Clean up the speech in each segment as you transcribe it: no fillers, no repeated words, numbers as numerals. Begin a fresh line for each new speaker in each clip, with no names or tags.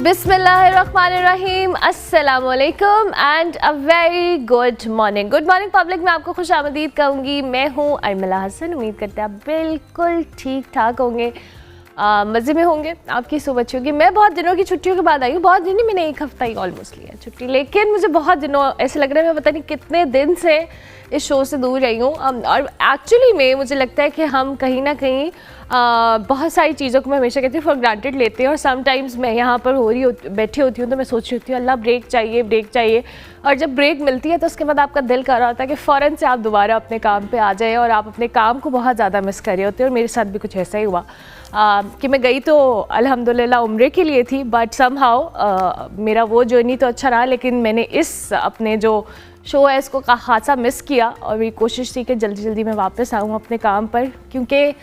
बिस्मिल्लाहिर्रहमानिर्रहीम, अस्सलामुअलैकुम and a very good morning. Good morning public, मैं आपको खुश आमदीद कहूँगी। मैं हूँ अर्मिला हसन। उम्मीद करते हैं आप बिल्कुल ठीक ठाक होंगे, मज़े में होंगे, आपकी सुबह अच्छी होगी। मैं बहुत दिनों की छुट्टियों के बाद आई हूँ, बहुत दिन नहीं, मैंने एक हफ़्ता ही ऑलमोस्ट लिया छुट्टी, लेकिन मुझे बहुत दिनों ऐसे लग रहा है मैं पता नहीं कितने दिन से इस शो से दूर रही हूँ। और एक्चुअली में मुझे लगता है कि हम कहीं ना कहीं बहुत सारी चीज़ों को मैं हमेशा कहती हूँ फॉर ग्रांटेड लेते हैं। और समटाइम्स मैं यहाँ पर बैठी होती हूँ तो मैं सोच रही होती हूँ अल्लाह ब्रेक चाहिए। और जब ब्रेक मिलती है तो उसके बाद आपका दिल कर रहा होता है कि फ़ौरन से आप दोबारा अपने काम पे आ जाए, और आप अपने काम को बहुत ज़्यादा मिस कर रहे होते हैं। और मेरे साथ भी कुछ ऐसा ही हुआ कि मैं गई तो अल्हम्दुलिल्लाह उम्रे के लिए थी, बट समहाउ मेरा वो जर्नी तो अच्छा रहा, लेकिन मैंने इस अपने जो शो है इसको खासा मिस किया। और मेरी कोशिश थी कि जल्दी जल्दी मैं वापस आऊँ अपने काम पर, क्योंकि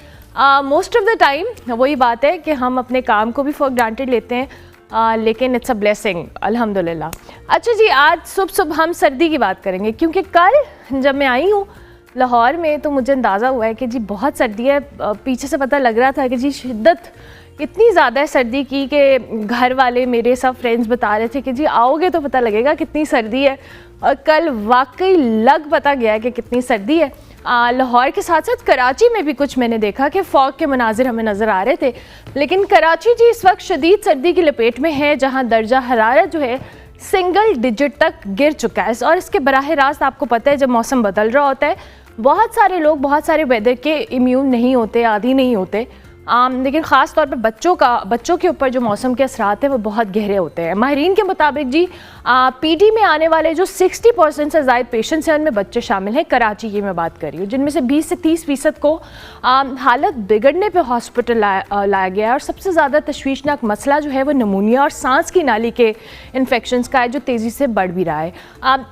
मोस्ट ऑफ द टाइम वही बात है कि हम अपने काम को भी फॉर ग्रांटेड लेते हैं, लेकिन इट्स अ ब्लेसिंग अल्हम्दुलिल्लाह। अच्छा जी, आज सुबह हम सर्दी की बात करेंगे, क्योंकि कल जब मैं आई हूँ लाहौर में तो मुझे अंदाज़ा हुआ है कि जी बहुत सर्दी है। पीछे से पता लग रहा था कि जी शिद्दत इतनी ज़्यादा है सर्दी की कि घर वाले मेरे सब फ्रेंड्स बता रहे थे कि जी आओगे तो पता लगेगा कितनी सर्दी है। और कल वाकई लग पता गया है कि कितनी सर्दी है। लाहौर के साथ साथ कराची में भी कुछ मैंने देखा कि फॉग के मनाजिर हमें नज़र आ रहे थे, लेकिन कराची जी इस वक्त शदीद सर्दी की लपेट में है, जहाँ दर्जा हरारत जो है सिंगल डिजिट तक गिर चुका है। और इसके बराह रास्त आपको पता है जब मौसम बदल रहा होता है बहुत सारे लोग बहुत सारे वेदर के इम्यून नहीं होते, आदी नहीं होते, लेकिन ख़ास तौर पर बच्चों के ऊपर जो मौसम के असरात हैं वो बहुत गहरे होते हैं। माहिरीन के मुताबिक जी पीडी में आने वाले जो 60% से ज़ायद पेशेंट्स हैं उनमें बच्चे शामिल हैं। कराची की मैं बात कर रही हूँ, जिनमें से 20 से 30% को हालत बिगड़ने पे हॉस्पिटल लाया गया है। और सबसे ज़्यादा तशवीशनाक मसला जो है वो नमूनिया और सांस की नाली के इन्फेक्शंस का है, जो तेज़ी से बढ़ भी रहा है।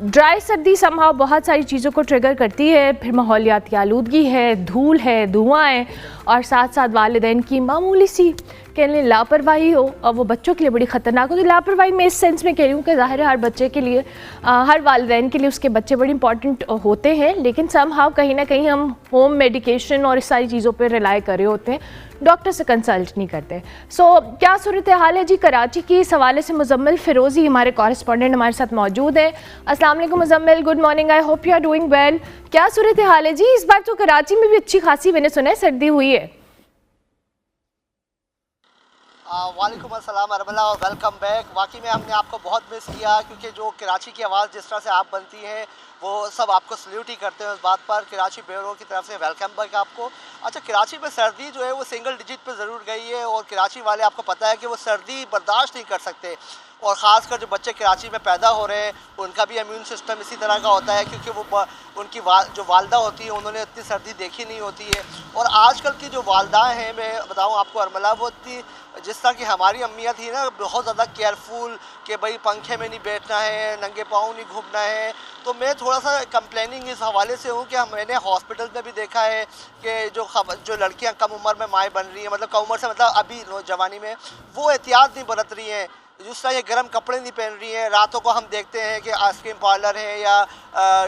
ड्राई सर्दी समहाउ बहुत सारी चीज़ों को ट्रिगर करती है, फिर माहौलियाती आलूदगी है, धूल है, धुआँ है, और साथ साथ वालिदैन की मामूली सी कहने लापरवाही हो और वो बच्चों के लिए बड़ी ख़तरनाक हो। तो लापरवाही मैं इस सेंस में कह रही हूँ कि ज़ाहिर है हर बच्चे के लिए, हर वालिदैन के लिए उसके बच्चे बड़ी इंपॉर्टेंट होते हैं, लेकिन समहाउ कहीं ना कहीं हम होम मेडिकेशन और इस सारी चीज़ों पर रिलाई कर रहे होते हैं, डॉक्टर से कंसल्ट नहीं करते। क्या सूरत हाल है जी कराची की? इस हवाले से मुजम्मिल फ़िरोज़ी हमारे कॉरेस्पॉन्डेंट हमारे साथ मौजूद हैं। अस्सलाम वालेकुम Muzammil, good morning, I hope you are doing well. क्या सूरत हाल है जी? इस बार तो कराची में भी अच्छी खासी मैंने सुना है सर्दी हुई है।
वालेकुम अस्सलाम अर्मिला और वेलकम बैक। वाकई में हमने आपको बहुत मिस किया, क्योंकि जो कराची की आवाज़ जिस तरह से आप बनती हैं वो सब आपको सल्यूट ही करते हैं उस बात पर। कराची ब्यूरो की तरफ से वेलकम बैक आपको। अच्छा, कराची में सर्दी जो है वो सिंगल डिजिट पे ज़रूर गई है, और कराची वाले आपको पता है कि वो सर्दी बर्दाश्त नहीं कर सकते। और ख़ासकर जो बच्चे कराची में पैदा हो रहे हैं उनका भी इम्यून सिस्टम इसी तरह का होता है, क्योंकि वो उनकी जो वालदा होती है उन्होंने इतनी सर्दी देखी नहीं होती है। और आजकल की जो वालदाएँ हैं, मैं बताऊँ आपको अर्मिला, वो इतनी जिस तरह की हमारी अम्मियाँ थी ना, बहुत ज़्यादा केयरफुल कि भाई पंखे में नहीं बैठना है, नंगे पाँव नहीं घूमना है। तो मैं थोड़ा सा कंप्लेनिंग इस हवाले से हूँ कि मैंने हॉस्पिटल में भी देखा है कि जो लड़कियाँ कम उम्र में माएँ बन रही हैं, मतलब कम उम्र से मतलब अभी जवानी में, वो एहतियात नहीं बरत रही हैं, जिस तरह ये गर्म कपड़े नहीं पहन रही हैं। रातों को हम देखते हैं कि आइसक्रीम पार्लर है या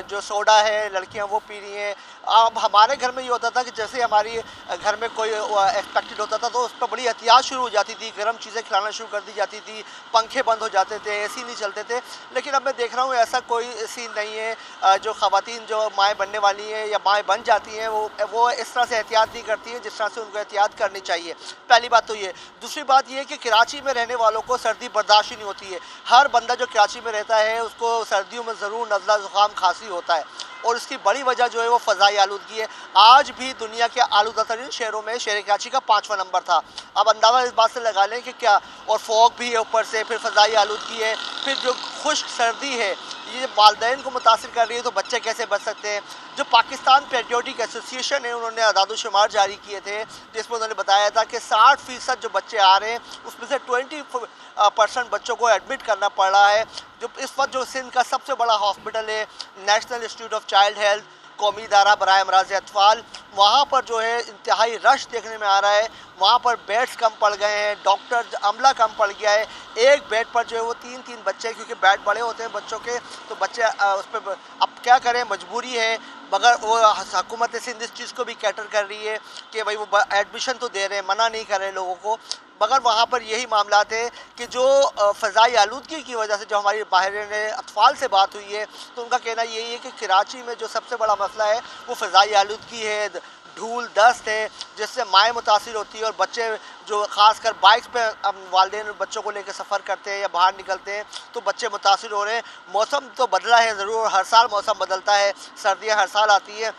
जो सोडा है लड़कियां वो पी रही हैं। अब हमारे घर में ये होता था कि जैसे हमारी घर में कोई एक्सपेक्टेड होता था तो उस पर बड़ी एहतियात शुरू हो जाती थी, गर्म चीज़ें खिलाना शुरू कर दी जाती थी, पंखे बंद हो जाते थे, एसी नहीं चलते थे। लेकिन अब मैं देख रहा हूँ ऐसा कोई सीन नहीं है। जो ख़वातीन जो माएँ बनने वाली हैं या माएँ बन जाती हैं वो इस तरह से एहतियात नहीं करती हैं जिस तरह से उनको एहतियात करनी चाहिए। पहली बात तो ये। दूसरी बात ये कि कराची में रहने वालों को सर्दी बर्दाश्त ही नहीं होती है। हर बंदा जो कराची में रहता है उसको सर्दियों में ज़रूर नज़ला ज़ुकाम खांसी होता है, और इसकी बड़ी वजह जो है वो फ़ज़ाई आलूदगी है। आज भी दुनिया के आलूदा तरीन शहरों में शहर कराची का 5वां नंबर था। अब अंदाज़ा इस बात से लगा लें कि क्या, और फॉग भी है ऊपर से, फिर फ़ज़ाई आलूदगी है, फिर जो खुश्क सर्दी है ये वालिदैन को मुतासिर कर रही है, तो बच्चे कैसे बच सकते हैं? जो पाकिस्तान पेट्रियोटिक एसोसिएशन है उन्होंने आदाद-ओ-शुमार जारी किए थे, जिसमें उन्होंने बताया था कि 60% जो बच्चे आ रहे हैं उसमें से 20% बच्चों को एडमिट करना पड़ रहा है। जो इस वक्त जो सिंध का सबसे बड़ा हॉस्पिटल है national institute of child health, कौमी इदारा बराए अमराज़ अतफ़ाल, वहाँ पर जो है इंतहाई रश देखने में आ रहा है। वहाँ पर बेड्स कम पड़ गए हैं, डॉक्टर अमला कम पड़ गया है। एक बेड पर जो है वो 3-3 बच्चे, क्योंकि बेड बड़े होते हैं बच्चों के, तो बच्चे उस पर अब क्या करें, मजबूरी है। मगर वो हुकूमत सिंध इस चीज़ को भी कैटर कर रही है कि भाई वो एडमिशन तो दे रहे हैं, मना नहीं कर रहे लोगों को। मगर वहाँ पर यही मामला थे कि जो फ़ज़ाई आलूदगी की वजह से जो हमारी माहिरीन अतफ़ाल से बात हुई है, तो उनका कहना यही है कि कराची में जो सबसे बड़ा मसला है वो फ़ज़ाई आलूदगी है, धूल दस्त है, जिससे माएँ मुतासिर होती है और बच्चे जो ख़ासकर बाइक पे वालिदैन बच्चों को लेकर सफ़र करते हैं या बाहर निकलते हैं तो बच्चे मुतासिर हो रहे हैं। मौसम तो बदला है ज़रूर, हर साल मौसम बदलता है, सर्दियाँ हर साल आती है,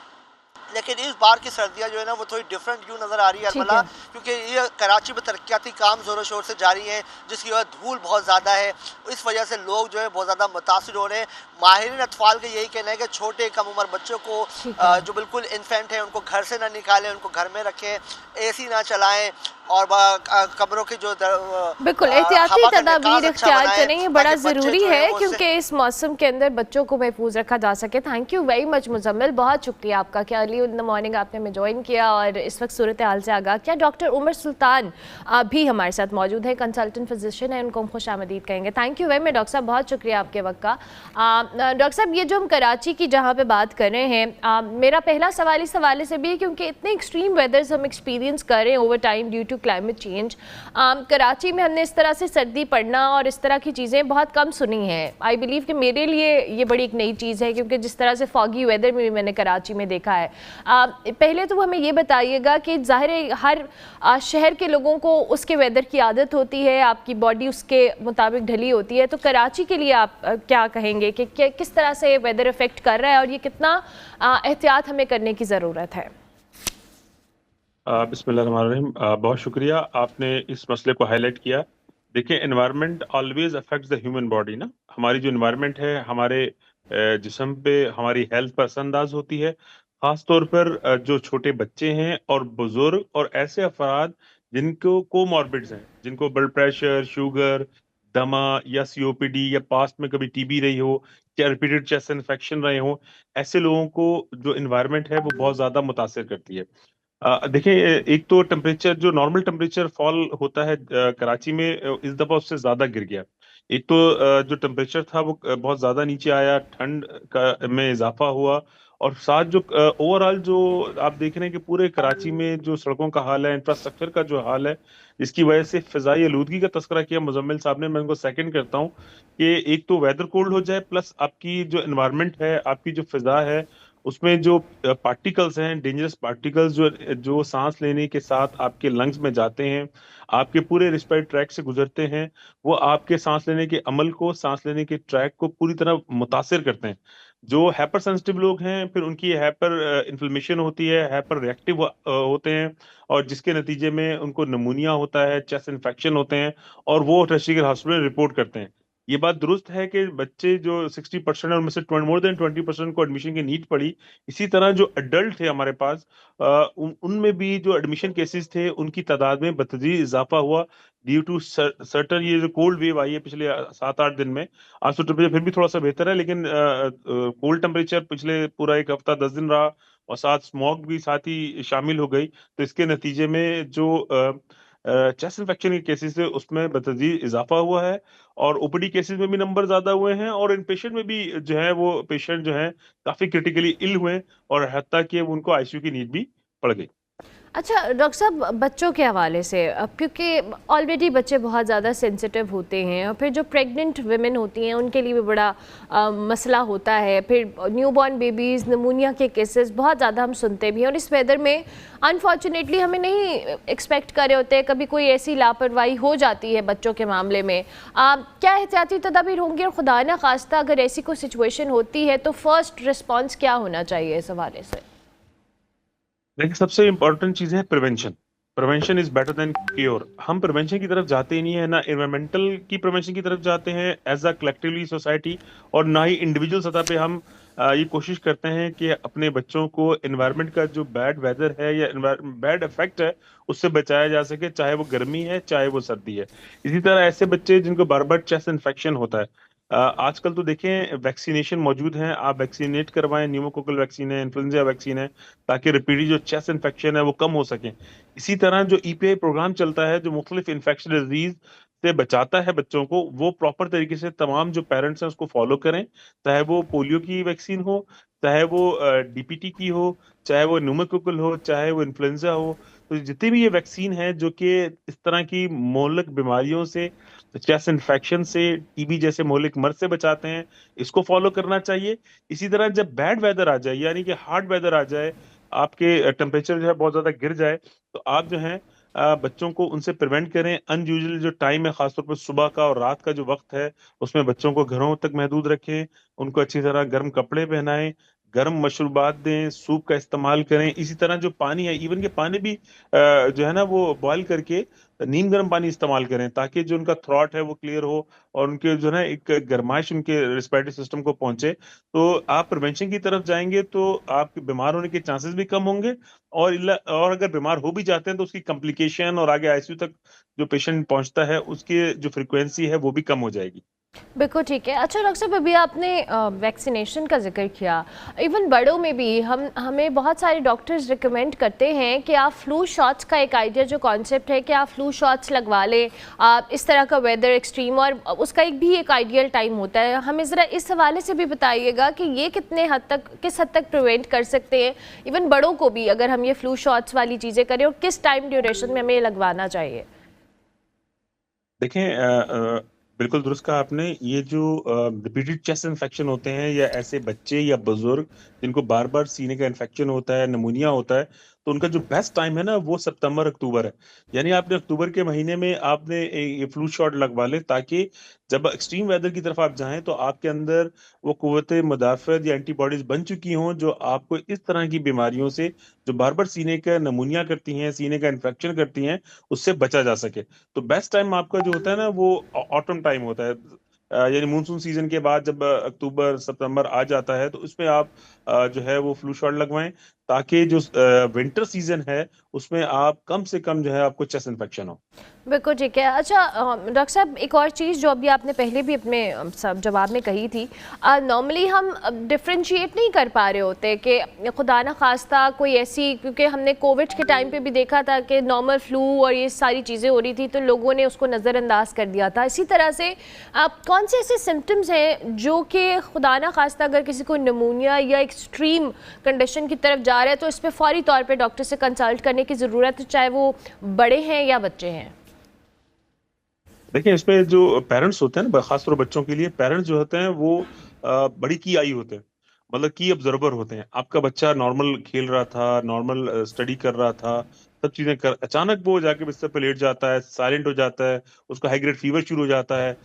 लेकिन इस बार की सर्दियाँ जो है ना वो थोड़ी डिफरेंट क्यों नज़र आ रही है
ठीक
अरमला,
है।
क्योंकि ये कराची में तरक्याती काम ज़ोरों शोर से जारी हैं, जिसकी वजह धूल बहुत ज़्यादा है। इस वजह से लोग जो है बहुत ज़्यादा मुतासिर हो रहे हैं। माहिरीन अतफ़ाल का यही कहना है कि छोटे कम उम्र बच्चों को
ठीक है।
जो बिल्कुल इन्फेंट है उनको घर से ना निकालें, उनको घर में रखें, एसी ना चलाएं और कमरों की जो
बिल्कुल एहतियाती
हवा का
तदाबीर
निकास अच्छा
इख्तियार
बनाएं
करें, ये बड़ा
ताकि बच्चे
ज़रूरी
जो है
है
वो
क्योंकि इस मौसम के अंदर बच्चों को महफूज रखा जा सके। Thank you very much Muzammil, बहुत शुक्रिया आपका कि अर्ली इन द मॉर्निंग आपने हमें ज्वाइन किया और इस वक्त सूरत हाल से आगाह किया। डॉक्टर उमर सुल्तान भी हमारे साथ मौजूद है, कंसल्टेंट फिजिशियन है, उनको हम खुश आमदीद कहेंगे। Thank you very much doctor साहब, बहुत शुक्रिया आपके वक्त का। डॉक्टर साहब, ये जो हम कराची की जहाँ पे बात कर रहे हैं, मेरा पहला सवाल इस हवाले से भी है क्योंकि इतने एक्सट्रीम वेदर्स हम एक्सपीरियंस कर रहे हैं over time due to climate change. Karachi में हमने इस तरह से सर्दी पड़ना और इस तरह की चीज़ें बहुत कम सुनी हैं। आई बिलीव कि मेरे लिए ये बड़ी एक नई चीज़ है क्योंकि जिस तरह से फॉगी वेदर में भी मैंने कराची में देखा है। पहले तो हमें ये बताइएगा कि ज़ाहिर है हर शहर के लोगों को उसके वेदर की आदत होती है, आपकी बॉडी उसके मुताबिक ढली होती है, तो कराची के लिए आप क्या कहेंगे कि किस तरह से वेदर इफ़ेक्ट कर रहा है और ये कितना एहतियात हमें करने की ज़रूरत है?
बिस्मिल्लाहिर्रहमानिर्रहीम। बहुत शुक्रिया, आपने इस मसले को हाईलाइट किया। देखिए, environment always affects the human body ना। हमारी जो एनवायरनमेंट है हमारे जिस्म पे हमारी हेल्थ पर असरअंदाज होती है। खास तौर पर जो छोटे बच्चे हैं और बुजुर्ग और ऐसे अफराद जिनको कोमॉर्बिड्स हैं, जिनको ब्लड प्रेशर, शुगर, दमा या सीओपीडी या पास्ट में कभी टीबी रही हो या रिपीटेड चेस्ट इन्फेक्शन रहे हो, ऐसे लोगों को जो एनवायरनमेंट है वो बहुत ज़्यादा मुतासिर करती है। देखिए, एक तो टेम्परेचर जो नॉर्मल टेम्परेचर फॉल होता है कराची में, इस दफ़ा उससे ज़्यादा गिर गया। एक तो जो टेम्परेचर था वो बहुत ज़्यादा नीचे आया, ठंड का में इज़ाफ़ा हुआ और साथ जो ओवरऑल जो आप देख रहे हैं कि पूरे कराची में जो सड़कों का हाल है, इंफ्रास्ट्रक्चर का जो हाल है, जिसकी वजह से फ़िज़ाई आलूदगी का तज़किरा किया मुज़म्मिल साहब ने, मैं उनको सेकंड करता हूँ कि एक तो वेदर कोल्ड हो जाए प्लस आपकी जो एनवायरनमेंट है, आपकी जो फ़िज़ा है, उसमें जो पार्टिकल्स हैं, डेंजरस पार्टिकल्स जो जो सांस लेने के साथ आपके लंग्स में जाते हैं, आपके पूरे रिस्पिरेटरी ट्रैक से गुजरते हैं, वो आपके सांस लेने के अमल को, सांस लेने के ट्रैक को पूरी तरह मुतासिर करते हैं। जो हाइपर सेंसिटिव लोग हैं, फिर उनकी हाइपर इन्फ्लेमेशन होती है, हाइपर रिएक्टिव होते हैं और जिसके नतीजे में उनको निमोनिया होता है, चेस्ट इन्फेक्शन होते हैं और वो टर्शीयल हॉस्पिटल में रिपोर्ट करते हैं। ये बात दुरुस्त है कि बच्चे जो 60% है उनमें से मोर देन 20% को एडमिशन की नीड पड़ी। इसी तरह जो एडल्ट थे हमारे पास, उनमें भी जो एडमिशन केसेस थे उनकी तादाद में बतदरीज इजाफा हुआ ड्यू टू सर्टन ये जो कोल्ड वेव आई है पिछले 7-8 दिन में। आज तो टेम्परेचर फिर भी थोड़ा सा बेहतर है, लेकिन कोल्ड टेम्परेचर पिछले पूरा 1 हफ्ता 10 दिन रहा और साथ स्मॉग भी साथ ही शामिल हो गई। तो इसके नतीजे में जो चेस्ट इन्फेक्शन के केसेस है उसमें बतदरीज इजाफा हुआ है और ओपीडी केसेस में भी नंबर ज़्यादा हुए हैं और इन पेशेंट में भी जो है वो पेशेंट जो है काफ़ी क्रिटिकली इल हुए और हत्ता कि उनको आईसीयू की नीड भी पड़ गई।
अच्छा डॉक्टर साहब, बच्चों के हवाले से, अब क्योंकि ऑलरेडी बच्चे बहुत ज़्यादा सेंसिटिव होते हैं और फिर जो प्रेग्नेंट वुमेन होती हैं उनके लिए भी बड़ा मसला होता है, फिर न्यूबॉर्न बेबीज़, निमोनिया के केसेस बहुत ज़्यादा हम सुनते भी हैं और इस वेदर में अनफॉर्चुनेटली हमें नहीं एक्सपेक्ट कर रहे होते, कभी कोई ऐसी लापरवाही हो जाती है बच्चों के मामले में। क्या एहतियाती तदाबीर होंगी और खुदा न खास्ता अगर ऐसी कोई सिचुएशन होती है तो फर्स्ट रिस्पॉन्स क्या होना चाहिए इस हवाले से?
देखिए, सबसे इम्पोर्टेंट चीज़ है prevention. Prevention is better than cure. हम प्रिवेंशन की तरफ जाते ही नहीं है, ना एनवायरमेंटल की प्रिवेंशन की तरफ जाते हैं एज़ अ कलेक्टिवली सोसाइटी और ना ही इंडिविजुअल सतह पे हम ये कोशिश करते हैं कि अपने बच्चों को एनवायरनमेंट का जो बैड वेदर है या बैड इफेक्ट है उससे बचाया जा सके, चाहे वो गर्मी है चाहे वो सर्दी है। इसी तरह ऐसे बच्चे जिनको बार बार चेस्ट इन्फेक्शन होता है, आजकल तो देखें वैक्सीनेशन मौजूद हैं, आप वैक्सीनेट करवाएं, न्यूमोकोकल वैक्सीन है, इन्फ्लुएंजा वैक्सीन है, ताकि रिपीटेड जो चेस्ट इन्फेक्शन है वो कम हो सके। इसी तरह जो ईपीआई प्रोग्राम चलता है जो मुख्तलिफ इन्फेक्शन डिजीज से बचाता है बच्चों को, वो प्रॉपर तरीके से तमाम जो पेरेंट्स हैं उसको फॉलो करें, चाहे वो पोलियो की वैक्सीन हो, चाहे वो डीपीटी की हो, चाहे वो न्यूमोकोकल हो, चाहे वो इन्फ्लुएंजा हो। तो जितनी भी ये वैक्सीन है जो कि इस तरह की मोहल्लक बीमारियों से, चेस्ट इन्फेक्शन से, टीबी जैसे मोहल्लिक मर्ज से बचाते हैं, इसको फॉलो करना चाहिए। इसी तरह जब बैड वेदर आ जाए, यानी कि हार्ड वेदर आ जाए, आपके टेम्परेचर जो है बहुत ज्यादा गिर जाए, तो आप जो है बच्चों को उनसे प्रिवेंट करें। अनयूजुअल जो टाइम है, खासतौर पर सुबह का और रात का जो वक्त है, उसमें बच्चों को घरों तक महदूद रखें, उनको अच्छी तरह गर्म कपड़े पहनाएं, गर्म मशरूबात दें, सूप का इस्तेमाल करें। इसी तरह जो पानी है, इवन के पानी भी जो है ना वो बॉयल करके नीम गर्म पानी इस्तेमाल करें, ताकि जो उनका थ्रॉट है वो क्लियर हो और उनके जो है ना एक गर्माइश उनके रिस्पिरेटरी सिस्टम को पहुंचे। तो आप प्रिवेंशन की तरफ जाएंगे तो आपके बीमार होने के चांसेस भी कम होंगे, और अगर बीमार हो भी जाते हैं तो उसकी कॉम्प्लिकेशन और आगे आईसीयू तक जो पेशेंट पहुंचता है उसकी जो फ्रीक्वेंसी है वो भी कम हो जाएगी।
बिल्कुल ठीक है। अच्छा डॉक्टर साहब, अभी आपने वैक्सीनेशन का जिक्र किया, इवन बड़ों में भी हमें बहुत सारे डॉक्टर्स रिकमेंड करते हैं कि आप फ्लू शॉट्स का एक आइडिया, जो कॉन्सेप्ट है कि आप फ्लू शॉट्स लगवा लें, आप इस तरह का वेदर एक्सट्रीम, और उसका एक आइडियल टाइम होता है। हमें ज़रा इस हवाले से भी बताइएगा कि ये किस हद तक प्रिवेंट कर सकते हैं, इवन बड़ों को भी, अगर हम ये फ्लू शॉट्स वाली चीज़ें करें, और किस टाइम ड्यूरेशन में हमें लगवाना चाहिए।
देखें, बिल्कुल दुरुस्त कहा आपने। ये जो रिपीटेड चेस्ट इन्फेक्शन होते हैं, या ऐसे बच्चे या बुजुर्ग जिनको बार बार सीने का इन्फेक्शन होता है, निमोनिया होता है, तो उनका जो बेस्ट टाइम है ना वो सितंबर अक्टूबर है। यानी आपने अक्टूबर के महीने में आपने ये फ्लू शॉट लगवा ले, ताकि जब एक्सट्रीम वेदर की तरफ आप जाएं तो आपके अंदर वो कुव्वत मुदाफ़त या एंटीबॉडीज बन चुकी हों, जो आपको इस तरह की बीमारियों से, जो बार बार सीने का नमूनिया करती हैं, सीने का इन्फेक्शन करती हैं, उससे बचा जा सके। तो बेस्ट टाइम आपका जो होता है ना वो ऑटम टाइम होता है। यानी मानसून सीजन के बाद जब अक्टूबर सितंबर आ जाता है, तो उसमें आप जो है वो फ्लू शॉट लगवाएं, ताकि जो विंटर सीजन है उसमें आप कम से कम जो है आपको चेस्ट इन्फेक्शन हो।
बिल्कुल ठीक है। अच्छा डॉक्टर साहब, एक और चीज़ जो अभी आपने पहले भी अपने सब जवाब में कही थी, नॉर्मली हम डिफ्रेंशिएट नहीं कर पा रहे होते कि खुदा न खास्ता कोई ऐसी, क्योंकि हमने कोविड के टाइम पे भी देखा था कि नॉर्मल फ्लू और ये सारी चीज़ें हो रही थी, तो लोगों ने उसको नज़रअंदाज कर दिया था। इसी तरह से कौन से ऐसे सिम्टम्स हैं जो कि खुदा न खास्ता अगर किसी को निमोनिया या एक्सट्रीम कंडीशन की तरफ जा रहा है, तो इस पर फौरी तौर पर डॉक्टर से कंसल्ट करने की ज़रूरत है, चाहे वो बड़े हैं या बच्चे हैं?
देखिए, इसमें जो पेरेंट्स होते हैं ना, खासतौर बच्चों के लिए पेरेंट्स जो होते हैं वो बड़ी की आई होते हैं, मतलब की ऑब्जर्वर होते हैं। आपका बच्चा नॉर्मल खेल रहा था, नॉर्मल स्टडी कर रहा था, सब चीजें कर, अचानक वो जाके बिस्तर पे लेट जाता है, साइलेंट हो जाता है, उसका हाई ग्रेड फीवर शुरू हो जाता है,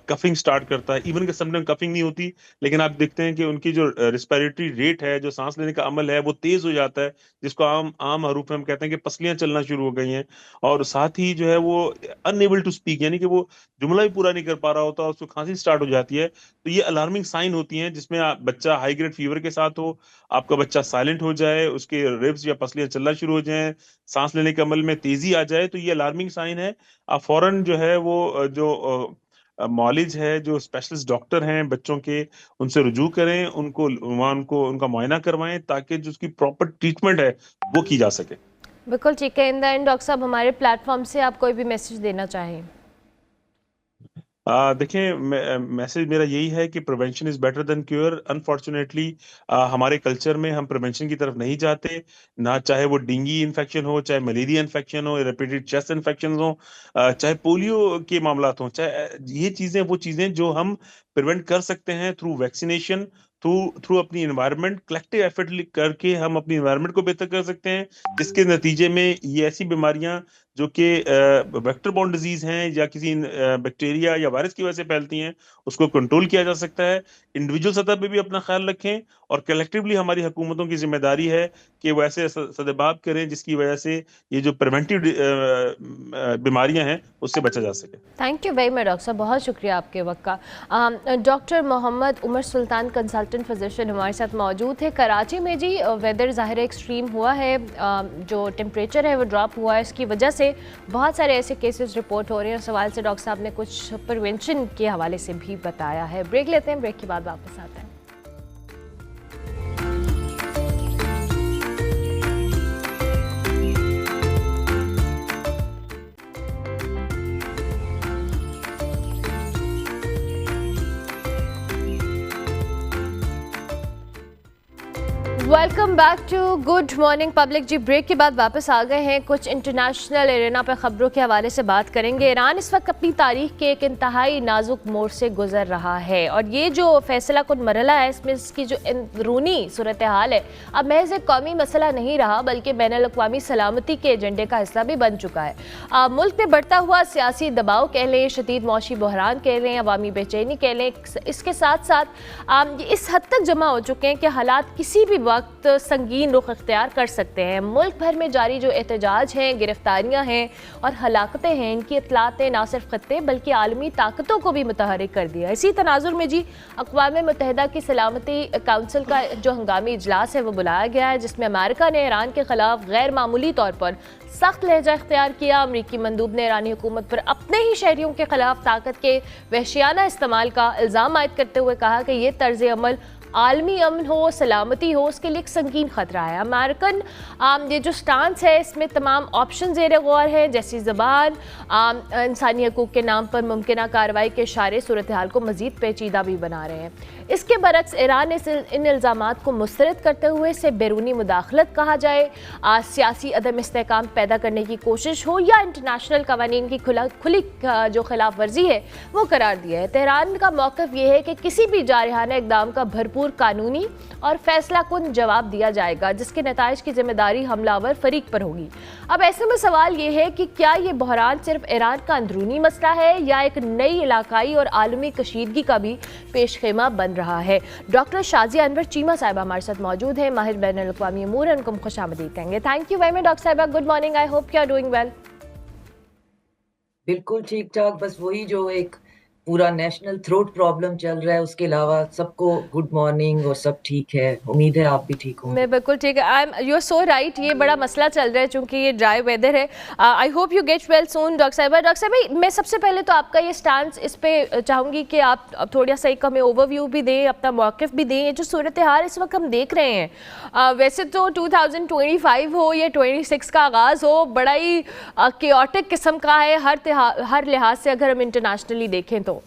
कफिंग स्टार्ट करता है। इवन के समटाइम कफिंग नहीं होती, लेकिन आप देखते हैं कि उनकी जो रिस्पिरेटरी रेट है, जो सांस लेने का अमल है, वो तेज हो जाता है, जिसको आम आम हरूफ में हम कहते हैं कि पसलियां चलना शुरू हो गई हैं। और साथ ही जो है वो अनएबल टू स्पीक, यानी कि वो जुमला भी पूरा नहीं कर पा रहा होता, उसको खांसी स्टार्ट हो जाती है। तो ये अलार्मिंग साइन होती हैं, जिसमें बच्चा हाई ग्रेड फीवर के साथ हो, आपका बच्चा साइलेंट हो जाए, उसके रिब्स या पसलियां चलना शुरू हो जाएं, सांस लेने के अमल में तेजी आ जाए, तो ये अलार्मिंग साइन है। आप फौरन जो है वो मॉलिज है, जो स्पेशलिस्ट डॉक्टर हैं बच्चों के, उनसे रुजू करें, उनको उनका मुआयना करवाएं, ताकि जो उसकी प्रॉपर ट्रीटमेंट है वो की जा सके।
बिल्कुल ठीक है। इन द एंड डॉक्टर साहब, हमारे प्लेटफॉर्म से आप कोई भी मैसेज देना चाहें?
देखिए, मैसेज मेरा यही है कि prevention is better than cure. Unfortunately हमारे कल्चर में हम प्रिवेंशन की तरफ नहीं जाते ना, चाहे वो डेंगू इन्फेक्शन हो, चाहे मलेरिया इन्फेक्शन हो, रिपीटेड चेस्ट इन्फेक्शन हो, चाहे पोलियो के मामला हो, चाहे ये चीजें वो चीजें जो हम प्रिवेंट कर सकते हैं थ्रू वैक्सीनेशन, थ्रू थ्रू अपनी इन्वायरमेंट, कलेक्टिव एफर्ट करके हम अपनी इन्वायरमेंट को बेहतर कर सकते हैं, जिसके नतीजे में ये ऐसी बीमारियां जो कि वेक्टर बॉर्न डिजीज हैं या किसी बैक्टीरिया या वायरस की वजह से फैलती हैं, उसको कंट्रोल किया जा सकता है। इंडिविजुअल सतह पे भी अपना ख्याल रखें, और कलेक्टिवली हमारी हुकूमतों की जिम्मेदारी है कि वो ऐसे सदेबाब करें जिसकी वजह से ये जो प्रिवेंटिव बीमारियां हैं उससे बचा जा सके।
Thank you very much doctor साहब, बहुत शुक्रिया आपके वक्त का। डॉक्टर मोहम्मद उमर सुल्तान, कंसल्टेंट फिजिशियन, हमारे साथ मौजूद है। कराची में जी वेदर ज़ाहिर एक्सट्रीम हुआ है, जो टेम्परेचर है वो ड्रॉप हुआ है, इसकी वजह से बहुत सारे ऐसे केसेस रिपोर्ट हो रहे हैं। उस सवाल से डॉक्टर साहब ने कुछ प्रिवेंशन के हवाले से भी बताया है। ब्रेक लेते हैं, ब्रेक के बाद वापस आते हैं। Welcome back to good morning public. जी ब्रेक के बाद वापस आ गए हैं। कुछ इंटरनेशनल एरेना पर ख़बरों के हवाले से बात करेंगे। ईरान इस वक्त अपनी तारीख के एक इंतहाई नाजुक मोड़ से गुजर रहा है और ये जो फैसला कुन मरहला है इसमें इसकी जो अंदरूनी सूरत हाल है अब महज एक कौमी मसला नहीं रहा बल्कि बैनुल अक़वामी सलामती के एजेंडे का हिस्सा भी बन चुका है। मुल्क में बढ़ता हुआ सियासी दबाव कह लें, शदीद मौशी बहरान कह लें, अवामी बेचैनी कह लें, इसके साथ साथ इस हद तक जमा हो चुके हैं कि हालात किसी भी वक्त संगीन रुख अख्तियार कर सकते हैं। मुल्क भर में जारी जो एहतजाज हैं, गिरफ्तारियां हैं और हलाकतें हैं, इनकी इतलातें ना सिर्फ खत्ते बल्कि आलमी ताकतों को भी मुतहरिक कर दिया। इसी तनाजुर में जी अक़वाम मुत्तहिदा की सलामती काउंसिल का जो हंगामी इजलास है वो बुलाया गया है, जिसमें अमेरिका ने ईरान के खिलाफ गैर मामूली तौर पर सख्त लहजा इख्तियार किया। अमरीकी मंदूब ने ईरानी हुकूमत पर अपने ही शहरियों के खिलाफ ताकत के वहशियाना इस्तेमाल का इल्ज़ाम आयद करते हुए कहा कि ये तर्ज अमल आलमी अमन हो, सलामती हो, उसके लिए एक संगीन ख़तरा है। अमेरिकन ये जो स्टांस है इसमें तमाम ऑप्शन ज़ेर गौर है, जैसी ज़बान, इंसानी हकूक़ के नाम पर मुमकिन कार्रवाई के इशारे सूरत हाल को मज़ीद पेचीदा भी बना रहे हैं। इसके बरक्स ईरान ने इन इल्ज़ामात को मुस्तरद करते हुए इसे बैरूनी मुदाखलत कहा जाए, सियासी अदम इस्तेहकाम पैदा करने की कोशिश हो या इंटरनेशनल कवानीन की खुली जो खिलाफ वर्जी है वो करार दिया है। तेहरान का मौक़िफ़ ये है कि किसी भी जारहाना इक़दाम का भरपूर कानूनी और फैसला कुन जवाब दिया जाएगा, जिसके नताइज की जिम्मेदारी हमलावर फरीक पर होगी। अब ऐसे में सवाल ये है कि क्या ये बहरान सिर्फ ईरान का अंदरूनी मसला है या एक नई इलाकाई और आलमी कशीदगी का भी पेशखेमा बन रहा है। डॉक्टर शाजिया अनवर चीमा साहिबा हमारे साथ मौजूद है, माहिर बैनुल अक़वामी अमूर है, उनको खुशामदीद कहेंगे। Thank you very much doctor साहिबा, good morning, I hope you are doing well.
बिल्कुल ठीक ठाक, बस वही जो एक पूरा नेशनल थ्रोट प्रॉब्लम चल रहा है, उसके अलावा सबको गुड मॉर्निंग और सब ठीक है। उम्मीद है आप भी ठीक होंगे।
मैं बिल्कुल ठीक है। I am you are so right. ये बड़ा मसला चल रहा है चूँकि ये ड्राई वेदर है। आई hope you get well soon. Doctor साहिबा, मैं सबसे पहले तो आपका ये स्टांस इस पे चाहूँगी कि आप थोड़ा सा एक हमें ओवरव्यू भी दें, अपना मौक़िफ़ भी दें। ये जो सूरत हाल इस वक्त हम देख रहे हैं, वैसे तो 2025 हो या 26 का आगाज़ हो, बड़ा ही केओटिक किस्म का है हर लिहाज से अगर हम इंटरनेशनली देखें तो।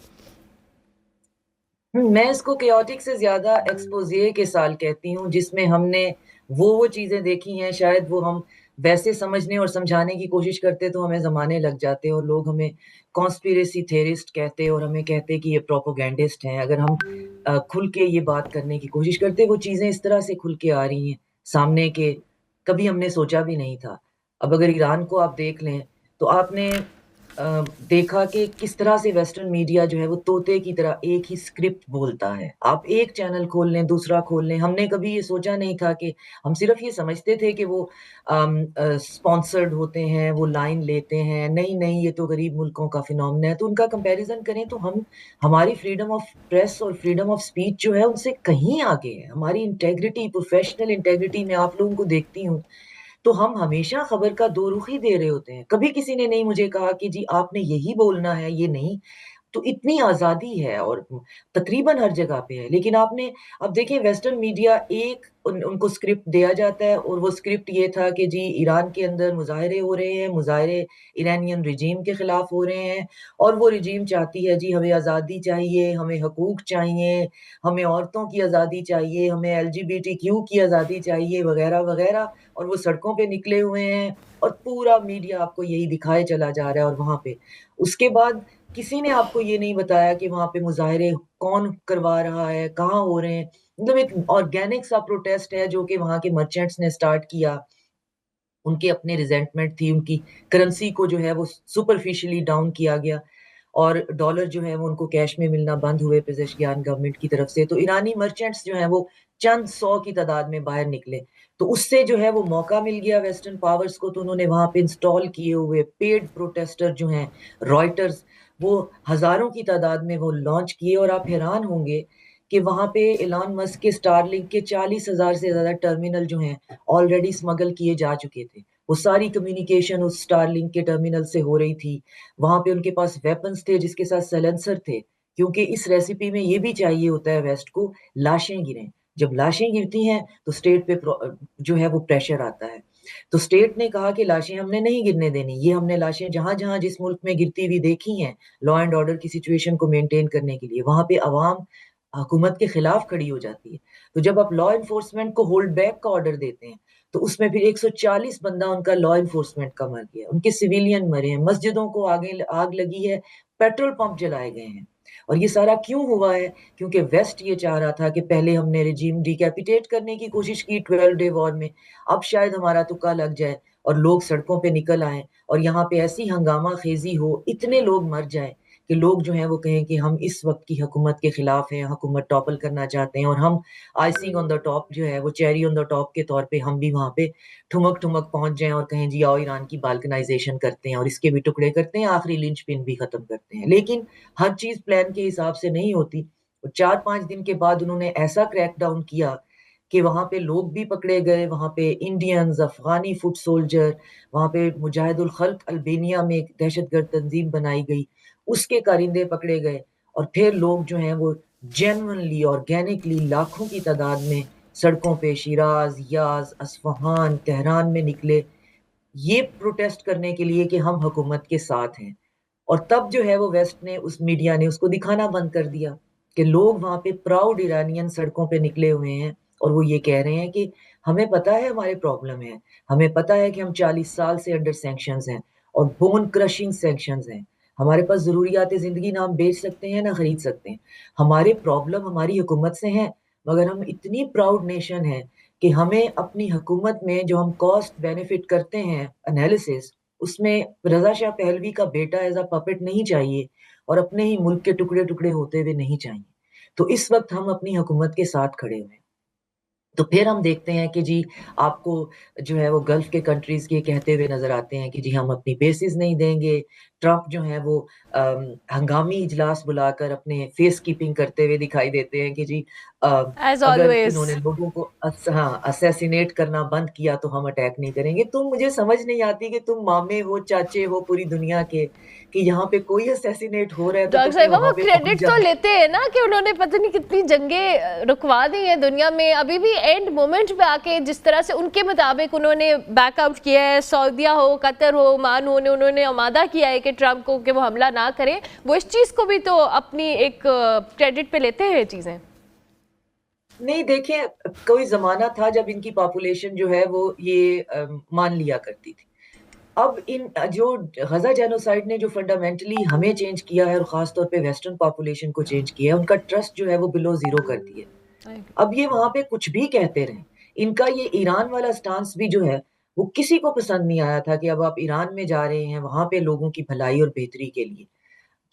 मैं इसको केओटिक से ज्यादा एक्सपोजिए के साल कहती हूँ, जिसमें हमने वो चीजें देखी हैं, शायद वो हम वैसे समझने और समझाने की कोशिश करते तो हमें जमाने लग जाते और लोग हमें कॉन्स्पिरेसी थेरिस्ट कहते और हमें कहते कि ये प्रोपोगेंडिस्ट हैं। अगर हम खुल के ये बात करने की कोशिश करते, वो चीजें इस तरह से खुल के आ रही हैं सामने के कभी हमने सोचा भी नहीं था। अब अगर ईरान को आप देख लें तो आपने देखा कि किस तरह से वेस्टर्न मीडिया जो है वो तोते की तरह एक ही स्क्रिप्ट बोलता है। आप एक चैनल खोल लें, दूसरा खोल लें। हमने कभी ये सोचा नहीं था कि हम सिर्फ ये समझते थे कि वो स्पॉन्सर्ड होते हैं, वो लाइन लेते हैं। नहीं, ये तो गरीब मुल्कों का फिनोमेना है। तो उनका कंपैरिजन करें तो हमारी फ्रीडम ऑफ प्रेस और फ्रीडम ऑफ स्पीच जो है उनसे कहीं आगे है। हमारी इंटेग्रिटी, प्रोफेशनल इंटेग्रिटी में आप लोगों को देखती हूँ तो हम हमेशा खबर का दो रुख ही दे रहे होते हैं। कभी किसी ने नहीं मुझे कहा कि जी आपने यही बोलना है, ये नहीं। तो इतनी आज़ादी है और तकरीबन हर जगह पे है। लेकिन आपने अब देखिए वेस्टर्न मीडिया उनको स्क्रिप्ट दिया जाता है और वो स्क्रिप्ट ये था कि जी ईरान के अंदर मुज़ाहरे हो रहे हैं, मुज़ाहरे ईरानियन रिजीम के खिलाफ हो रहे हैं और वो रिजीम चाहती है जी हमें आज़ादी चाहिए, हमें हकूक़ चाहिए, हमें औरतों की आज़ादी चाहिए, हमें एलजीबीटीक्यू की आज़ादी चाहिए वगैरह-वगैरह। और वो सड़कों पे निकले हुए हैं और पूरा मीडिया आपको यही दिखाए चला जा रहा है। और वहाँ पे उसके बाद किसी ने आपको ये नहीं बताया कि वहाँ पे मुज़ाहरे कौन करवा रहा है, कहाँ हो रहे हैं। मतलब एक ऑर्गेनिक सा प्रोटेस्ट है जो कि वहाँ के मर्चेंट्स ने स्टार्ट किया। उनकी अपनी रिजेंटमेंट थी, उनकी करेंसी को जो है वो सुपरफिशियली डाउन किया गया और डॉलर जो है वो उनको कैश में मिलना बंद हुए पेज़ेशकियान गवर्नमेंट की तरफ से। तो ईरानी मर्चेंट्स जो हैं वो चंद 100 की तादाद में बाहर निकले। तो उससे जो है वो मौका मिल गया वेस्टर्न पावर्स को। तो उन्होंने वहाँ पे इंस्टॉल किए हुए पेड प्रोटेस्टर जो हैं रॉयटर्स, वो हज़ारों की तादाद में वो लॉन्च किए। और आप हैरान होंगे कि वहाँ पे एलन मस्क के स्टारलिंक के 40,000 से ज़्यादा टर्मिनल जो हैं ऑलरेडी स्मगल किए जा चुके थे। वो सारी कम्युनिकेशन उस स्टारलिंक के टर्मिनल से हो रही थी। वहाँ पे उनके पास वेपन्स थे जिसके साथ साइलेंसर थे, क्योंकि इस रेसिपी में ये भी चाहिए होता है वेस्ट को, लाशें गिरें। जब लाशें गिरती हैं तो स्टेट पे जो है वो प्रेशर आता है। तो स्टेट ने कहा कि लाशें हमने नहीं गिरने देनी। ये हमने लाशें जहाँ-जहाँ जिस मुल्क में गिरती हुई देखी हैं लॉ एंड ऑर्डर की सिचुएशन को मेंटेन करने के लिए। वहाँ पे अवाम हुकूमत के खिलाफ खड़ी हो जाती है। तो जब आप लॉ एनफोर्समेंट को होल्ड बैक का ऑर्डर देते हैं, तो उसमें फिर 140 बंदा उनका लॉ एनफोर्समेंट का मर गया, उनके सिविलियन मरे हैं, मस्जिदों को आगे आग लगी है, पेट्रोल पंप जलाए गए हैं। और ये सारा क्यों हुआ है? क्योंकि वेस्ट ये चाह रहा था कि पहले हमने रिजीम डिकैपिटेट करने की कोशिश की 12 डे वॉर में, अब शायद हमारा तुक्का लग जाए और लोग सड़कों पे निकल आएँ और यहाँ पे ऐसी हंगामा खेज़ी हो, इतने लोग मर जाएँ कि लोग जो हैं वो कहें कि हम इस वक़्त की हुकूमत के खिलाफ हैं, हुकूमत टॉपल करना चाहते हैं और हम आइसिंग ऑन द टॉप जो है वो चेरी ऑन द टॉप के तौर पे हम भी वहाँ पे ठुमक-ठुमक पहुँच जाएँ और कहें जी आओ ईरान की बाल्कनाइज़ेशन करते हैं और इसके भी टुकड़े करते हैं, आखिरी लिंचपिन भी ख़त्म करते हैं। लेकिन हर चीज़ प्लान के हिसाब से नहीं होती। 4-5 दिन के बाद उन्होंने ऐसा क्रैकडाउन किया कि वहाँ पे लोग भी पकड़े गए, वहाँ पे इंडियंस, अफ़गानी फुट सोल्जर, वहाँ पे मुजाहिदुल खल्क अल्बानिया में एक दहशतगर्द तंज़ीम बनाई गई, उसके कारिंदे पकड़े गए और फिर लोग जो हैं वो जेन्युइनली, ऑर्गेनिकली लाखों की तादाद में सड़कों पे शिराज़, याज़, अस्फ़हान, तेहरान में निकले, ये प्रोटेस्ट करने के लिए कि हम हुकूमत के साथ हैं। और तब जो है वो वेस्ट ने उस मीडिया ने उसको दिखाना बंद कर दिया कि लोग वहाँ पे प्राउड इरानियन सड़कों पे निकले हुए हैं और वो ये कह रहे हैं कि हमें पता है हमारे प्रॉब्लम है, हमें पता है कि हम 40 साल से अंडर सैंक्शंस हैं और बोन क्रशिंग सैंक्शंस हैं। हमारे पास ज़रूरियात ज़िंदगी ना हम बेच सकते हैं, ना खरीद सकते हैं। हमारे प्रॉब्लम हमारी हुकूमत से हैं, मगर हम इतनी प्राउड नेशन हैं कि हमें अपनी हुकूमत में जो हम कॉस्ट बेनिफिट करते हैं एनालिसिस उसमें रज़ा शाह पहलवी का बेटा एज़ अ पपेट नहीं चाहिए और अपने ही मुल्क के टुकड़े-टुकड़े होते हुए नहीं चाहिए। तो इस वक़्त हम अपनी हुकूमत के साथ खड़े हुए हैं। तो फिर हम देखते हैं कि जी आपको जो है वो गल्फ़ के कंट्रीज़ के कहते हुए नज़र आते हैं कि जी हम अपनी बेसेस नहीं देंगे। ट्रम्प जो है वो हंगामी इजलास बुलाकर अपने फेस कीपिंग करते हुए दिखाई देते हैं कि जी अ,
एज़
अगर
ऑलवेज़।
इन्होंने लोगों को असैसिनेट करना बंद किया तो हम अटैक नहीं करेंगे। तो मुझे समझ नहीं आती कि तुम मामे हो, चाचे हो पूरी दुनिया के कि यहाँ पे कोई असैसिनेट हो रहा है तो
डॉक्टर
तुम भी
साहिबा वो
वहाँ पे पहुँच
क्रेडिट तो
जाओ।
लेते हैं ना कि उन्होंने पता नहीं कितनी जंगें रुकवा दी हैं दुनिया में, अभी भी एंड मोमेंट पे आके जिस तरह से उनके मुताबिक उन्होंने बैकआउट किया है, सऊदिया हो, कतर हो, ओमान हो, उन्होंने आमादा किया है कि ट्रम्प को कि वो हमला ना करें, वो इस चीज़ को भी तो अपनी एक क्रेडिट पे लेते हैं चीज़ें।
नहीं देखिए, कोई ज़माना था जब इनकी पॉपुलेशन जो है वो ये मान लिया करती थी। अब इन जो ग़ज़ा जेनोसाइड ने जो फंडामेंटली हमें चेंज किया है और ख़ास तौर पे वेस्टर्न पॉपुलेशन को चेंज किया है, उनका ट्रस्ट जो है वो बिलो ज़ीरो कर दिया है। अब ये वहाँ पे कुछ भी कहते रहें, इनका ये ईरान वाला स्टांस भी जो है, वो किसी को पसंद नहीं आया था कि अब आप ईरान में जा रहे हैं, वहाँ पे लोगों की भलाई और बेहतरी के लिए।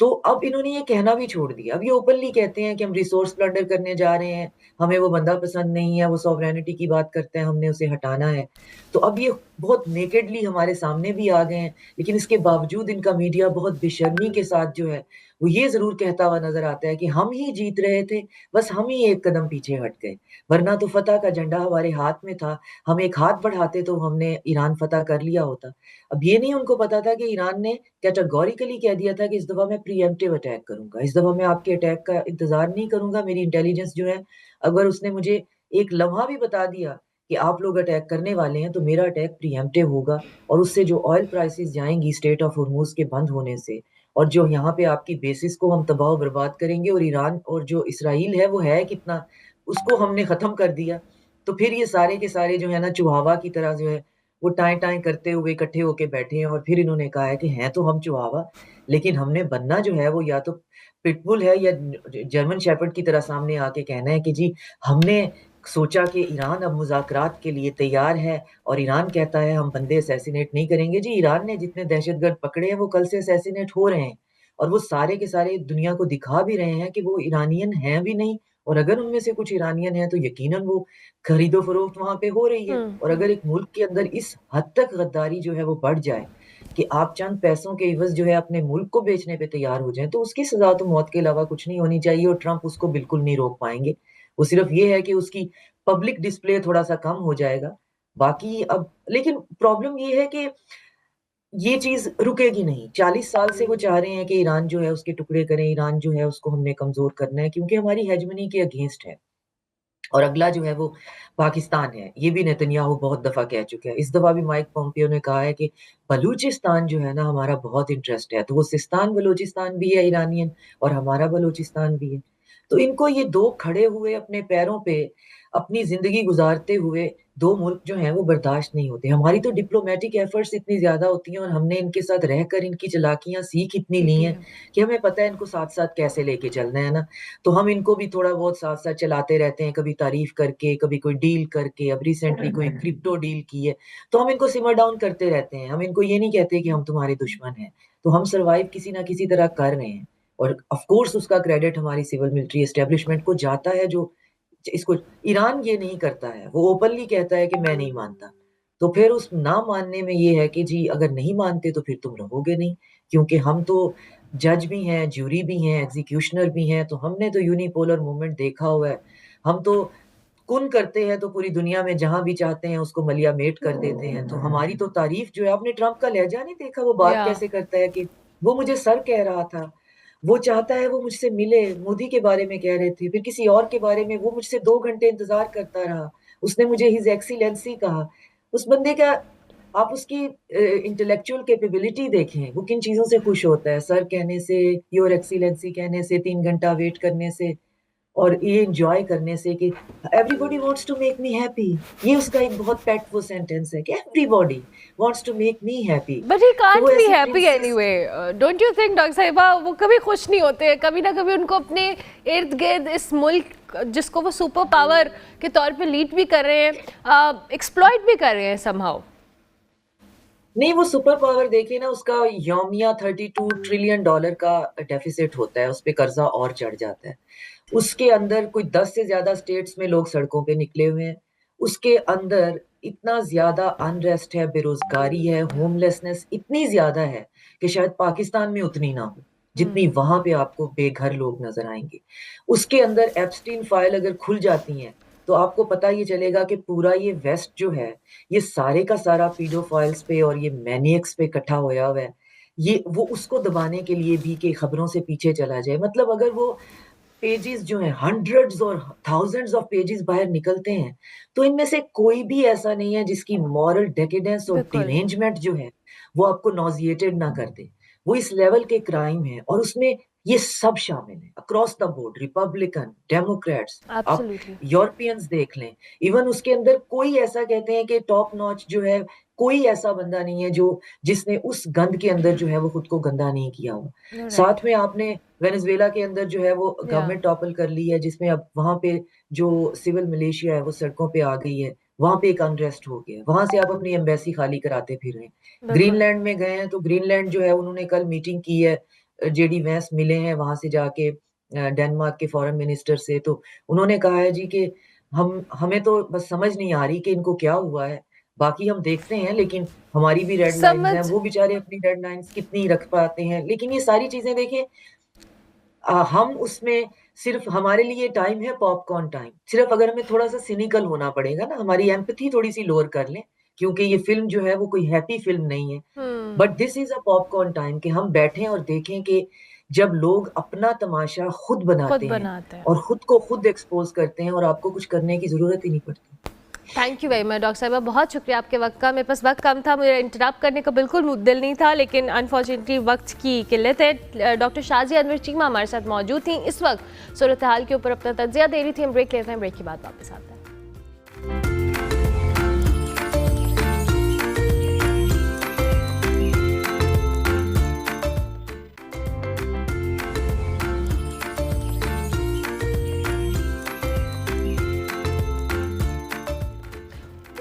तो अब इन्होंने ये कहना भी छोड़ दिया। अब ये ओपनली कहते हैं कि हम रिसोर्स प्लंडर करने जा रहे हैं, हमें वो बंदा पसंद नहीं है, वो सॉवरेनिटी की बात करते हैं, हमने उसे हटाना है। तो अब ये बहुत नेकेडली हमारे सामने भी आ गए हैं, लेकिन इसके बावजूद इनका मीडिया बहुत बेशर्मी के साथ जो है, वो ये ज़रूर कहता हुआ नज़र आता है कि हम ही जीत रहे थे, बस हम ही एक कदम पीछे हट गए। वरना तो फ़तह का झंडा हमारे हाथ में था, हम एक हाथ बढ़ाते तो हमने ईरान फ़तह कर लिया होता। अब ये नहीं उनको पता था कि ईरान ने कैटेगोरिकली कह दिया था कि इस दफ़ा मैं प्रीएम्प्टिव अटैक करूँगा। इस दफ़ा मैं आपके अटैक का इंतज़ार नहीं करूँगा। मेरी इंटेलिजेंस जो है, अगर उसने मुझे एक लम्हा भी बता दिया कि आप लोग अटैक करने वाले हैं, तो मेरा अटैक प्रीएम्प्टिव होगा और उससे जो ऑयल प्राइसेज़ जाएँगी स्ट्रेट ऑफ हॉर्मुज़ के बंद होने से और जो यहाँ पे आपकी बेसिस को हम तबाह बर्बाद करेंगे और ईरान और जो इसराइल है, वो है कितना, उसको हमने ख़त्म कर दिया। तो फिर ये सारे के सारे जो है ना चुहावा की तरह जो है वो टाएँ-टाएँ करते हुए इकट्ठे होके बैठे हैं और फिर इन्होंने कहा है कि हैं तो हम चिहुआवा, लेकिन हमने बनना जो है वो या तो पिटबुल है या जर्मन शेफर्ड की तरह सामने आके कहना है कि जी हमने सोचा कि ईरान अब मुज़ाकरात के लिए तैयार है और ईरान कहता है हम बंदे असैसिनेट नहीं करेंगे। जी ईरान ने जितने दहशतगर्द पकड़े हैं वो कल से असैसिनेट हो रहे हैं और वो सारे के सारे दुनिया को दिखा भी रहे हैं कि वो ईरानियन हैं भी नहीं और अगर उनमें से कुछ ईरानियन हैं तो यकीनन वो खरीदो-फ़रोख्त वहाँ पे हो रही है। और अगर एक मुल्क के अंदर इस हद तक गद्दारी जो है वो बढ़ जाए कि आप चंद पैसों के इवज़ जो है अपने मुल्क को बेचने पे तैयार हो जाएँ, तो उसकी सज़ा तो मौत के अलावा कुछ नहीं होनी चाहिए और ट्रम्प उसको बिल्कुल नहीं रोक पाएँगे। वो सिर्फ़ ये है कि उसकी पब्लिक डिस्प्ले थोड़ा-सा कम हो जाएगा। बाकी अब लेकिन प्रॉब्लम ये है कि ये चीज़ रुकेगी नहीं। 40 साल से वो चाह रहे हैं कि ईरान जो है उसके टुकड़े करें, ईरान जो है उसको हमने कमज़ोर करना है क्योंकि हमारी हेजेमनी के अगेंस्ट है। और अगला जो है वो पाकिस्तान है। ये भी नेतन्याहू बहुत दफ़ा कह चुके हैं। इस दफ़ा भी माइक पोम्पियो ने कहा है कि बलूचिस्तान जो है ना हमारा बहुत इंटरेस्ट है। तो वो सिस्तान बलूचिस्तान भी है ईरानियन और हमारा बलूचिस्तान भी है। तो इनको ये 2 खड़े हुए अपने पैरों पे अपनी ज़िंदगी गुज़ारते हुए 2 मुल्क जो हैं वो बर्दाश्त नहीं होते। हमारी तो डिप्लोमैटिक एफ़र्ट्स इतनी ज़्यादा होती हैं और हमने इनके साथ रहकर इनकी चालाकियाँ सीख इतनी ली हैं कि हमें पता है इनको साथ-साथ कैसे लेके चलना है ना। तो हम इनको भी थोड़ा बहुत साथ-साथ चलाते रहते हैं, कभी तारीफ़ करके, कभी कोई डील करके, अब रिसेंटली कोई क्रिप्टो डील की है, तो हम इनको सिमर डाउन करते रहते हैं। हम इनको ये नहीं कहते कि हम तुम्हारे दुश्मन हैं। तो हम सर्वाइव किसी न किसी तरह कर रहे हैं और ऑफ़ कोर्स उसका क्रेडिट हमारी सिविल मिलिट्री एस्टेब्लिशमेंट को जाता है जो इसको ईरान ये नहीं करता है, वो ओपनली कहता है कि मैं नहीं मानता। तो फिर उस ना मानने में ये है कि जी अगर नहीं मानते तो फिर तुम रहोगे नहीं, क्योंकि हम तो जज भी हैं, ज्यूरी भी हैं, एग्ज़ीक्यूशनर भी हैं, तो हमने तो यूनिपोलर मूवमेंट देखा हुआ है। हम तो कुन करते हैं तो पूरी दुनिया में जहाँ भी चाहते हैं उसको मलिया मेट कर देते हैं। तो हमारी तो तारीफ़ जो है आपने ट्रंप का लहज़ा नहीं देखा, वो बात
या
कैसे करता है कि वो मुझे सर कह रहा था। वो चाहता है वो मुझसे मिले, मोदी के बारे में कह रहे थे, फिर किसी और के बारे में वो मुझसे 2 घंटे इंतज़ार करता रहा। उसने मुझे हिज़ एक्सीलेंसी कहा। उस बंदे का आप उसकी इंटेलेक्चुअल कैपेबिलिटी देखें, वो किन चीज़ों से खुश होता है, सर कहने से, योर एक्सीलेंसी कहने से, 3 घंटा वेट करने से और ये एन्जॉय करने से कि everybody wants to make me happy. ये उसका एक बहुत पेट वो सेंटेंस है कि everybody wants to make me happy.
But he
तो
कांट
वो
बी
ऐसे
happy
princess
anyway, don't you think doctor साहिबा? वो कभी खुश नहीं होते, कभी ना कभी उनको अपने इर्द गिर्द इस मुल्क जिसको वो सुपर पावर के तौर पे लीड भी कर रहे हैं, एक्सप्लॉइट भी कर रहे हैं समहाउ।
नहीं, वो सुपर पावर देखिए ना, उसका यौमिया $32 ट्रिलियन का डेफिसिट होता है, उस पे कर्जा और चढ़ जाता है। उसके अंदर कोई 10 से ज़्यादा स्टेट्स में लोग सड़कों पे निकले हुए हैं। उसके अंदर इतना ज़्यादा अनरेस्ट है, बेरोज़गारी है, होमलेसनेस इतनी ज़्यादा है कि शायद पाकिस्तान में उतनी ना हो, जितनी वहाँ पे आपको बेघर लोग नज़र आएँगे। उसके अंदर एप्स्टीन फाइल अगर खुल जाती हैं, तो आपको पता ये चलेगा कि पूरा ये वेस्ट जो है, ये सारे का सारा पीडोफाइल्स पे और ये मैनिएक्स पे इकट्ठा होया हुआ है। ये वो उसको दबाने के लिए भी कि खबरों से पीछे चला जाए। मतलब अगर वो पेजेज़ जो हैं हंड्रेड्स और थाउज़ेंड्स ऑफ पेजेज़ बाहर निकलते हैं, तो इनमें से कोई भी ऐसा नहीं है जिसकी मॉरल डिकेडेंस और
बिल्कुल।
डिरेंजमेंट जो है, वो आपको नॉज़िएटेड ना कर दे। वो इस लेवल के क्राइम हैं और उसमें ये सब शामिल हैं across the board, Republican, Democrats, आप
एब्सोल्युटली।
यूरोपियंस देख लें। इवन उसके अंदर कोई ऐसा कहते हैं कि टॉप नॉच जो है, कोई ऐसा बंदा नहीं है जो जिसने उस गंद के अंदर जो है वो खुद को गंदा नहीं किया हो।
राइट।
साथ में आपने वेनेज़ुएला के अंदर जो है वो
या
गवर्नमेंट टॉपल कर ली है, जिसमें अब वहाँ पे जो सिविल मिलिशिया है वो सड़कों पे आ गई है। वहाँ पे एक अनरेस्ट हो गया है। वहाँ से आप अपनी एम्बेसी खाली कराते फिर रहे हैं।
बिल्कुल।
ग्रीनलैंड में गए हैं तो ग्रीनलैंड जो है उन्होंने कल मीटिंग की है, जेडी वैंस मिले हैं वहाँ से जाके डेनमार्क के फॉरेन मिनिस्टर से, तो उन्होंने कहा है जी कि हमें तो बस समझ नहीं आ रही कि इनको क्या हुआ है। बाकी हम देखते हैं, लेकिन हमारी भी रेड लाइन्स हैं,
समझ
वो बेचारे अपनी रेड लाइन्स कितनी रख पाते हैं। लेकिन ये सारी चीज़ें देखिए, हम उसमें सिर्फ़ हमारे लिए टाइम है पॉपकॉर्न टाइम। सिर्फ़ अगर हमें थोड़ा-सा सिनिकल होना पड़ेगा ना, हमारी एम्पैथी थोड़ी-सी लोअर कर लें, क्योंकि ये फ़िल्म जो है वो कोई हैप्पी फ़िल्म नहीं है। But this is a popcorn time कि हम बैठें और देखें कि जब लोग अपना तमाशा खुद
खुद
बनाते हैं
बनाते हैं।
और खुद को खुद एक्सपोज़ करते हैं और आपको कुछ करने की ज़रूरत ही नहीं पड़ती।
Thank you very much doctor साहिबा, बहुत शुक्रिया आपके वक्त का। मेरे पास वक्त कम था, मुझे इंटरप्ट करने का बिल्कुल दिल नहीं था, लेकिन अनफॉर्चुनेटली वक्त की किल्लत है। डॉक्टर शाजिया अनवर चीमा हमारे साथ मौजूद थी, इस वक्त सूरत हाल के ऊपर अपना तज्जिया दे रही थी। हम ब्रेक लेते हैं, ब्रेक के बाद वापस आते हैं।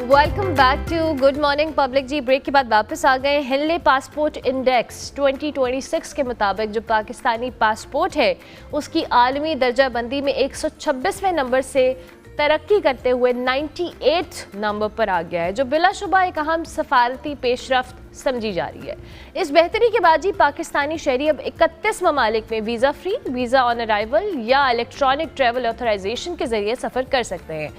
Welcome back to good morning public जी। ब्रेक के बाद वापस आ गए। हिंले पासपोर्ट इंडेक्स 2026 के मुताबिक जो पाकिस्तानी पासपोर्ट है उसकी आलमी दर्जाबंदी में 126वें नंबर से तरक्की करते हुए 98 नंबर पर आ गया है, जो बिलाशुबा एक अहम सफारती पेशरफ्त समझी जा रही है। इस बेहतरी के बाद ही पाकिस्तानी शहरी अब 31 ममालिक में visa free, visa on arrival या इलेक्ट्रॉनिक ट्रैवल ऑथराइजेशन के जरिए सफ़र कर सकते हैं,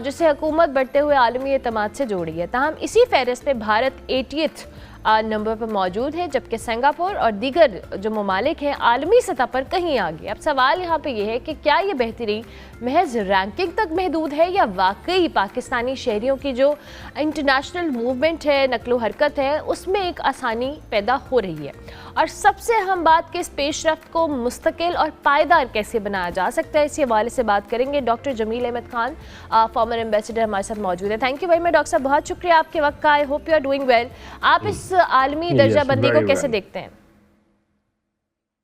जिसे हुकूमत बढ़ते हुए आलमी एतमाद से जोड़ी है। ताहम इसी फहरिस्त में भारत 80th नंबर पर मौजूद है, जबकि सिंगापुर और दीगर जो ममालिक हैं आलमी सतह पर कहीं आगे। अब सवाल यहाँ पे ये है कि क्या ये बेहतरी महज रैंकिंग तक महदूद है या वाकई पाकिस्तानी शहरियों की जो इंटरनेशनल मूवमेंट है, नकलो हरकत है, उसमें एक आसानी पैदा हो रही है। और सबसे अहम बात कि इस पेशरफ्त को मुस्तकिल और पायदार कैसे बनाया जा सकता है, इसी हवाले से बात करेंगे। Doctor Jameel Ahmed Khan, former ambassador, हमारे साथ मौजूद है। Thank you very much doctor साहब, बहुत शुक्रिया आपके वक्त का। I hope you are doing well. आप इस आलमी दर्जाबंदी को कैसे देखते हैं?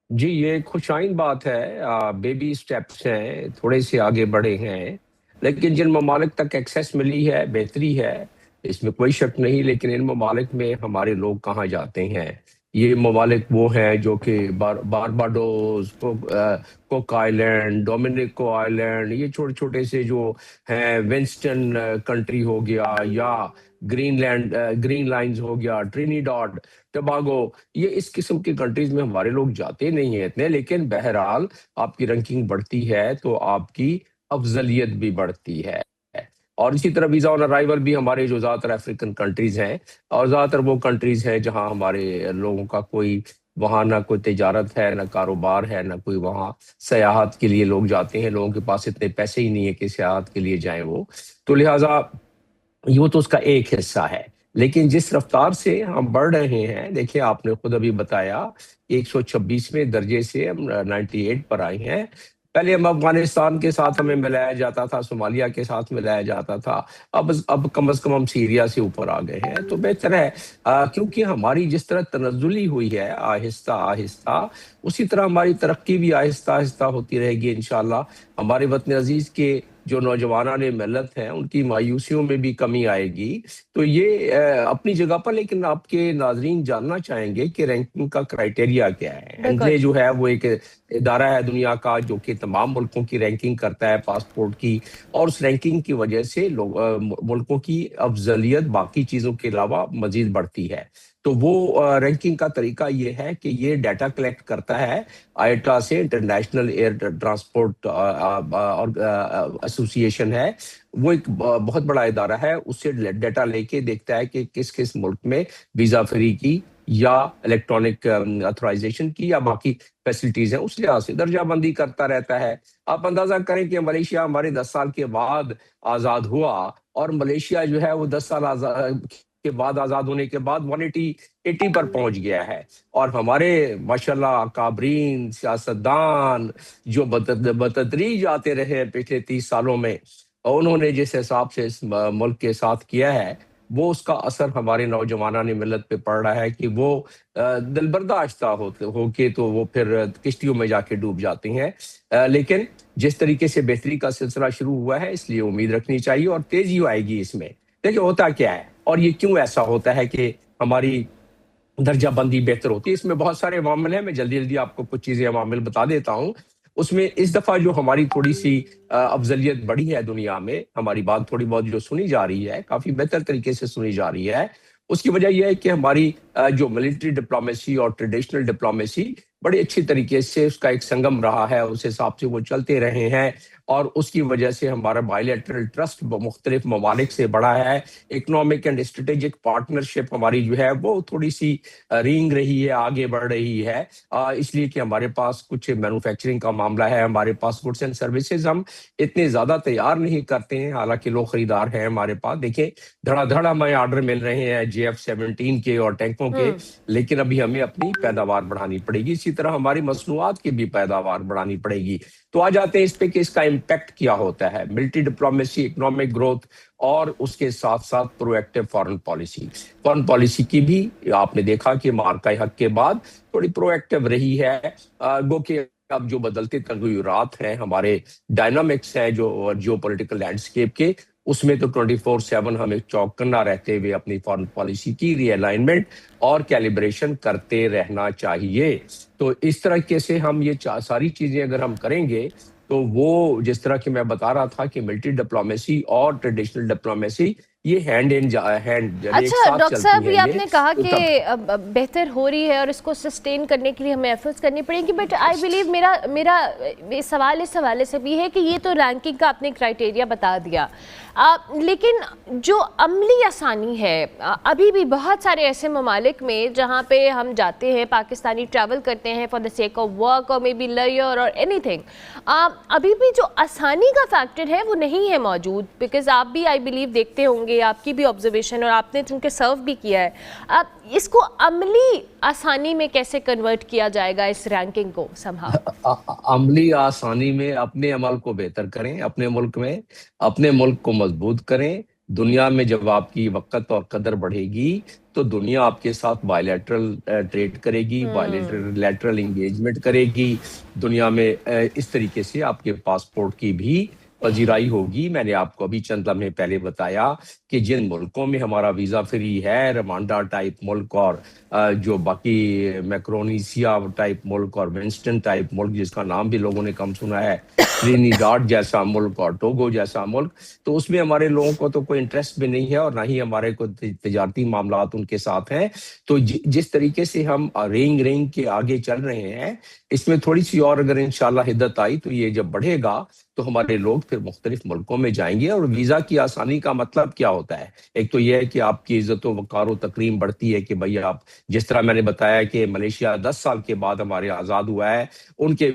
जी, ये खुशाइन बात है। बेबी स्टेप्स हैं, थोड़े से आगे बढ़े हैं, लेकिन जिन ममालिक तक एक्सेस मिली है बेहतरी है, इसमें कोई शक नहीं। लेकिन इन ममालिक में हमारे लोग कहाँ जाते हैं? ये ममालिक वो हैं जो कि Barbados, cook island, Domenico island, ये छोटे छोटे से जो हैं, विंस्टन कंट्री हो गया, या ग्रीनलैंड, ग्रीन लाइन्स हो गया, ट्रिनिडाड टबागो, ये इस किस्म की कंट्रीज में हमारे लोग जाते नहीं हैं इतने। लेकिन बहरहाल आपकी रैंकिंग बढ़ती है तो आपकी अफजलियत भी बढ़ती है। और इसी तरह वीजा ऑन अराइवल भी हमारे जो ज़्यादातर अफ्रीकन कंट्रीज हैं, और ज़्यादातर वो कंट्रीज हैं जहां हमारे लोगों का कोई, वहाँ ना कोई तिजारत है, ना कारोबार है, ना कोई वहाँ सयाहत के लिए लोग जाते हैं। लोगों के पास इतने पैसे ही नहीं है कि सयाहत के लिए जाएं वो। तो लिहाजा ये तो उसका एक हिस्सा है। लेकिन जिस रफ्तार से हम बढ़ रहे हैं, देखिए आपने खुद अभी बताया 126वें दर्जे से हम 98 पर आए हैं। पहले हम अफगानिस्तान के साथ हमें मिलाया जाता था, सोमालिया के साथ मिलाया जाता था, अब कम से कम हम सीरिया से ऊपर आ गए हैं। तो बेहतर है, क्योंकि हमारी जिस तरह तनज़्ज़ुली हुई है आहिस्ता आहिस्ता, उसी तरह हमारी तरक्की भी आहिस्ता आहिस्ता होती रहेगी इंशाअल्लाह। हमारे वतन अजीज के जो नौजवाना ने मिलत हैं, उनकी मायूसियों में भी कमी आएगी। तो ये अपनी जगह पर, लेकिन आपके नाजरीन जानना चाहेंगे कि रैंकिंग का क्राइटेरिया क्या है। एनडीए जो है वो एक इदारा है दुनिया का जो कि तमाम मुल्कों की रैंकिंग करता है, पासपोर्ट की, और उस रैंकिंग की वजह से मुल्कों की अफजलियत बाकी चीज़ों के अलावा मजीद बढ़ती है। तो वो रैंकिंग का तरीका ये है कि ये डाटा कलेक्ट करता है आईटा से, इंटरनेशनल एयर ट्रांसपोर्ट एसोसिएशन है, वो एक बहुत बड़ा इदारा है। उससे डाटा लेके देखता है कि किस किस मुल्क में वीजा फ्री की या इलेक्ट्रॉनिक ऑथराइजेशन की या बाकी फैसिलिटीज हैं, उस लिहाज से दर्जाबंदी करता रहता है। आप अंदाजा करें कि मलेशिया हमारे 10 साल के बाद आज़ाद हुआ, और मलेशिया जो है वो 10 साल के बाद आज़ाद होने के बाद 180 पर पहुंच गया है। और हमारे माशाल्लाह काबरीन सियासतदान जो बतदरीज आते रहे पिछले 30 सालों में, उन्होंने जिस हिसाब से इस मुल्क के साथ किया है, वो उसका असर हमारे नौजवाना ने मिलत पे पड़ रहा है कि वो दिल बर्दाश्ता होके तो वो फिर किश्तियों में जाके डूब जाते हैं। लेकिन जिस तरीके से बेहतरी का सिलसिला शुरू हुआ है, इसलिए उम्मीद रखनी चाहिए और तेजी आएगी इसमें। देखिए होता क्या है और ये क्यों ऐसा होता है कि हमारी दर्जाबंदी बेहतर होती है, इसमें बहुत सारे अवामिल हैं। मैं जल्दी जल्दी आपको कुछ चीजें अवामिल बता देता हूँ। उसमें इस दफा जो हमारी थोड़ी सी अफजलियत बढ़ी है दुनिया में, हमारी बात थोड़ी बहुत जो सुनी जा रही है, काफी बेहतर तरीके से सुनी जा रही है। उसकी वजह यह है कि हमारी जो मिलिट्री डिप्लोमेसी और ट्रेडिशनल डिप्लोमेसी बड़े अच्छी तरीके से उसका एक संगम रहा है, उस हिसाब से वो चलते रहे हैं, और उसकी वजह से हमारा बायलैटरल ट्रस्ट मुख्तलिफ ममालिक से बढ़ा है। इकोनॉमिक एंड स्ट्रेटेजिक पार्टनरशिप हमारी जो है वो थोड़ी सी रींग रही है, आगे बढ़ रही है, इसलिए कि हमारे पास कुछ मैन्युफैक्चरिंग का मामला है, हमारे पास गुड्स एंड सर्विसेज हम इतने ज्यादा तैयार नहीं करते हैं, हालांकि लोग खरीदार हैं हमारे पास। देखिए धड़ाधड़ हमें ऑर्डर मिल रहे हैं JF-17 के और टैंकों के, लेकिन अभी हमें अपनी पैदावार बढ़ानी पड़ेगी। इसी तरह हमारी मसनूआत की भी पैदावार बढ़ानी पड़ेगी। तो आ जाते हैं इस पे कि इसका इम्पैक्ट क्या होता है, मिलिट्री डिप्लोमेसी, इकोनॉमिक ग्रोथ, और उसके साथ साथ proactive foreign policy. Foreign policy की भी आपने देखा कि मार्का हक के बाद थोड़ी प्रोएक्टिव रही है। गो के अब जो बदलते तगयुरात हैं, हमारे डायनामिक्स हैं जो जियोपॉलिटिकल लैंडस्केप के, उसमें तो 24/7 हमें चौकन्ना रहते हुए अपनी फॉरेन पॉलिसी की रीअलाइनमेंट और कैलिब्रेशन करते रहना चाहिए। तो इस तरीके से हम ये सारी चीजें अगर हम करेंगे तो वो जिस तरह की मैं बता रहा था कि मिलिट्री डिप्लोमेसी और ट्रेडिशनल डिप्लोमेसी ये हैंड इन हैंड।
अच्छा डॉक्टर साहब, ये आपने कहा कि बेहतर हो रही है और इसको सस्टेन करने के लिए हमें एफर्ट्स करनी पड़ेगी, बट आई बिलीव मेरा सवाल इस हवाले से भी है कि ये तो रैंकिंग का आपने क्राइटेरिया बता दिया, लेकिन जो अमली आसानी है अभी भी बहुत सारे ऐसे ममालिक में जहाँ पे हम जाते हैं, पाकिस्तानी ट्रैवल करते हैं for the sake of work और मे बी लर्यर और एनीथिंग, अभी भी जो आसानी का फैक्टर है वो नहीं है मौजूद। बिकॉज आप भी आई बिलीव देखते होंगे, आपकी भी ऑब्जर्वेशन और आपने चूँकि सर्व भी किया है, इसको अमली आसानी में कैसे कन्वर्ट किया जाएगा इस रैंकिंग को समहाउ?
अमली आसानी में अपने अमल को बेहतर करें, अपने मुल्क में अपने मुल्क को मजबूत करें। दुनिया में जब आपकी वक़्त और कदर बढ़ेगी तो दुनिया आपके साथ बायलैटरल ट्रेड करेगी, बायलैटरल एंगेजमेंट करेगी। दुनिया में इस तरीके से आपके पासपोर्ट की भी पजीराई होगी। मैंने आपको अभी चंद लम्हे पहले बताया कि जिन मुल्कों में हमारा वीज़ा फ्री है, रवांडा टाइप मुल्क और जो बाकी मैक्रोनेशिया टाइप मुल्क और विंस्टन टाइप मुल्क जिसका नाम भी लोगों ने कम सुना है, ट्रिनिडाड जैसा मुल्क और टोगो जैसा मुल्क, तो उसमें हमारे लोगों को तो कोई इंटरेस्ट भी नहीं है और ना ही हमारे को तिजारती मामलात उनके साथ हैं। तो जिस तरीके से हम रेंग के आगे चल रहे हैं, इसमें थोड़ी सी और अगर इंशाल्लाह हिद्दत आई तो ये जब बढ़ेगा तो हमारे लोग फिर मुख्तलिफ मुल्कों में जाएंगे। और वीज़ा की आसानी का मतलब क्या होता है? एक तो यह है कि आपकी इज्जत वक़ार तकरीम बढ़ती है कि भाई आप, जिस तरह मैंने बताया कि मलेशिया 10 साल के बाद हमारे आज़ाद हुआ है, उनके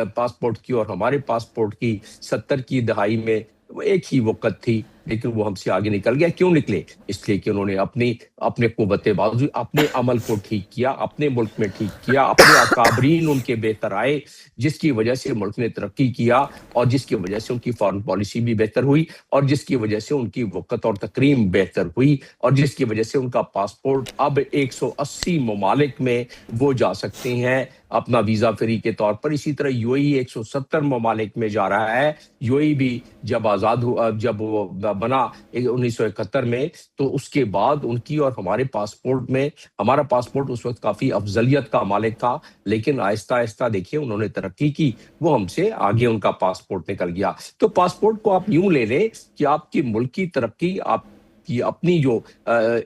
पासपोर्ट की और हमारे पासपोर्ट की 70 की दहाई में वो एक ही वक़्त थी, लेकिन वो हमसे आगे निकल गया। क्यों निकले? इसलिए कि उन्होंने अपने कुव्वते बाजू, अपने अमल को ठीक किया, अपने मुल्क में ठीक किया, अपने अकाबरीन उनके बेहतर आए, जिसकी वजह से मुल्क ने तरक्की किया और जिसकी वजह से उनकी फॉरेन पॉलिसी भी बेहतर हुई और जिसकी वजह से उनकी वक़्त और तकरीम बेहतर हुई और जिसकी वजह से उनका पासपोर्ट अब 180 ममालिक में वो जा सकते हैं अपना वीज़ा फ्री के तौर पर। इसी तरह यूएई 170 ममालिक में जा रहा है। यूएई भी जब आज़ाद हुआ, जब वो बना 1971 में, तो उसके बाद उनकी और हमारे पासपोर्ट में, हमारा पासपोर्ट उस वक्त काफ़ी अफजलियत का मालिक था, लेकिन आहिस्ता आहिस्ता देखिए उन्होंने तरक्की की, वो हमसे आगे उनका पासपोर्ट निकल गया। तो पासपोर्ट को आप यूं ले लें कि आपकी मुल्क की तरक्की, आप कि अपनी जो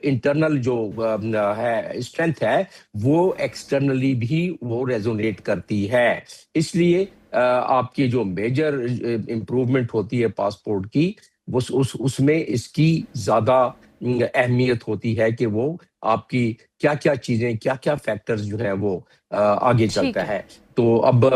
इंटरनल जो है स्ट्रेंथ है, वो एक्सटर्नली भी वो रेजोनेट करती है। इसलिए आपकी जो मेजर इम्प्रूवमेंट होती है पासपोर्ट की, उसमें इसकी ज्यादा अहमियत होती है कि वो आपकी क्या क्या चीजें, क्या क्या फैक्टर्स जो है वो आगे चलता है। तो अब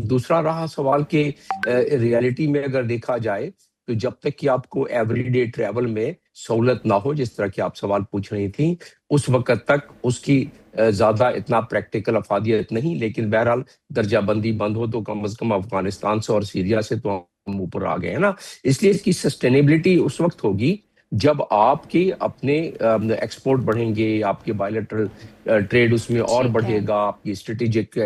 दूसरा रहा सवाल के रियलिटी में अगर देखा जाए तो जब तक कि आपको एवरीडे ट्रैवल में सहूलत ना हो, जिस तरह की आप सवाल पूछ रही थी, उस वक्त तक उसकी ज्यादा इतना प्रैक्टिकल अफादियत नहीं। लेकिन बहरहाल दर्जा बंदी बंद हो तो कम से कम अफगानिस्तान से और सीरिया से तो हम ऊपर आ गए हैं ना। इसलिए इसकी सस्टेनेबिलिटी उस वक्त होगी जब आपके अपने एक्सपोर्ट बढ़ेंगे, आपके बायलैटरल ट्रेड उसमें और बढ़ेगा, आपकी स्ट्रेटेजिक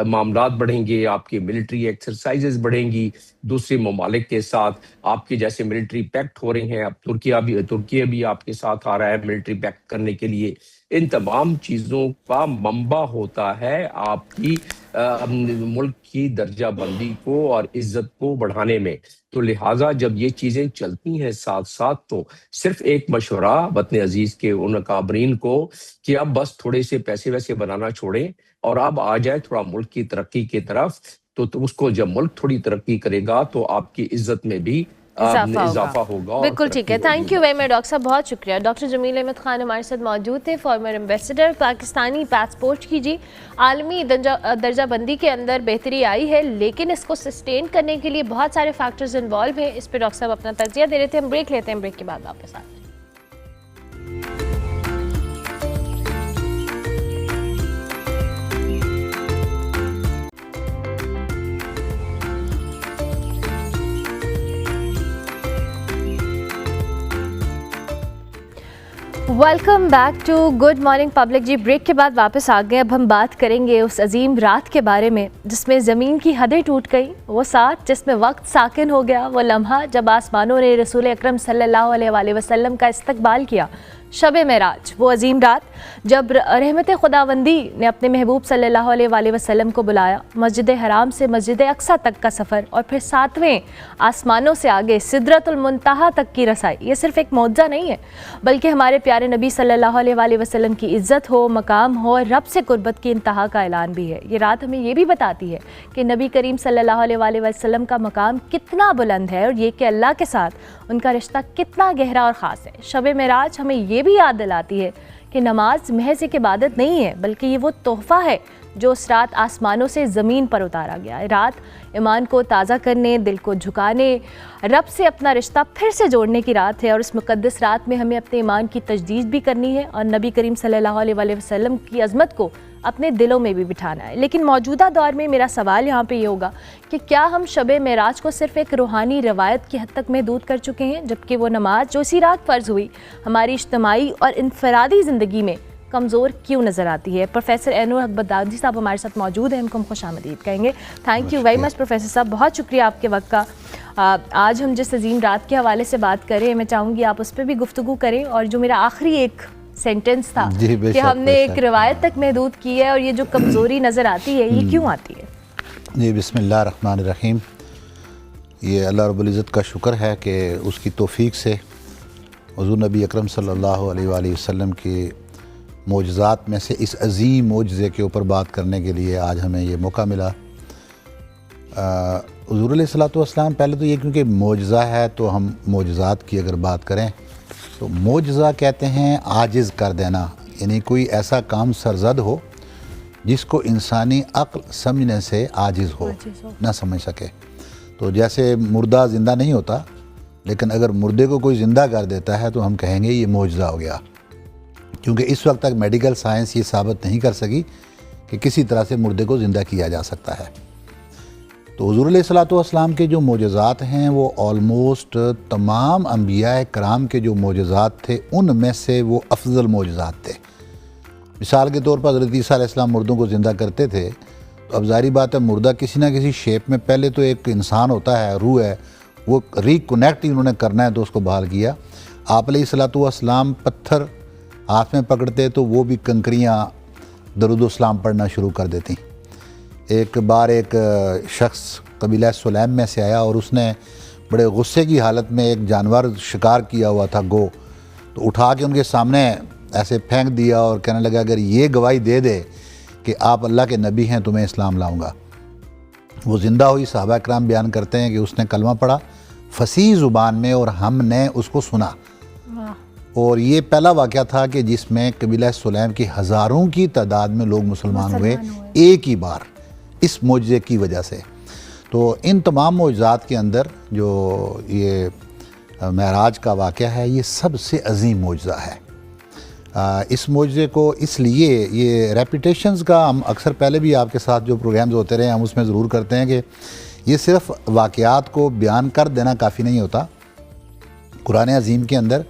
मामलात बढ़ेंगे, आपकी मिलिट्री एक्सरसाइजेज बढ़ेंगी दूसरे ममालिक के साथ, आपके जैसे मिलिट्री पैक्ट हो रहे हैं। अब तुर्की भी आपके साथ आ रहा है मिलिट्री पैक्ट करने के लिए। इन तमाम चीज़ों का मंबा होता है आपकी मुल्क की दर्जा बंदी को और इज्जत को बढ़ाने में। तो लिहाजा जब ये चीज़ें चलती हैं साथ साथ, तो सिर्फ एक मशवरा वतन अजीज के उन अकाबरीन को कि अब बस थोड़े से पैसे वैसे बनाना छोड़ें और अब आ जाए थोड़ा मुल्क की तरक्की की तरफ। तो उसको जब मुल्क थोड़ी तरक्की करेगा तो आपकी इज्जत में भी इजाफा होगा। बिल्कुल ठीक है।
Thank you very much doctor साहब, बहुत शुक्रिया। डॉक्टर जमील अहमद खान हमारे साथ मौजूद थे, फॉर्मर एम्बेसडर। पाकिस्तानी पासपोर्ट की जी आलमी दर्जा बंदी के अंदर बेहतरी आई है, लेकिन इसको सस्टेन करने के लिए बहुत सारे फैक्टर्स इन्वॉल्व हैं। इस पर डॉक्टर साहब अपना तजिया दे रहे थे। हम ब्रेक लेते हैं, ब्रेक के बाद वापस आते हैं। Welcome back to good morning public. जी ब्रेक के बाद वापस आ गए। अब हम बात करेंगे उस अजीम रात के बारे में जिसमें ज़मीन की हदें टूट गई, वो साथ जिसमें वक्त साकिन हो गया, वो लम्हा जब आसमानों ने रसूल अकरम सल्लल्लाहु अलैहि वसल्लम का इस्तकबाल किया, शब मेराज, वो अजीम रात जब रहमत खुदावंदी ने अपने महबूब सल्लल्लाहु अलैहि वसल्लम को बुलाया। मस्जिद हराम से मस्जिद अक्सा तक का सफ़र और फिर 7वें आसमानों से आगे सिदरतुल मुंतहा तक की रसाई, ये सिर्फ़ एक मौजज़ा नहीं है बल्कि हमारे प्यारे नबी सल्लल्लाहु अलैहि वसल्लम की इज़्ज़त हो, मकाम हो और रब से कुर्बत की इंतहा का ऐलान भी है। ये रात हमें ये भी बताती है कि नबी करीम सल्लल्लाहु अलैहि वसल्लम का मकाम कितना बुलंद है और ये कि अल्लाह के साथ उनका रिश्ता कितना गहरा और ख़ास है। शब मेराज हमें ये भी याद दिलाती है कि नमाज महज एक इबादत नहीं है बल्कि ये वो तोहफ़ा है जो उस रात आसमानों से ज़मीन पर उतारा गया। रात ईमान को ताज़ा करने, दिल को झुकाने, रब से अपना रिश्ता फिर से जोड़ने की रात है और इस मुक़द्दस रात में हमें अपने ईमान की तजदीद भी करनी है और नबी करीम सल्लल्लाहु अलैहि वसल्लम की अज़मत को अपने दिलों में भी बिठाना है। लेकिन मौजूदा दौर में मेरा सवाल यहाँ पे ये होगा कि क्या हम शब मेराज को सिर्फ़ एक रूहानी रवायत की हद तक महदूद कर चुके हैं, जबकि वो नमाज जो इसी रात फ़र्ज़ हुई हमारी इज्तिमाई और इनफरादी ज़िंदगी में कमज़ोर क्यों नज़र आती है। प्रोफेसर एनुर हक बगदादी साहब हमारे साथ मौजूद हैं, उनको हम खुशामदीद कहेंगे। Thank you very much professor साहब, बहुत शुक्रिया आपके वक्त का। आज हम जिस अजीम रात के हवाले से बात करें, मैं चाहूँगी आप उस पर भी गुफ्तगू करें और जो मेरा आखिरी एक सेंटेंस था कि हमने एक रिवायत तक महदूद की है और ये जो कमज़ोरी नज़र आती है ये क्यों आती है।
जी बिस्मिल्लाह रहमान रहीम। ये अल्लाह रब्बुल इज़्ज़त का शुक्र है कि उसकी तौफ़ीक से हुज़ूर नबी अकरम सल्लल्लाहु अलैहि वसल्लम के मोजज़ात में से इस अज़ीम मोजज़े के ऊपर बात करने के लिए आज हमें ये मौका मिला। हुज़ूर अलैहिस्सलातु वस्सलाम, पहले तो ये क्योंकि मोजज़ा है तो हम मोजज़ात की अगर बात करें तो मोजज़ा कहते हैं आजिज़ कर देना, यानी कोई ऐसा काम सरजद हो जिसको इंसानी अक्ल समझने से आजिज़ हो, ना समझ सके। तो जैसे मुर्दा ज़िंदा नहीं होता, लेकिन अगर मुर्दे को कोई ज़िंदा कर देता है तो हम कहेंगे ये मोजज़ा हो गया, क्योंकि इस वक्त तक मेडिकल साइंस ये साबित नहीं कर सकी कि किसी तरह से मुर्दे को ज़िंदा किया जा सकता है। तो हुज़ूर अलैहिस्सलातु वस्सलाम के जो मोजज़ात हैं वो ऑलमोस्ट तमाम अंबिया कराम के जो मोजज़ात थे उनमें से वो अफजल मोजज़ात थे। मिसाल के तौर पर हज़रत ईसा अलैहिस्सलाम मुर्दों को ज़िंदा करते थे, तो अब ज़ाहिर बात है मुर्दा किसी ना किसी शेप में, पहले तो एक इंसान होता है, रूह है, वो रिकनेक्ट ही उन्होंने करना है तो उसको बहाल किया। आप अलैहिस्सलातु वस्सलाम पत्थर हाथ में पकड़ते तो वो भी कंकरियाँ दरूद सलाम पढ़ना शुरू कर देती। एक बार एक शख्स कबीला सुलैम में से आया और उसने बड़े गुस्से की हालत में एक जानवर शिकार किया हुआ था, गो, तो उठा के उनके सामने ऐसे फेंक दिया और कहने लगा अगर ये गवाही दे दे कि आप अल्लाह के नबी हैं तो मैं इस्लाम लाऊंगा। वो ज़िंदा हुई। सहाबा कराम बयान करते हैं कि उसने कलमा पढ़ा फसीह ज़ुबान में और हमने उसको सुना। और ये पहला वाक़या था कि जिसमें कबीला सुलैम की हज़ारों की तादाद में लोग मुसलमान हुए एक ही बार, इस मोजज़े की वजह से। तो इन तमाम मोजज़ात के अंदर जो ये मेराज का वाक़या है ये सबसे अजीम मोजज़ा है। इस मोजज़े को इसलिए ये रेपिटेशंस का हम अक्सर पहले भी आपके साथ जो प्रोग्राम्स होते रहे हम उसमें ज़रूर करते हैं कि ये सिर्फ़ वाक़यात को बयान कर देना काफ़ी नहीं होता। कुरान अज़ीम के अंदर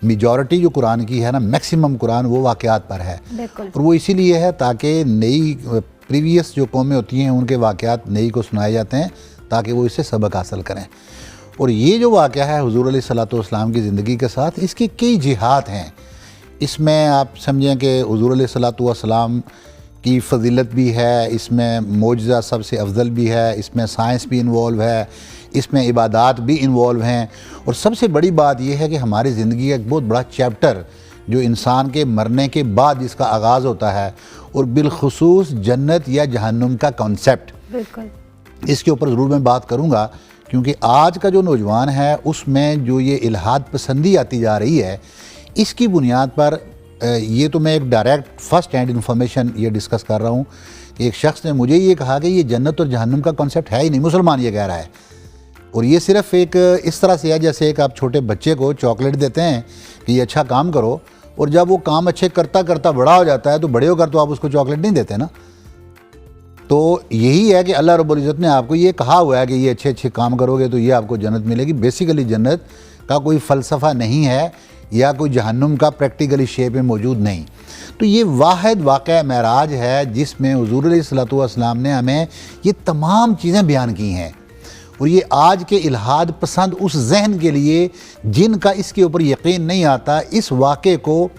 मेजॉरिटी जो कुरान की है ना, मैक्सिमम कुरान वो वाक़यात पर है, और वो इसीलिए है ताकि नई प्रीवियस जो कौमें होती हैं उनके वाक़यात नई को सुनाए जाते हैं ताकि वो इससे सबक हासिल करें। और ये जो वाक़या है हुज़ूर अलैहिस्सलातु वस्सलाम की ज़िंदगी के साथ, इसकी कई जिहात हैं। इसमें आप समझें कि हुज़ूर अलैहिस्सलातु वस्सलाम की फ़जीलत भी है, इसमें मोजज़ा सबसे अफजल भी है, इसमें साइंस भी इन्वॉल्व है, इसमें इबादात भी इन्वॉल्व हैं, और सबसे बड़ी बात यह है कि हमारी ज़िंदगी का एक बहुत बड़ा चैप्टर जो इंसान के मरने के बाद जिसका आगाज़ होता है, और बिलखुसूस जन्नत या जहन्नुम का कॉन्सेप्ट, बिल्कुल इसके ऊपर ज़रूर मैं बात करूँगा, क्योंकि आज का जो नौजवान है उसमें जो ये इल्हाद पसंदी आती जा रही है, इसकी बुनियाद पर ये तो मैं एक डायरेक्ट फर्स्ट हैंड इन्फॉर्मेशन ये डिस्कस कर रहा हूँ कि एक शख्स ने मुझे ये कहा कि ये जन्नत और जहन्नुम का कॉन्सेप्ट है ही नहीं, मुसलमान ये कह रहा है। और ये सिर्फ़ एक इस तरह से है जैसे एक आप छोटे बच्चे को चॉकलेट देते हैं कि ये अच्छा काम करो, और जब वो काम अच्छे करता करता बड़ा हो जाता है तो बड़े होकर तो आप उसको चॉकलेट नहीं देते ना। तो यही है कि अल्लाह रब्बुल इज़्ज़त ने आपको ये कहा हुआ है कि ये अच्छे अच्छे काम करोगे तो ये आपको जन्नत मिलेगी। बेसिकली जन्नत का कोई फ़लसफ़ा नहीं है या कोई जहन्नुम का प्रैक्टिकली शेप में मौजूद नहीं। तो ये वाहिद वाक़या मेराज है जिसमें हुज़ूर अलैहिस्सलातु वस्सलाम ने हमें ये तमाम चीज़ें बयान की हैं। और ये आज के इल्हाद पसंद उस जहन के लिए जिनका इसके ऊपर यकीन नहीं आता, इस वाक़े को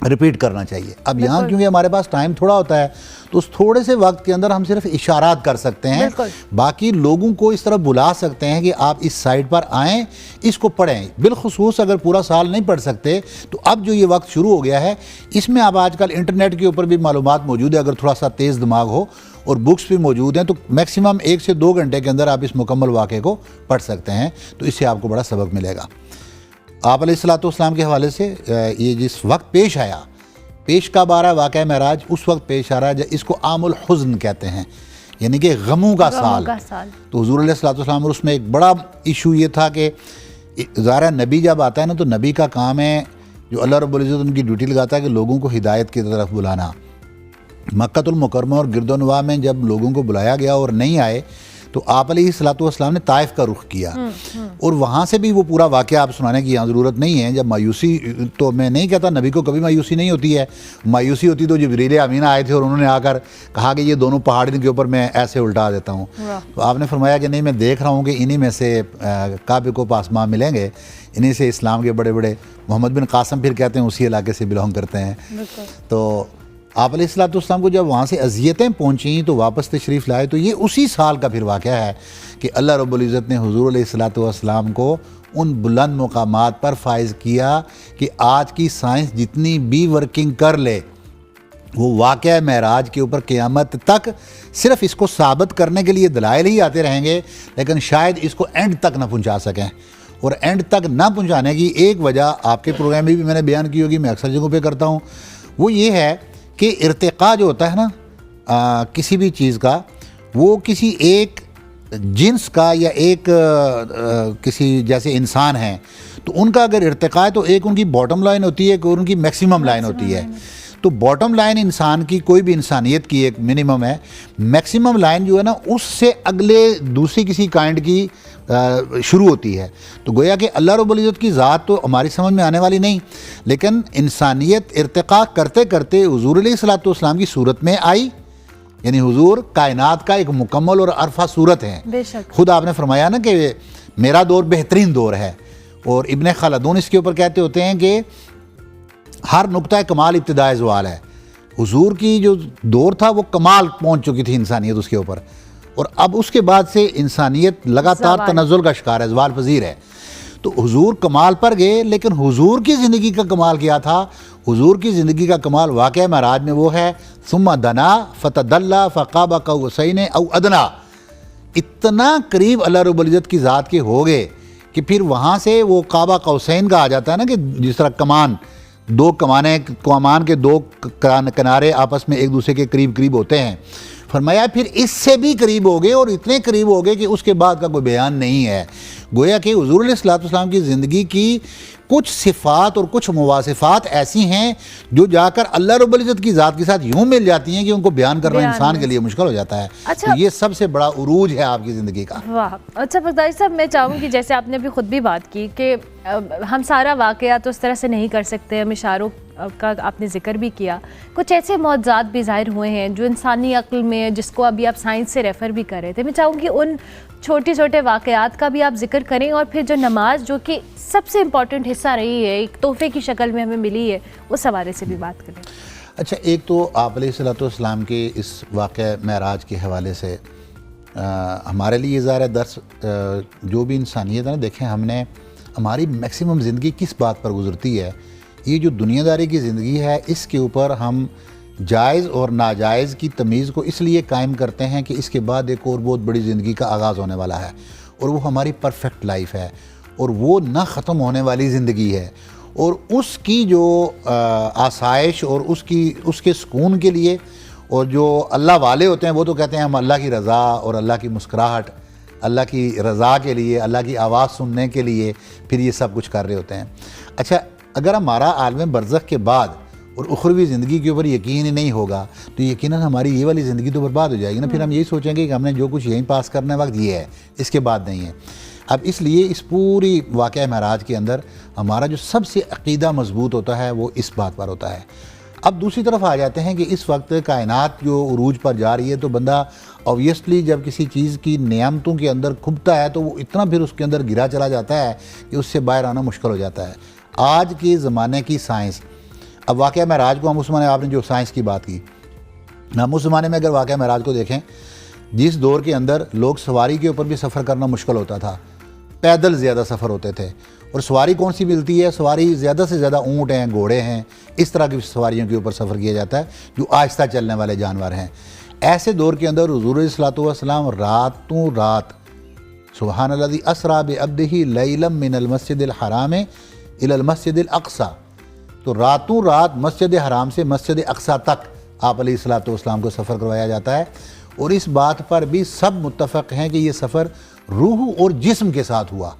रिपीट करना चाहिए। अब यहाँ क्योंकि हमारे पास टाइम थोड़ा होता है तो उस थोड़े से वक्त के अंदर हम सिर्फ इशारात कर सकते हैं, बाकी लोगों को इस तरह बुला सकते हैं कि आप इस साइट पर आएँ, इसको पढ़ें। बिलखुसूस अगर पूरा साल नहीं पढ़ सकते तो अब जो ये वक्त शुरू हो गया है इसमें अब आजकल इंटरनेट के ऊपर भी मालूमात मौजूद है, अगर थोड़ा सा तेज़ दिमाग हो, और बुक्स भी मौजूद हैं, तो मैक्सिमम 1 से 2 घंटे के अंदर आप इस मुकम्मल वाक़े को पढ़ सकते हैं, तो इससे आपको बड़ा सबक मिलेगा। आप अलैहिस्सलाम के हवाले से ये जिस वक्त पेश आया, पेश कब आ रहा है वाक़या मेराज, उस वक्त पेश आ रहा है इसको आमुल हुज़्न कहते हैं, यानी कि गमों का साल। तो हुज़ूर अलैहिस्सलाम, और उसमें एक बड़ा इशू ये था कि ज़ाहिर नबी जब आता है ना, तो नबी का काम है, जो अल्लाह रब्बुल इज़्ज़त उनकी ड्यूटी लगाता है कि लोगों को हिदायत की तरफ बुलाना। मक्कातुल मुकर्रमा और गिरदोनवा में जब लोगों को बुलाया गया और नहीं आए तो आप अलैहिस्सलाम ने ताइफ का रुख किया, और वहाँ से भी वो पूरा वाक़या आप सुनाने की यहाँ ज़रूरत नहीं है। जब मायूसी, तो मैं नहीं कहता नबी को कभी मायूसी नहीं होती है, मायूसी होती तो जिब्रील अमीन आए थे और उन्होंने आकर कहा कि ये दोनों पहाड़ी के ऊपर मैं ऐसे उल्टा देता हूँ, तो आपने फरमाया कि नहीं, मैं देख रहा हूँ कि इन्हीं में से काबे को पासमां मिलेंगे, इन्हीं से इस्लाम के बड़े बड़े, मोहम्मद बिन कासिम फिर कहते हैं उसी इलाके से बिलोंग करते हैं। तो आप अलैहिस्सलाम को जब वहाँ से अज़ियतें पहुँची तो वापस तशरीफ़ लाए, तो ये उसी साल का फिर वाक़या है कि अल्लाह रब्बुल इज़्ज़त ने हुज़ूर अलैहिस्सलाम को उन बुलंद मुकामात पर फाइज़ किया कि आज की साइंस जितनी भी वर्किंग कर ले, वो वाक़या मेराज के ऊपर क़यामत तक सिर्फ़ इसको साबित करने के लिए दलाइल ही आते रहेंगे, लेकिन शायद इसको एंड तक ना पहुँचा सकें। और एंड तक ना पहुँचाने की एक वजह आपके प्रोग्राम में भी मैंने बयान की होगी, मैं अक्सर जगहों पर करता हूँ, वो ये है कि इर्तिक़ा जो होता है ना किसी भी चीज़ का, वो किसी एक जिन्स का या एक किसी जैसे इंसान हैं तो उनका अगर इर्तिक़ा है तो एक उनकी बॉटम लाइन होती है, एक उनकी मैक्सिमम लाइन होती है। तो बॉटम लाइन इंसान की, कोई भी इंसानियत की एक मिनिमम है, मैक्सिमम लाइन जो है ना उससे अगले दूसरी किसी काइंड की शुरू होती है। तो गोया कि अल्लाह रब्बुल इज़्ज़त की ज़ात तो हमारी समझ में आने वाली नहीं, लेकिन इंसानियत इर्तिक़ा करते करते हुज़ूर अलैहिस्सलाम की सूरत में आई, यानी हुज़ूर कायनात का एक मुकम्मल और अरफा सूरत है। खुद आपने फरमाया ना कि मेरा दौर बेहतरीन दौर है, और इब्न खलदून इसके ऊपर कहते होते हैं कि हर नुक्ता कमाल इब्तिदाए ज़वाल है। हुज़ूर की जो दौर था वो कमाल पहुँच चुकी थी इंसानियत उसके ऊपर, और अब उसके बाद से इंसानियत लगातार तनज़्ज़ुल का शिकार है, ज़वाल पज़ीर है। तो हुज़ूर कमाल पर गए, लेकिन हुज़ूर की ज़िंदगी का कमाल क्या था? हुज़ूर की ज़िंदगी का कमाल वाक़या मेराज में वो है, सुम्मा दना फ़तदल्ला फ़क़ाबा क़ौसैन औ अदना, इतना करीब अल्लाह रब्बुल इज़्ज़त की ज़ात के हो गए कि फिर वहाँ से वो काबा कौसैन का आ जाता है ना, कि जिस तरह कमान, दो कमान के दो किनारे आपस में एक दूसरे के करीब करीब होते हैं। फरमाया फिर इससे भी करीब हो गए, और इतने करीब हो गए कि उसके बाद का कोई बयान नहीं है। गोया कि हुज़ूर अलैहिस्सलाम की ज़िंदगी की कुछ सिफ़ात और कुछ मुवासिफ़ात ऐसी हैं जो जाकर अल्लाह रब्बुल इज़्ज़त की ज़ात के साथ यूँ मिल जाती हैं कि उनको बयान करना इंसान के लिए मुश्किल हो जाता है। अच्छा, तो ये सबसे बड़ा उरूज है आपकी ज़िंदगी का।
वाह, अच्छा फखदारी साहब, मैं चाहूँगी जैसे आपने अभी ख़ुद भी बात की कि हम सारा वाक़या तो उस तरह से नहीं कर सकते, हम इशारों का आपने जिक्र भी किया, कुछ ऐसे मौज़ात भी ज़ाहिर हुए हैं जो इंसानी अक्ल में, जिसको अभी आप साइंस से रेफ़र भी कर रहे थे। मैं चाहूँगी उन छोटे छोटे वाक़यात का भी आप जिक्र करें, और फिर जो नमाज जो कि सबसे इम्पॉर्टेंट हिस्सा रही है, एक तोहफ़े की शक्ल में हमें मिली है, उस हवाले से भी बात करें।
अच्छा, एक तो आप अलैहिस्सलाम के इस वाक़या मेराज के हवाले से हमारे लिए ज़ाहिर दर्स जो भी इंसानियत है ना, देखें हमने हमारी मैक्सिमम ज़िंदगी किस बात पर गुज़रती है। ये जो दुनियादारी की ज़िंदगी है, इसके ऊपर हम जायज़ और नाजायज़ की तमीज़ को इसलिए कायम करते हैं कि इसके बाद एक और बहुत बड़ी ज़िंदगी का आगाज़ होने वाला है, और वो हमारी परफेक्ट लाइफ है, और वो ना ख़त्म होने वाली ज़िंदगी है, और उसकी जो आसाइश और उसके सुकून के लिए, और जो अल्लाह वाले होते हैं वो तो कहते हैं हम अल्लाह की रज़ा और अल्लाह की मुस्कुराहट, अल्लाह की रज़ा के लिए, अल्लाह की आवाज़ सुनने के लिए फिर ये सब कुछ कर रहे होते हैं। अच्छा, अगर हमारा आलम बरज़ख के बाद और उखरवी ज़िंदगी के ऊपर यकीन ही नहीं होगा तो यकीनन हमारी ये वाली ज़िंदगी तो बर्बाद हो जाएगी ना। फिर हम यही सोचेंगे कि हमने जो कुछ यहीं पास करने वक्त ये है, इसके बाद नहीं है। अब इसलिए इस पूरी वाक़या मेराज के अंदर हमारा जो सबसे अक़ीदा मज़बूत होता है वो इस बात पर होता है। अब दूसरी तरफ आ जाते हैं कि इस वक्त कायनात जो उरूज पर जा रही है, तो बंदा ऑब्वियसली जब किसी चीज़ की नियामतों के अंदर खुबता है तो वो इतना फिर उसके अंदर गिरा चला जाता है कि उससे बाहर आना मुश्किल हो जाता है। आज के ज़माने की साइंस, अब वाक़या महराज को हम उस ज़माने, आपने जो साइंस की बात की, हम उस ज़माने में अगर वाक़या महराज को देखें, जिस दौर के अंदर लोग सवारी के ऊपर भी सफ़र करना मुश्किल होता था, पैदल ज़्यादा सफ़र होते थे, और सवारी कौन सी मिलती है, सवारी ज़्यादा से ज़्यादा ऊँट हैं, घोड़े हैं, इस तरह की सवारियों के ऊपर सफ़र किया जाता है जो आहिस्ता चलने वाले जानवर हैं। ऐसे दौर के अंदर हुज़ूर अलैहिस्सलातु वस्सलाम रातों रात सुबहानल्लज़ी अस्रा बिअब्दिही लैलन मिनल मस्जिदिल हराम इलल मस्जिदिल अक़सा, तो रातों रात मस्जिद हराम से मस्जिद अक़सा तक आप अलैहिस्सलातु वस्सलाम को सफ़र करवाया जाता है। और इस बात पर भी सब मुत्तफ़क़ हैं कि ये सफ़र रूह और जिस्म के साथ हुआ।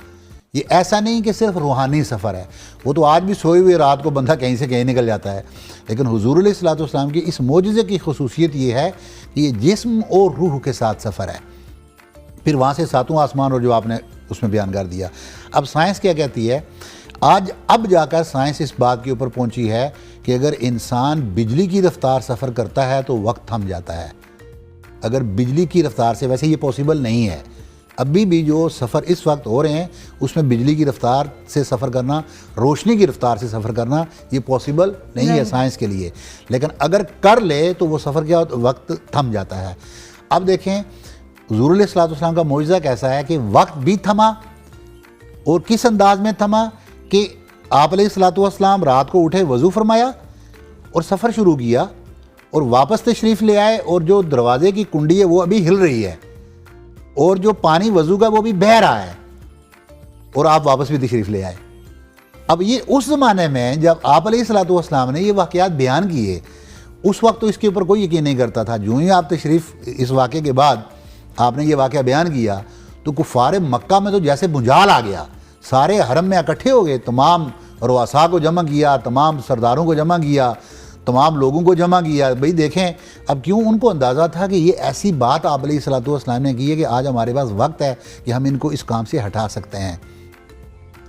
ये ऐसा नहीं कि सिर्फ रूहानी सफ़र है, वो तो आज भी सोए हुए रात को बंदा कहीं से कहीं निकल जाता है, लेकिन हुज़ूर अलैहिस्सलातु वस्सलाम की इस मोजज़े की खुसूसियत ये है कि ये जिस्म और रूह के साथ सफ़र है। फिर वहाँ से सातों आसमान, और जो आपने उसमें बयान कर दिया। अब साइंस क्या कहती है, आज अब जाकर साइंस इस बात के ऊपर पहुँची है कि अगर इंसान बिजली की रफ्तार सफ़र करता है तो वक्त थम जाता है। अगर बिजली की रफ्तार से, वैसे ये पॉसिबल नहीं है, अभी भी जो सफ़र इस वक्त हो रहे हैं उसमें बिजली की रफ्तार से सफ़र करना, रोशनी की रफ्तार से सफ़र करना, ये पॉसिबल नहीं है साइंस के लिए। लेकिन अगर कर ले तो वो सफ़र क्या वक्त थम जाता है। अब देखें हुज़ूर अलैहिस्सलातु वस्सलाम का मोइज़ा कैसा है कि वक्त भी थमा, और किस अंदाज में थमा कि आप अलैहिस्सलातु वस्सलाम रात को उठे, वज़ू फरमाया और सफ़र शुरू किया, और वापस तशरीफ़ ले आए, और जो दरवाज़े की कुंडी है वो अभी हिल रही है, और जो पानी वज़ू का वो भी बह रहा है, और आप वापस भी तशरीफ़ ले आए। अब ये उस ज़माने में जब आप अलैहिस्सलातु वस्सलाम ने ये वाक़यात बयान किए, उस वक्त तो इसके ऊपर कोई यकीन नहीं करता था। जो ही आप तशरीफ़, इस वाक़े के बाद आपने ये वाक़या बयान किया तो कुफ़ार मक्का में तो जैसे भुंजाल आ गया, सारे हरम में इकट्ठे हो गए, तमाम रुआसा को जमा किया, तमाम सरदारों को जमा किया, तमाम लोगों को जमा किया। भाई देखें, अब क्यों, उनको अंदाज़ा था कि ये ऐसी बात आप अलैहिस्सलातु वस्सलाम ने की है कि आज हमारे पास वक्त है कि हम इनको इस काम से हटा सकते हैं।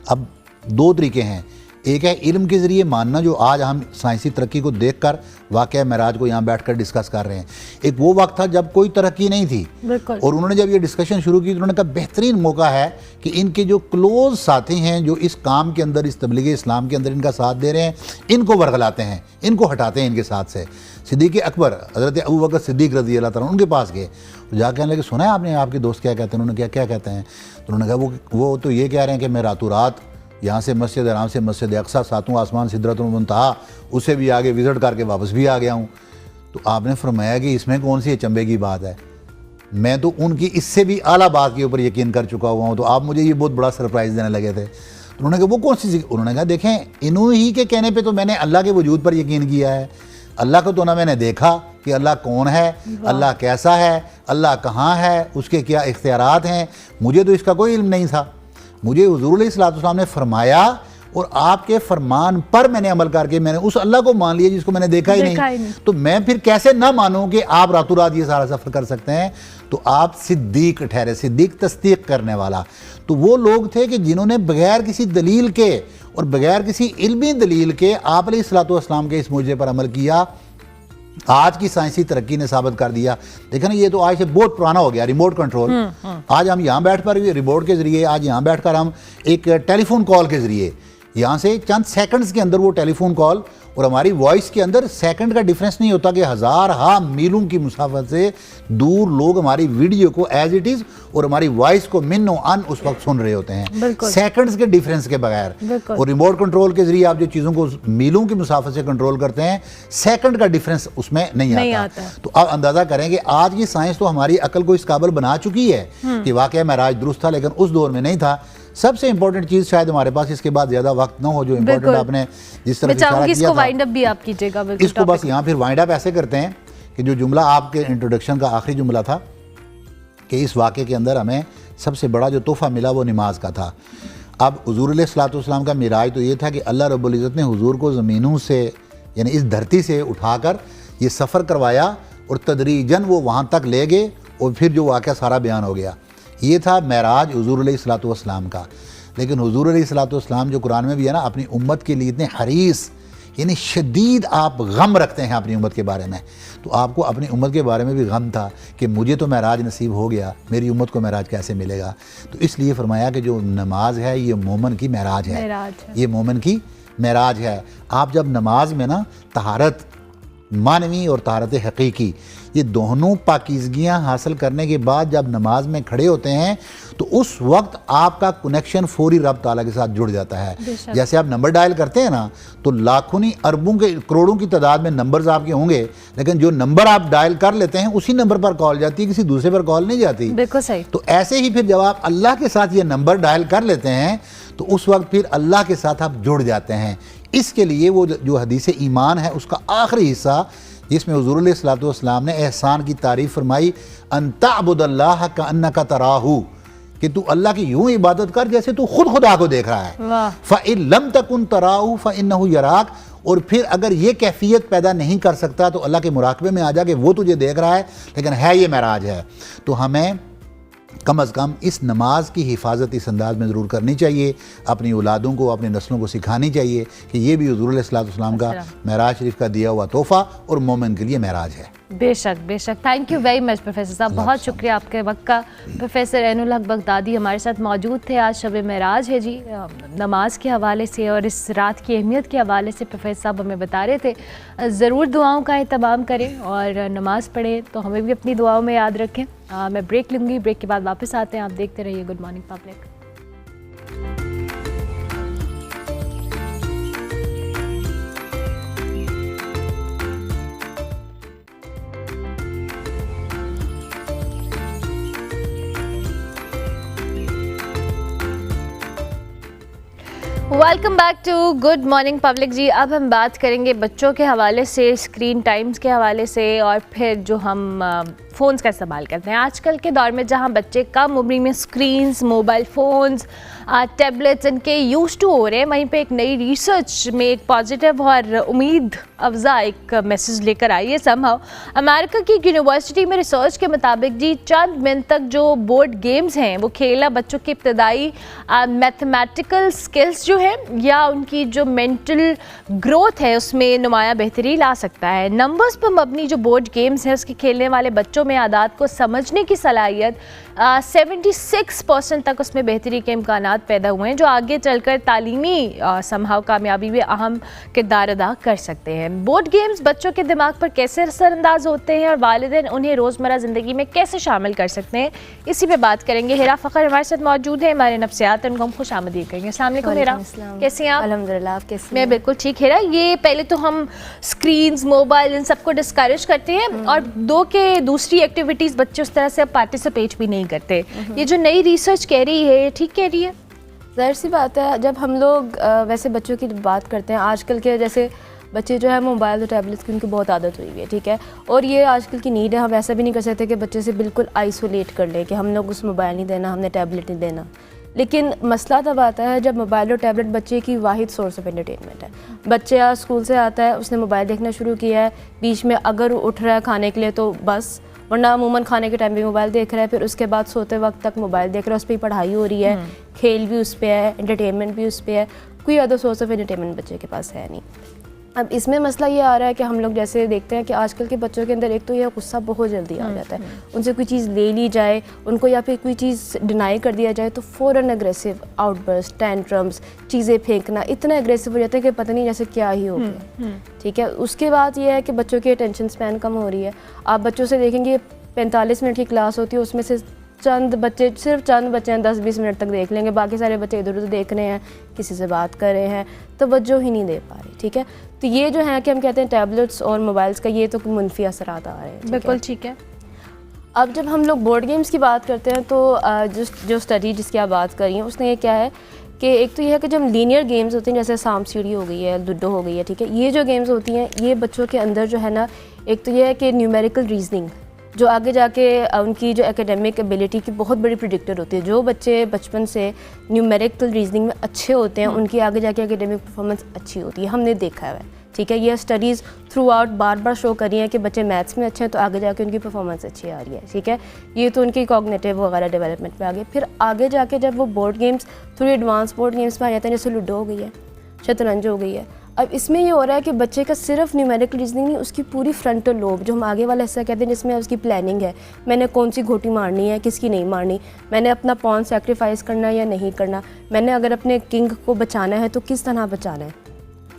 अब दो तरीके हैं, एक है इल्म के ज़रिए मानना, जो आज हम साइंसी तरक्की को देखकर वाक़या महराज को यहाँ बैठकर डिस्कस कर रहे हैं। एक वो वक्त था जब कोई तरक्की नहीं थी, और उन्होंने जब ये डिस्कशन शुरू की तो उन्होंने कहा बेहतरीन मौका है कि इनके जो क्लोज़ साथी हैं, जो इस काम के अंदर, इस तबलीग इस्लाम के अंदर इनका साथ दे रहे हैं, इनको वरगलाते हैं, इनको हटाते हैं इनके साथ से। सिद्दीक़ अकबर हज़रत अबू बकर सिद्दीक़ रज़ी अल्लाह तआला उनके पास गए, जाके कहने लगे सुना है आपने, आपके दोस्त क्या कहते हैं? उन्होंने क्या कहते हैं? तो उन्होंने कहा वो तो ये कह रहे हैं कि मैं रातों रात यहाँ से मस्जिद हराम से मस्जिद अक़सा, सातों आसमान सिदरतुल मुंतहा, उससे भी आगे विज़िट करके वापस भी आ गया हूँ। तो आपने फरमाया कि इसमें कौन सी अचंभे की बात है, मैं तो उनकी इससे भी आला बात के ऊपर यकीन कर चुका हुआ हूँ, तो आप मुझे ये बहुत बड़ा सरप्राइज़ देने लगे थे। तो उन्होंने कहा वो कौन सी? उन्होंने कहा देखें, इन्हों ही के कहने पर तो मैंने अल्लाह के वजूद पर यकीन किया है। अल्लाह को तो ना मैंने देखा कि अल्लाह कौन है, अल्लाह कैसा है, अल्लाह कहाँ है, उसके क्या इख्तियारात हैं, मुझे तो इसका कोई इल्म नहीं था। मुझे हुज़ूर अलैहिस्सलातु वस्सलाम ने फरमाया और आपके फरमान पर मैंने अमल करके मैंने उस अल्लाह को मान लिया जिसको मैंने देखा ही नहीं। तो मैं फिर कैसे ना मानूं कि आप रातों रात ये सारा सफ़र कर सकते हैं? तो आप सिद्दीक ठहरे, सिद्दीक तस्दीक करने वाला। तो वो लोग थे कि जिन्होंने बगैर किसी दलील के और बगैर किसी इल्मी दलील के आप अलैहिस्सलातु वस्सलाम के इस मुझे पर अमल किया। आज की साइंसी तरक्की ने साबित कर दिया। देखें ना, ये तो आज से बहुत पुराना हो गया रिमोट कंट्रोल। आज हम यहाँ बैठ कर रिमोट के ज़रिए, आज यहाँ बैठकर हम एक टेलीफोन कॉल के ज़रिए यहाँ से चंद सेकंड्स के अंदर वो टेलीफोन कॉल और हमारी वॉइस के अंदर सेकंड का डिफरेंस नहीं होता कि हज़ार मीलों की मुसाफत से दूर लोग हमारी वीडियो को एज इट इज़ और हमारी वॉइस को मिनो अन उस वक्त सुन रहे होते हैं, सेकंड्स के डिफरेंस के बगैर। और रिमोट कंट्रोल के जरिए आप जो चीज़ों को मीलों की मुसाफत से कंट्रोल करते हैं, सेकंड का डिफरेंस उसमें नहीं आता। तो आप अंदाज़ा करें कि आज की साइंस तो हमारी अकल को इस काबिल बना चुकी है कि वाकई महराज दुरुस्त था, लेकिन उस दौर में नहीं था। सबसे इंपॉर्टेंट चीज़ शायद हमारे पास इसके बाद ज़्यादा वक्त ना हो, जो इंपॉर्टेंट आपने जिस तरह इशारा किया था,
वाइंड अप भी आप कीजिएगा।
इसको बस यहाँ फिर वाइंड अप ऐसे करते हैं कि जो जुमला आपके इंट्रोडक्शन का आखिरी जुमला था कि इस वाक़े के अंदर हमें सबसे बड़ा जो तोहफ़ा मिला वो नमाज का था। अब हुज़ूर अलैहिस्सलातु वस्सलाम का मिराज तो ये था कि अल्लाह रब्बुल इज़्ज़त ने हुज़ूर को ज़मीनों से यानी इस धरती से उठाकर ये सफ़र करवाया और तदरीजन वो वहाँ तक ले गए और फिर जो वाक़या सारा बयान हो गया। ये था महराज हुज़ूर अलैहिस्सलातु वस्सलाम का। लेकिन हुज़ूर अलैहिस्सलातु वस्सलाम जो कुरान में भी है ना, अपनी उम्मत के लिए इतने हरीस, यानी शदीद आप गम रखते हैं अपनी उम्मत के बारे में। तो आपको अपनी उम्मत के बारे में भी गम था कि मुझे तो महराज नसीब हो गया, मेरी उम्मत को महराज कैसे मिलेगा। तो इसलिए फरमाया कि जो नमाज है ये मोमन की महराज है, ये मोमन की महराज है। आप जब नमाज में ना तहारत मानवी और तहारत हकीकी ये दोनों पाकीज़गियाँ हासिल करने के बाद जब नमाज में खड़े होते हैं तो उस वक्त आपका कनेक्शन फौरी रब ताला के साथ जुड़ जाता है। जैसे आप नंबर डायल करते हैं ना तो लाखों नहीं अरबों के करोड़ों की तादाद में नंबर्स आपके होंगे, लेकिन जो नंबर आप डायल कर लेते हैं उसी नंबर पर कॉल जाती है, किसी दूसरे पर कॉल नहीं जाती।
बिल्कुल सही।
तो ऐसे ही फिर जब आप अल्लाह के साथ ये नंबर डायल कर लेते हैं तो उस वक्त फिर अल्लाह के साथ आप जुड़ जाते हैं। इसके लिए वो जो हदीस ईमान है उसका आखिरी हिस्सा जिसमें हुज़ूर अलैहिस्सलातु वस्सलाम ने एहसान की तारीफ़ फरमाई, अन तअबुदल्लाह कअन्नका तराहू, कि तू अल्लाह की यूं इबादत कर जैसे तू खुद खुदा को देख रहा है। फ़इन लम तकुन तराहू फ़इन्नहु यराक, और फिर अगर ये कैफियत पैदा नहीं कर सकता तो अल्लाह के मुराकबे में आ जा कि वो तुझे देख रहा है लेकिन है ये महराज है। तो हमें कम अज़ कम इस नमाज की हिफाजत इस अंदाज में ज़रूर करनी चाहिए, अपनी औलादों को अपनी नस्लों को सिखानी चाहिए कि ये भी हुज़ूर अलैहिस्सलातु वस्सलाम का महराज शरीफ का दिया हुआ तोहफ़ा और मोमिन के लिए महराज है।
बेशक बेशक। Thank you very much professor साहब, बहुत शुक्रिया आपके वक्त का। प्रोफेसर ऐनुल हक बगदादी हमारे साथ मौजूद थे। आज शब महराज है जी, नमाज के हवाले से और इस रात की अहमियत के हवाले से प्रोफेसर साहब हमें बता रहे थे। ज़रूर दुआओं का एहतमाम करें और नमाज़ पढ़ें, तो हमें भी अपनी दुआओं में याद रखें। मैं ब्रेक लूँगी, ब्रेक के बाद वापस आते हैं। आप देखते रहिए good morning public. Welcome back to good morning public ji. अब हम बात करेंगे बच्चों के हवाले से, स्क्रीन टाइम्स के हवाले से, और फिर जो हम फ़ोन्स का इस्तेमाल करते हैं आजकल के दौर में, जहां बच्चे कम उम्र में स्क्रीन्स, मोबाइल फ़ोन्स, टैबलेट्स इनके यूज़ टू हो रहे हैं। वहीं पे एक नई रिसर्च में एक पॉजिटिव और उम्मीद अफजा एक मैसेज लेकर आई है समहाउ। अमेरिका की एक यूनिवर्सिटी में रिसर्च के मुताबिक जी चंद मिनट तक जो बोर्ड गेम्स हैं वो खेलना बच्चों की इब्तदाई मैथमेटिकल स्किल्स जो है या उनकी जो मेंटल ग्रोथ है उसमें नुमाया बेहतरी ला सकता है। नंबर्स पर मबनी जो बोर्ड गेम्स हैं उसके खेलने वाले बच्चों में आदात को समझने की सलाहियत 76% तक उसमें बेहतरी के इम्कानात पैदा हुए हैं, जो आगे चलकर तालीमी समहाउ कामयाबी में अहम किरदार अदा कर सकते हैं। बोर्ड गेम्स बच्चों के दिमाग पर कैसे असरअंदाज होते हैं और वालिदैन उन्हें रोज़मर्रा ज़िंदगी में कैसे शामिल कर सकते हैं, इसी पे बात करेंगे। हिरा फ़खर हमारे साथ मौजूद है, हमारे नफ्सियात, उनको हम खुश आमदीद करेंगे। अस्सलाम वालेकुम हिरा, कैसे हैं आप?
अल्हम्दुलिल्लाह, आप कैसे?
मैं बिल्कुल ठीक। हिरा, ये पहले तो हम स्क्रीन्स, मोबाइल इन सबको डिस्करेज करते हैं और दूसरी एक्टिविटीज़ बच्चे उस तरह से पार्टिसिपेट भी नहीं करते। ये जो नई रिसर्च कह रही है, ठीक कह रही है?
ज़ाहिर सी बात है, जब हम लोग वैसे बच्चों की बात करते हैं, आजकल के जैसे बच्चे जो है मोबाइल और टैबलेट्स की उनकी बहुत आदत हुई है, ठीक है, और ये आजकल की नीड है। हम ऐसा भी नहीं कर सकते कि बच्चे से बिल्कुल आइसोलेट कर लें कि हम लोग उस मोबाइल नहीं देना, हमने टैबलेट नहीं देना। लेकिन मसला तब आता है जब मोबाइल और टैबलेट बच्चे की वाहिद सोर्स ऑफ एंटरटेनमेंट है। बच्चा स्कूल से आता है, उसने मोबाइल देखना शुरू किया है, बीच में अगर उठ रहा है खाने के लिए तो बस, वरना अमूमन खाने के टाइम भी मोबाइल देख रहा है, फिर उसके बाद सोते वक्त तक मोबाइल देख रहा है। उस पर पढ़ाई हो रही है, खेल भी उस पर है, एंटरटेनमेंट भी उस पर है, कोई अदर सोर्स ऑफ एंटरटेनमेंट बच्चे के पास है नहीं। अब इसमें मसला ये आ रहा है कि हम लोग जैसे देखते हैं कि आजकल के बच्चों के अंदर एक तो यह गुस्सा बहुत जल्दी आ जाता है, उनसे कोई चीज़ ले ली जाए उनको या फिर कोई चीज़ डिनाई कर दिया जाए तो फ़ौरन एग्रेसिव आउटबर्स्ट, टैंट्रम्स, चीज़ें फेंकना, इतना एग्रेसिव हो जाते हैं कि पता नहीं जैसे क्या ही हो गया, ठीक है। उसके बाद ये है कि बच्चों की अटेंशन स्पैन कम हो रही है। आप बच्चों से देखेंगे 45 मिनट की क्लास होती है, उसमें से सिर्फ चंद बच्चे हैं 10-20 मिनट तक देख लेंगे, बाकी सारे बच्चे इधर उधर देख रहे हैं, किसी से बात कर रहे हैं, तवज्जो ही नहीं दे पा रहे, ठीक है। तो ये जो है कि हम कहते हैं टैबलेट्स और मोबाइल्स का ये तो मुनफी असरात आ रहे हैं,
बिल्कुल ठीक है।
अब जब हम लोग बोर्ड गेम्स की बात करते हैं तो जो स्टडी जिसकी आप बात कर रही हैं उसने ये क्या है कि एक तो ये है कि जब लीनियर गेम्स होती हैं जैसे सांप सीढ़ी हो गई है, लूडो हो गई है, ठीक है, ये जो गेम्स होती हैं ये बच्चों के अंदर जो है ना, एक तो ये है कि न्यूमेरिकल रीजनिंग जो आगे जाके उनकी जो एकेडमिक एबिलिटी की बहुत बड़ी प्रिडिक्टर होती है। जो बच्चे बचपन से न्यूमेरिकल रीजनिंग में अच्छे होते हैं उनकी आगे जाके एकेडमिक परफॉर्मेंस अच्छी होती है, हमने देखा है, ठीक है। ये स्टडीज़ थ्रू आउट बार बार शो कर रही हैं कि बच्चे मैथ्स में अच्छे हैं तो आगे जाके उनकी परफॉर्मेंस अच्छी आ रही है, ठीक है। ये तो उनकी कॉग्निटिव वगैरह डेवलपमेंट में आगे, फिर आगे जाके जब वो board games through advance board games में आ जाते हैं, जैसे लूडो हो गई है, शतरंज हो गई है, अब इसमें ये हो रहा है कि बच्चे का सिर्फ न्यूमेरिकल रीजनिंग नहीं, उसकी पूरी फ्रंटल लोब जो हम आगे वाला हिस्सा कहते हैं जिसमें उसकी प्लानिंग है, मैंने कौन सी घोटी मारनी है, किसकी नहीं मारनी, मैंने अपना पॉन सेक्रीफाइस करना है या नहीं करना, मैंने अगर अपने किंग को बचाना है तो किस तरह बचाना है,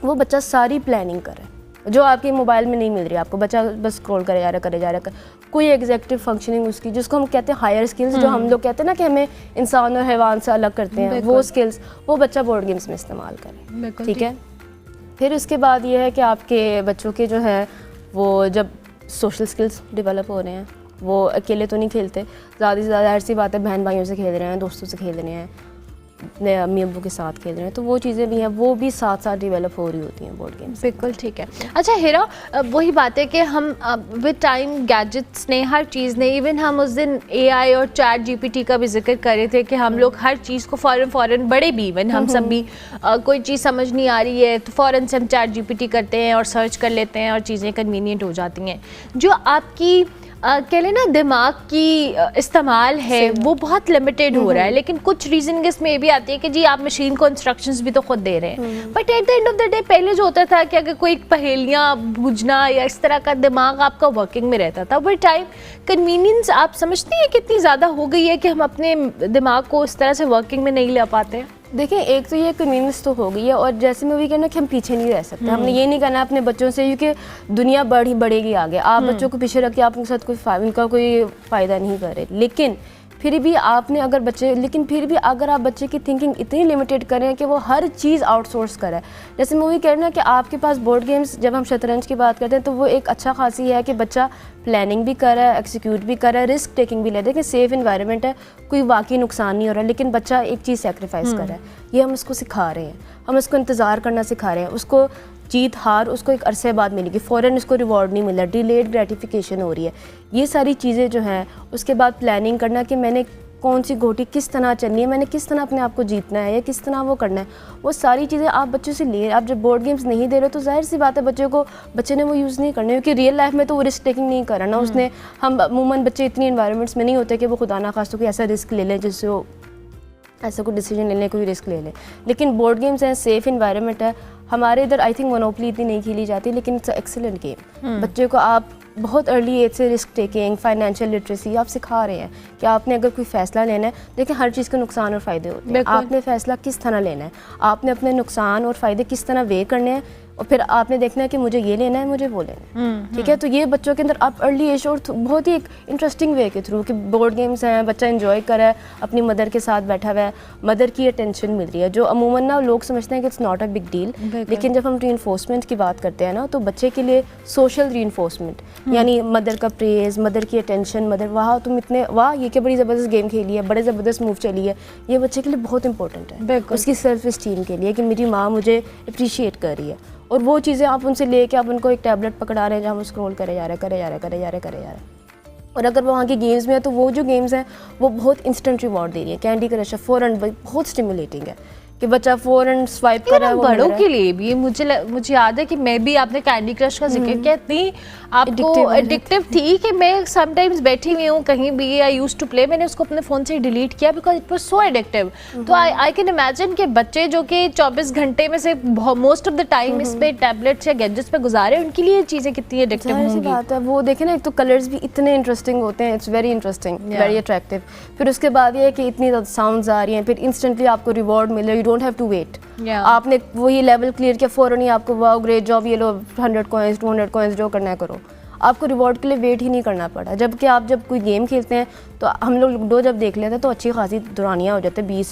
वो बच्चा सारी प्लानिंग करे जो आपके मोबाइल में नहीं मिल रही है आपको। बच्चा बस स्क्रॉल करे जा रहा है कोई एग्जेक्टिव फंक्शनिंग उसकी, जिसको हम कहते हैं हायर स्किल्स, जो हम लोग कहते हैं ना कि हमें इंसान और हैवान से अलग करते हैं, वो स्किल्स वो बच्चा बोर्ड गेम्स में इस्तेमाल करे। ठीक है, फिर उसके बाद ये है कि आपके बच्चों के जो है वो जब सोशल स्किल्स डेवलप हो रहे हैं, वो अकेले तो नहीं खेलते, ज़्यादा से ज़्यादा ऐसी बात है बहन भाइयों से खेल रहे हैं, दोस्तों से खेल रहे हैं, अपने अम्मी अब्बू के साथ खेल रहे हैं, तो वो चीज़ें भी हैं, वो भी साथ साथ डेवलप हो रही होती हैं बोर्ड गेम्स।
बिल्कुल ठीक है। अच्छा हिरा, वही बात है कि हम विद टाइम गैजेट्स ने, हर चीज़ ने, इवन हम उस दिन AI और चैट GPT का भी जिक्र कर रहे थे कि हम लोग हर चीज़ को फ़ौरन बड़े भी, इवन हम सब भी कोई चीज़ समझ नहीं आ रही है तो फ़ौरन से हम चैट GPT करते हैं और सर्च कर लेते हैं और चीज़ें कन्वीनियंट हो जाती हैं। जो आपकी कह लें ना दिमाग की इस्तेमाल है वो बहुत लिमिटेड हो रहा है, लेकिन कुछ रीजन इसमें ये भी आती है कि जी आप मशीन को इंस्ट्रक्शंस भी तो खुद दे रहे हैं, but at the end of the day पहले जो होता था कि अगर कोई पहेलियाँ बूझना या इस तरह का दिमाग आपका वर्किंग में रहता था, बट टाइम कन्वीनियंस आप समझते हैं कितनी ज़्यादा हो गई है कि हम अपने दिमाग को इस तरह से वर्किंग में नहीं ले पाते हैं?
देखिए, एक तो ये कन्वीनियंस तो हो गई है, और जैसे मैं भी कहना कि हम पीछे नहीं रह सकते, हमने ये नहीं करना अपने बच्चों से, क्योंकि दुनिया बढ़ेगी आगे, आप बच्चों को पीछे रख के आप उनके साथ उनका कोई फ़ायदा नहीं कर रहे। लेकिन फिर भी अगर आप बच्चे की थिंकिंग इतनी लिमिटेड करें कि वो हर चीज़ आउटसोर्स करे, जैसे मैं वही कह रही हूँ कि आपके पास बोर्ड गेम्स, जब हम शतरंज की बात करते हैं तो वो एक अच्छा खासी है कि बच्चा प्लानिंग भी कर रहा है, एक्सिक्यूट भी कर रहा है, रिस्क टेकिंग भी लेते हैं कि सेफ इन्वायरमेंट है, कोई वाकई नुकसान नहीं हो रहा, लेकिन बच्चा एक चीज़ सेक्रीफाइस कर रहा है, ये हम उसको सिखा रहे हैं, हम उसको इंतज़ार करना सिखा रहे हैं, उसको जीत हार उसको एक अरसे बाद मिलेगी, फ़ौरन उसको रिवॉर्ड नहीं मिल रहा, डिलेड ग्रेटिफिकेशन हो रही है, ये सारी चीज़ें जो हैं। उसके बाद प्लानिंग करना कि मैंने कौन सी गोटी किस तरह चलनी है, मैंने किस तरह अपने आप को जीतना है या किस तरह वो करना है, वो सारी चीज़ें आप बच्चों से ले। आप जब बोर्ड गेम्स नहीं दे रहे तो जाहिर सी बात है बच्चे ने वो यूज़ नहीं करना, क्योंकि रियल लाइफ में तो वो रिस्क टेकिंग नहीं कर रहा ना उसने। हम अमूमन बच्चे इतनी इन्वायरमेंट्स में नहीं होते कि वो खुदा ना खास्तों कोई ऐसा रिस्क ले लें जिससे वो ऐसा कोई डिसीजन ले लें, कोई रिस्क ले लें। लेकिन बोर्ड गेम्स हैं, सेफ़ इन्वायरमेंट है। हमारे इधर आई थिंक मोनोपोली इतनी नहीं खेली जाती, लेकिन इट्स एक्सीलेंट गेम। बच्चे को आप बहुत अर्ली एज से रिस्क टेकिंग, फाइनेंशियल लिटरेसी आप सिखा रहे हैं कि आपने अगर कोई फ़ैसला लेना है, देखिए हर चीज़ के नुकसान और फ़ायदे होते हैं, आपने फ़ैसला किस तरह लेना है, आपने अपने नुकसान और फ़ायदे किस तरह वे करने हैं, और फिर आपने देखना है कि मुझे ये लेना है, मुझे वो लेना है। ठीक है, तो ये बच्चों के अंदर आप अर्ली एज और बहुत ही एक इंटरेस्टिंग वे के थ्रू कि बोर्ड गेम्स हैं, बच्चा एंजॉय कर रहा है, अपनी मदर के साथ बैठा हुआ है, मदर की अटेंशन मिल रही है, जो अमूमन ना लोग समझते हैं कि it's not a big deal. लेकिन जब हम रीइंफोर्समेंट की बात करते हैं ना, तो बच्चे के लिए सोशल रीइंफोर्समेंट, यानी मदर का प्रेज़, मदर की अटेंशन, मदर वाह तुम इतने वाह ये क्या बड़ी ज़बरदस्त गेम खेली है, बड़े ज़बरदस्त मूव चली है, ये बच्चे के लिए बहुत इंपॉर्टेंट है, उसकी सेल्फ इस्टीम के लिए कि मेरी माँ मुझे अप्रिशिएट कर रही है। और वो चीज़ें आप उनसे लेके आप उनको एक टैबलेट पकड़ा रहे हैं जहाँ वो स्क्रॉल करे जा रहे हैं। और अगर वहाँ की गेम्स में है तो वो जो गेम्स हैं वो बहुत इंस्टेंट रिवॉर्ड दे रही है। कैंडी क्रश है फ़ौरन बहुत स्टिमुलेटिंग है कि बच्चा फ़ौरन स्वाइप कर रहा है।
बड़ों के लिए भी मुझे याद है कि मैं भी, आपने कैंडी क्रश का जिक्र किया, इतनी आपको एडिक्टिव थी कि मैं समटाइम्स बैठी हुई हूँ कहीं भी, आई यूज्ड टू प्ले, मैंने उसको अपने फ़ोन से डिलीट किया because it was so addictive. तो आई कैन इमेजिन कि बच्चे जो कि 24 घंटे में से मोस्ट ऑफ द टाइम इस पे टैबलेट्स या गैजेट्स पे गुजारे, उनके लिए चीज़ें कितनी एडिक्टिव होंगी।
बात है, वो देखें ना, एक तो कलर्स भी इतने इंटरेस्टिंग होते हैं, it's very interesting, very attractive. फिर उसके बाद ये है कि इतनी ज़्यादा साउंड्स आ रही हैं, फिर इंस्टेंटली आपको रिवॉर्ड मिल रहा है, you don't have to wait. आपने वही लेवल क्लियर किया, फ़ौरन ही आपको वाओ ग्रेट जॉब, ये लो 100 कॉइंस 200 कॉइंस जो करना है करो, आपको रिवॉर्ड के लिए वेट ही नहीं करना पड़ा। जबकि आप जब कोई गेम खेलते हैं तो हम लोग लूडो जब देख लेते हैं तो अच्छी खासी दुरानियाँ हो जाती है,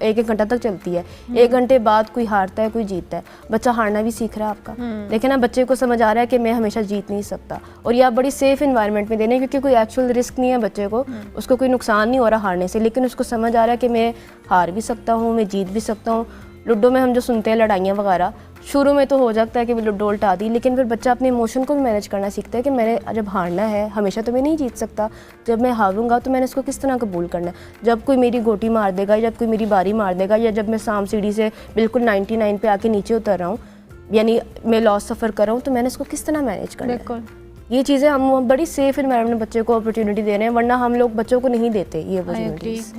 1 घंटा तक चलती है। 1 घंटे बाद कोई हारता है, कोई जीतता है, बच्चा हारना भी सीख रहा है आपका। लेकिन ना बच्चे को समझ आ रहा है कि मैं हमेशा जीत नहीं सकता, और ये आप बड़ी सेफ इन्वायरमेंट में देने, क्योंकि कोई एक्चुअल रिस्क नहीं है बच्चे को, उसको कोई नुकसान नहीं हो रहा हारने से, लेकिन उसको समझ आ रहा है कि मैं हार भी सकता हूँ, मैं जीत भी सकता हूँ। लूडो में हम जो सुनते हैं लड़ाइयाँ वगैरह, शुरू में तो हो जाता है कि लूडो उल्टा दी, लेकिन फिर बच्चा अपने इमोशन को भी मैनेज करना सीखता है कि मैंने जब हारना है, हमेशा तो मैं नहीं जीत सकता, जब मैं हारूंगा तो मैंने इसको किस तरह कबूल करना है। जब कोई मेरी गोटी मार देगा, जब कोई मेरी बारी मार देगा, या जब मैं साम सीढ़ी से बिल्कुल 99 पे आके नीचे उतर रहा हूँ, यानी मैं लॉस सफ़र कर रहा हूँ, तो मैंने इसको किस तरह मैनेज करना है। ये चीज़ें हम बड़ी सेफ इन्वायरमेंट में बच्चे को अपॉर्चुनिटी दे रहे हैं, वरना हम लोग बच्चों को नहीं देते ये अपॉर्चुनिटीज़।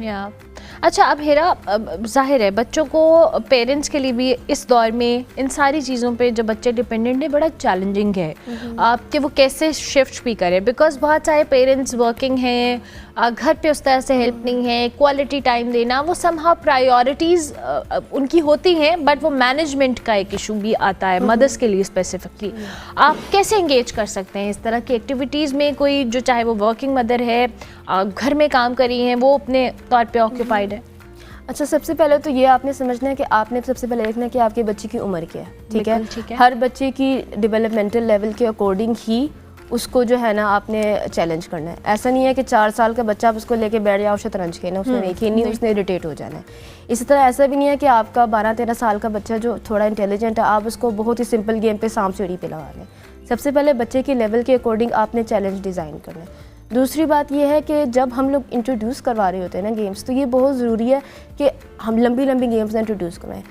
अच्छा, अब हेरा, जाहिर है बच्चों को, पेरेंट्स के लिए भी इस दौर में इन सारी चीज़ों पे जब बच्चे डिपेंडेंट है बड़ा चैलेंजिंग है कि वो कैसे शिफ्ट भी करें, बिकॉज बहुत सारे पेरेंट्स वर्किंग हैं, घर पे उस तरह से हेल्प नहीं है, क्वालिटी टाइम देना, वो समहाउ प्रायोरिटीज़ उनकी होती हैं, बट वो मैनेजमेंट का एक इशू भी आता है मदर्स के लिए स्पेसिफिकली। आप कैसे एंगेज कर सकते हैं इस तरह की एक्टिविटीज़ में? कोई जो चाहे वो वर्किंग मदर है, घर में काम कर रही हैं, वो अपने तौर पे ऑक्यूपाइड है।
अच्छा, सबसे पहले तो ये आपने समझना है कि आपने सबसे पहले देखना है कि आपके बच्चे की उम्र क्या है, ठीक है?
ठीक है।
हर बच्चे की डेवलपमेंटल लेवल के अकॉर्डिंग ही उसको जो है ना आपने चैलेंज करना है। ऐसा नहीं है कि 4 साल का बच्चा आप उसको लेके बैठ जाओ शतरंज खेलना, उसने नहीं खेलनी, उसने इरिटेट हो जाना है। इसी तरह ऐसा भी नहीं है कि आपका 12-13 साल का बच्चा जो थोड़ा इंटेलिजेंट है, आप उसको बहुत ही सिंपल गेम पे सांप सीढ़ी पे लगा लें। सबसे पहले बच्चे के लेवल के अकॉर्डिंग आपने चैलेंज डिज़ाइन करना है। दूसरी बात यह है कि जब हम लोग इंट्रोड्यूस करवा रहे होते हैं ना गेम्स, तो ये बहुत ज़रूरी है कि हम लंबी गेम्स इंट्रोड्यूस करवाएं।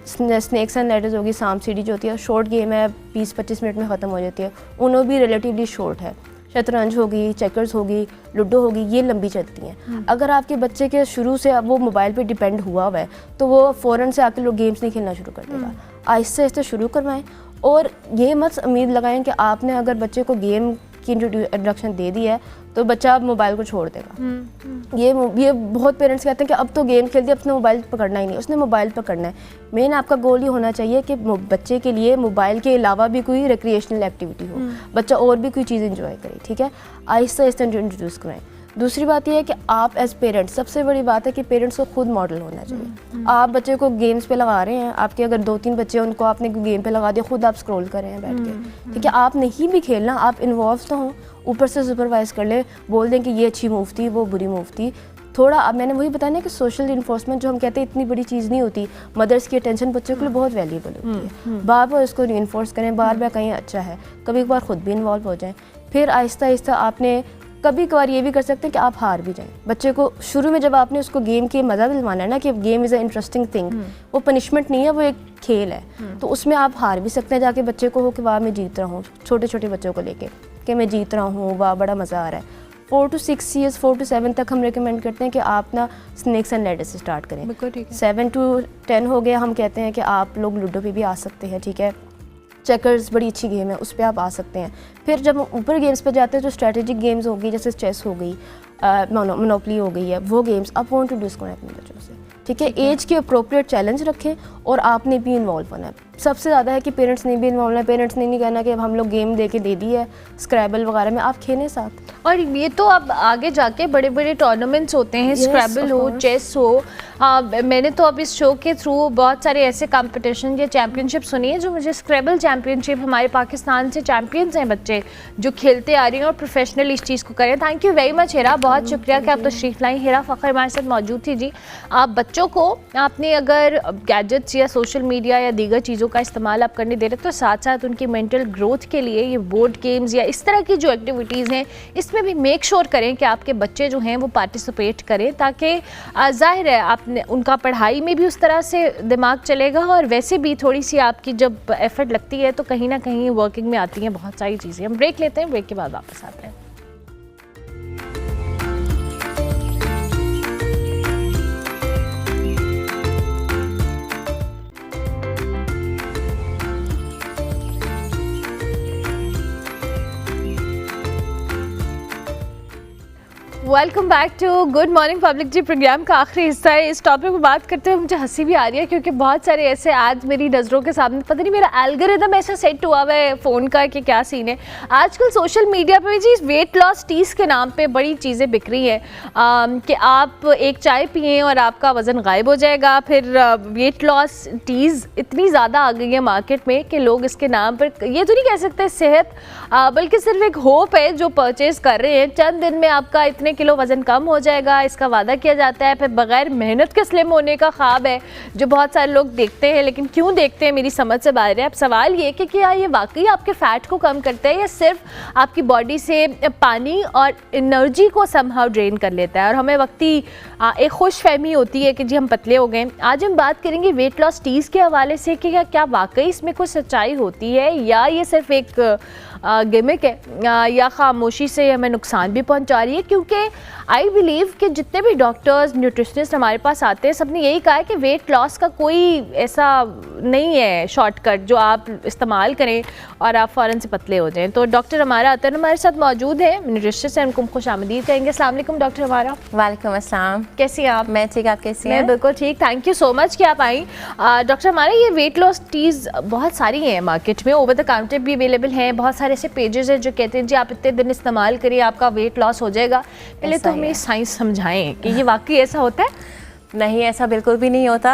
स्नैक्स एंड लैडर्स होगी, सांप सीढ़ी जो होती है शॉर्ट गेम है, 20-25 मिनट में ख़त्म हो जाती है, उनो भी रिलेटिवली शॉर्ट है। शतरंज होगी, चेकर्स होगी, लूडो होगी, ये लंबी चलती हैं। अगर आपके बच्चे के शुरू से अब वो मोबाइल पे डिपेंड हुआ है तो वो फ़ौरन से आके लोग गेम्स नहीं खेलना शुरू कर देगा। आहिस्ते आहिस्ते शुरू करवाएं और ये मत उम्मीद लगाएं कि आपने अगर बच्चे को गेम की इंट्रोडक्शन दे दी है तो बच्चा अब मोबाइल को छोड़ देगा। ये बहुत पेरेंट्स कहते हैं कि अब तो गेम खेल दिया, अब उसने मोबाइल पकड़ना ही नहीं, उसने मोबाइल पकड़ना है। मेन आपका गोल ये होना चाहिए कि बच्चे के लिए मोबाइल के अलावा भी कोई रिक्रिएशनल एक्टिविटी हो, बच्चा और भी कोई चीज़ इंजॉय करे, ठीक है? आहिस्ता आहिस्ता इंट्रोड्यूस कराएं। दूसरी बात यह है कि आप एज पेरेंट्स, सबसे बड़ी बात है कि पेरेंट्स को खुद मॉडल होना चाहिए। आप बच्चे को गेम्स पे लगा रहे हैं, आपके अगर 2-3 बच्चे हैं उनको आपने गेम पे लगा दिया, खुद आप स्क्रॉल कर रहे हैं बैठ के, ठीक है? आप नहीं भी खेलना, आप इन्वॉल्व तो हों, ऊपर से सुपरवाइज कर ले, बोल दें कि ये अच्छी मूव थी, वो बुरी मूव थी। थोड़ा अब मैंने वही बताया ना कि सोशल इन्फोर्समेंट जो हम कहते हैं इतनी बड़ी चीज़ नहीं होती। मदर्स की अटेंशन बच्चों के लिए बहुत वैल्यूबल होती है। बार बार उसको रीइंफोर्स करें, बार बार कहीं अच्छा है, कभी एक बार खुद भी इन्वॉल्व हो जाएं। फिर आहिस्ता आहिस्ता आपने कभी कभार ये भी कर सकते हैं कि आप हार भी जाएं। बच्चे को शुरू में जब आपने उसको गेम के मज़ा दिलवाना है ना कि game is a interesting thing, वो पनिशमेंट नहीं है, वो एक खेल है, तो उसमें आप हार भी सकते हैं जाके बच्चे को हो कि वाह मैं जीत रहा हूँ। छोटे छोटे बच्चों को लेके कि मैं जीत रहा हूँ, वाह बड़ा मज़ा आ रहा है। 4 to 6 ईयर्स, 4 to 7 तक हम रिकमेंड करते हैं कि आप ना स्नैक्स एंड लैडर्स से स्टार्ट करें। 7 to 10 हो गया, हम कहते हैं कि आप लोग लूडो पे भी आ सकते हैं, ठीक है? चेकर्स बड़ी अच्छी गेम है, उस पर आप आ सकते हैं। फिर जब हम ऊपर गेम्स पे जाते हैं तो स्ट्रेटेजिक गेम्स होगी, जैसे चेस हो गई, मोनोपली हो गई है, वो गेम्स आप वो इंट्रोड्यूस करें अपने बच्चों से, ठीक है? एज के अप्रोप्रिएट चैलेंज रखें और आपने भी इन्वॉल्व होना है। सबसे ज़्यादा है कि पेरेंट्स ने भी इन्वॉल्व होना है। पेरेंट्स ने नहीं कहना कि अब हम लोग गेम दे के दे दी है, स्क्रैबल वगैरह में आप खेलें साथ।
और ये तो अब आगे जाके बड़े बड़े टूर्नामेंट्स होते हैं, स्क्रैबल हो, चेस हो। मैंने तो अब इस शो के थ्रू बहुत सारे ऐसे कंपटीशन या चैम्पियनशिप सुनी है जो मुझे स्क्रैबल चैम्पियनशिप, हमारे पाकिस्तान से चैम्पियंस हैं बच्चे जो खेलते आ रही हैं और प्रोफेशनल इस चीज़ को करें। Thank you very much Hera, बहुत शुक्रिया कि आप तशरीफ़ लाई। हेरा फ़खर हमारे साथ मौजूद थी जी। आप बच्चों को आपने अगर गैजेट्स या सोशल मीडिया या दीगर चीज़ों का इस्तेमाल आप करने दे रहे तो साथ साथ उनकी मेंटल ग्रोथ के लिए ये बोर्ड गेम्स या इस तरह की जो एक्टिविटीज़ हैं इसमें भी मेक श्योर करें कि आपके बच्चे जो हैं वो पार्टिसिपेट करें, ताकि ज़ाहिर है आपने उनका पढ़ाई में भी उस तरह से दिमाग चलेगा और वैसे भी थोड़ी सी आपकी जब एफर्ट लगती है तो कहीं ना कहीं वर्किंग में आती हैं बहुत सारी चीज़ें। हम ब्रेक लेते हैं, ब्रेक के बाद वापस आते हैं। Welcome back to good morning public जी। प्रोग्राम का आखिरी हिस्सा है। इस टॉपिक पर बात करते हुए मुझे हंसी भी आ रही है क्योंकि बहुत सारे ऐसे आज मेरी नज़रों के सामने, पता नहीं मेरा एल्गोरिदम ऐसा सेट हुआ हुआ है फ़ोन का कि क्या सीन है। आजकल सोशल मीडिया पे जी वेट लॉस टीज़ के नाम पे बड़ी चीज़ें बिक रही हैं कि आप एक चाय पिएँ और आपका वज़न गायब हो जाएगा। फिर वेट लॉस टीज़ इतनी ज़्यादा आ गई है मार्केट में कि लोग इसके नाम पर, ये तो नहीं कह सकते सेहत, बल्कि सिर्फ एक होप है जो परचेज़ कर रहे हैं। चंद दिन में आपका इतने किलो वजन कम हो जाएगा, इसका वादा किया जाता है। फिर बगैर मेहनत के स्लिम होने का ख्वाब है जो बहुत सारे लोग देखते हैं, लेकिन क्यों देखते हैं मेरी समझ से बाहर है। अब सवाल ये कि क्या ये वाकई आपके फ़ैट को कम करता है या सिर्फ आपकी बॉडी से पानी और एनर्जी को समहाउ ड्रेन कर लेता है और हमें वक्ती एक खुश फहमी होती है कि जी हम पतले हो गए। आज हम बात करेंगे वेट लॉस टीज़ के हवाले से कि क्या वाकई इसमें कुछ सच्चाई होती है या ये सिर्फ एक गिमिक है या खामोशी से हमें नुकसान भी पहुंचा रही है, क्योंकि आई बिलीव कि जितने भी डॉक्टर्स न्यूट्रिशनिस्ट हमारे पास आते हैं सब ने यही कहा है कि वेट लॉस का कोई ऐसा नहीं है शॉर्टकट जो आप इस्तेमाल करें और आप फ़ौरन से पतले हो जाएं। तो डॉक्टर हमारा अतर हमारे साथ मौजूद है, न्यूट्रिशनिस्ट हैं, उनको खुश आमदीद कहेंगे। अस्सलाम वालेकुम डॉक्टर हमारा।
वालेकुम अस्सलाम।
कैसी हैं आप?
मैं ठीक, आप कैसी हैं?
मैं बिल्कुल ठीक, थैंक यू सो मच कि आप आई। डॉक्टर हमारा ये वेट लॉस टीज़ बहुत सारी हैं मार्केट में, ओवर द काउंटर भी अवेलेबल हैं, बहुत सारे ऐसे पेजेस हैं जो कहते हैं जी आप इतने दिन इस्तेमाल करिए आपका वेट लॉस हो जाएगा। पहले तो हमें साइंस समझाएं कि ये वाकई ऐसा होता है?
नहीं, ऐसा बिल्कुल भी नहीं होता।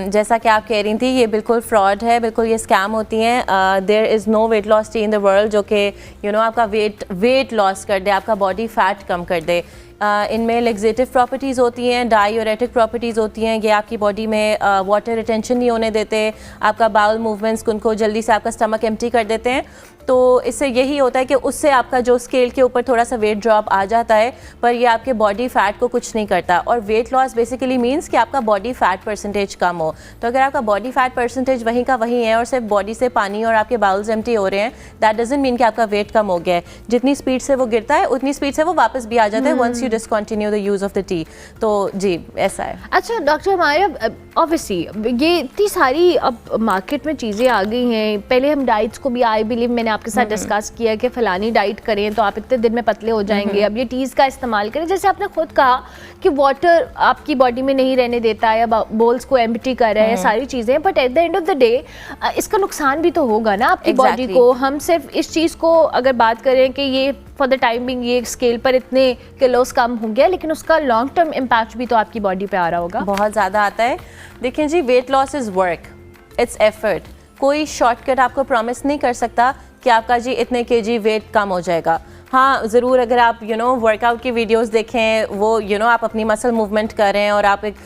जैसा कि आप कह रही थी, ये बिल्कुल फ्रॉड है, बिल्कुल ये स्कैम होती हैं। There is no weight loss tea in the world जो कि आपका वेट लॉस कर दे, आपका बॉडी फैट कम कर दे। इनमें लेग्जेटिव प्रॉपर्टीज़ होती हैं, डायूरेटिक प्रॉपर्टीज़ होती हैं, ये आपकी बॉडी में वाटर रिटेंशन नहीं होने देते, आपका बाउल मूवमेंट्स उनको जल्दी से आपका स्टमक एम्प्टी कर देते हैं। तो इससे यही होता है कि उससे आपका जो स्केल के ऊपर थोड़ा सा वेट ड्रॉप आ जाता है, पर ये आपके बॉडी फैट को कुछ नहीं करता। और वेट लॉस बेसिकली मीन्स कि आपका बॉडी फैट परसेंटेज कम हो। तो अगर आपका बॉडी फैट परसेंटेज वहीं का वहीं है और सिर्फ बॉडी से पानी और आपके बाउल्स एम्प्टी हो रहे हैं, दैट डजंट मीन कि आपका वेट कम हो गया है। जितनी स्पीड से वो गिरता है उतनी स्पीड से वो वापस भी आ जाता है once you discontinue the use of the tea. तो जी ऐसा है।
अच्छा डॉक्टर, हमारे ऑब्वियसली ये इतनी सारी अब मार्केट में चीज़ें आ गई हैं। पहले हम डाइट्स को भी आई बिलीव मैंने आपके साथ डिस्कस किया कि फ़लानी डाइट करें तो आप इतने दिन में पतले हो जाएंगे। अब ये टीज़ का इस्तेमाल करें, जैसे आपने खुद कहा कि वाटर आपकी बॉडी में नहीं रहने देता है या बोल्स को एम्प्टी कर रहा है, सारी चीज़ें, but at the end of the day इसका नुकसान भी तो होगा ना आपकी बॉडी को। हम सिर्फ इस चीज़ को अगर बात करें कि ये फॉर द टाइम बिंग ये स्केल पर इतने किलोस कम हो गया, लेकिन उसका लॉन्ग टर्म इम्पैक्ट भी तो आपकी बॉडी पे आ रहा होगा।
बहुत ज़्यादा आता है। देखिए जी, weight loss is work, it's effort. कोई शॉर्टकट आपको प्रॉमिस नहीं कर सकता कि आपका जी इतने केजी वेट कम हो जाएगा। हाँ ज़रूर, अगर आप वर्कआउट की वीडियोस देखें, वो आप अपनी मसल मूवमेंट कर रहे हैं और आप एक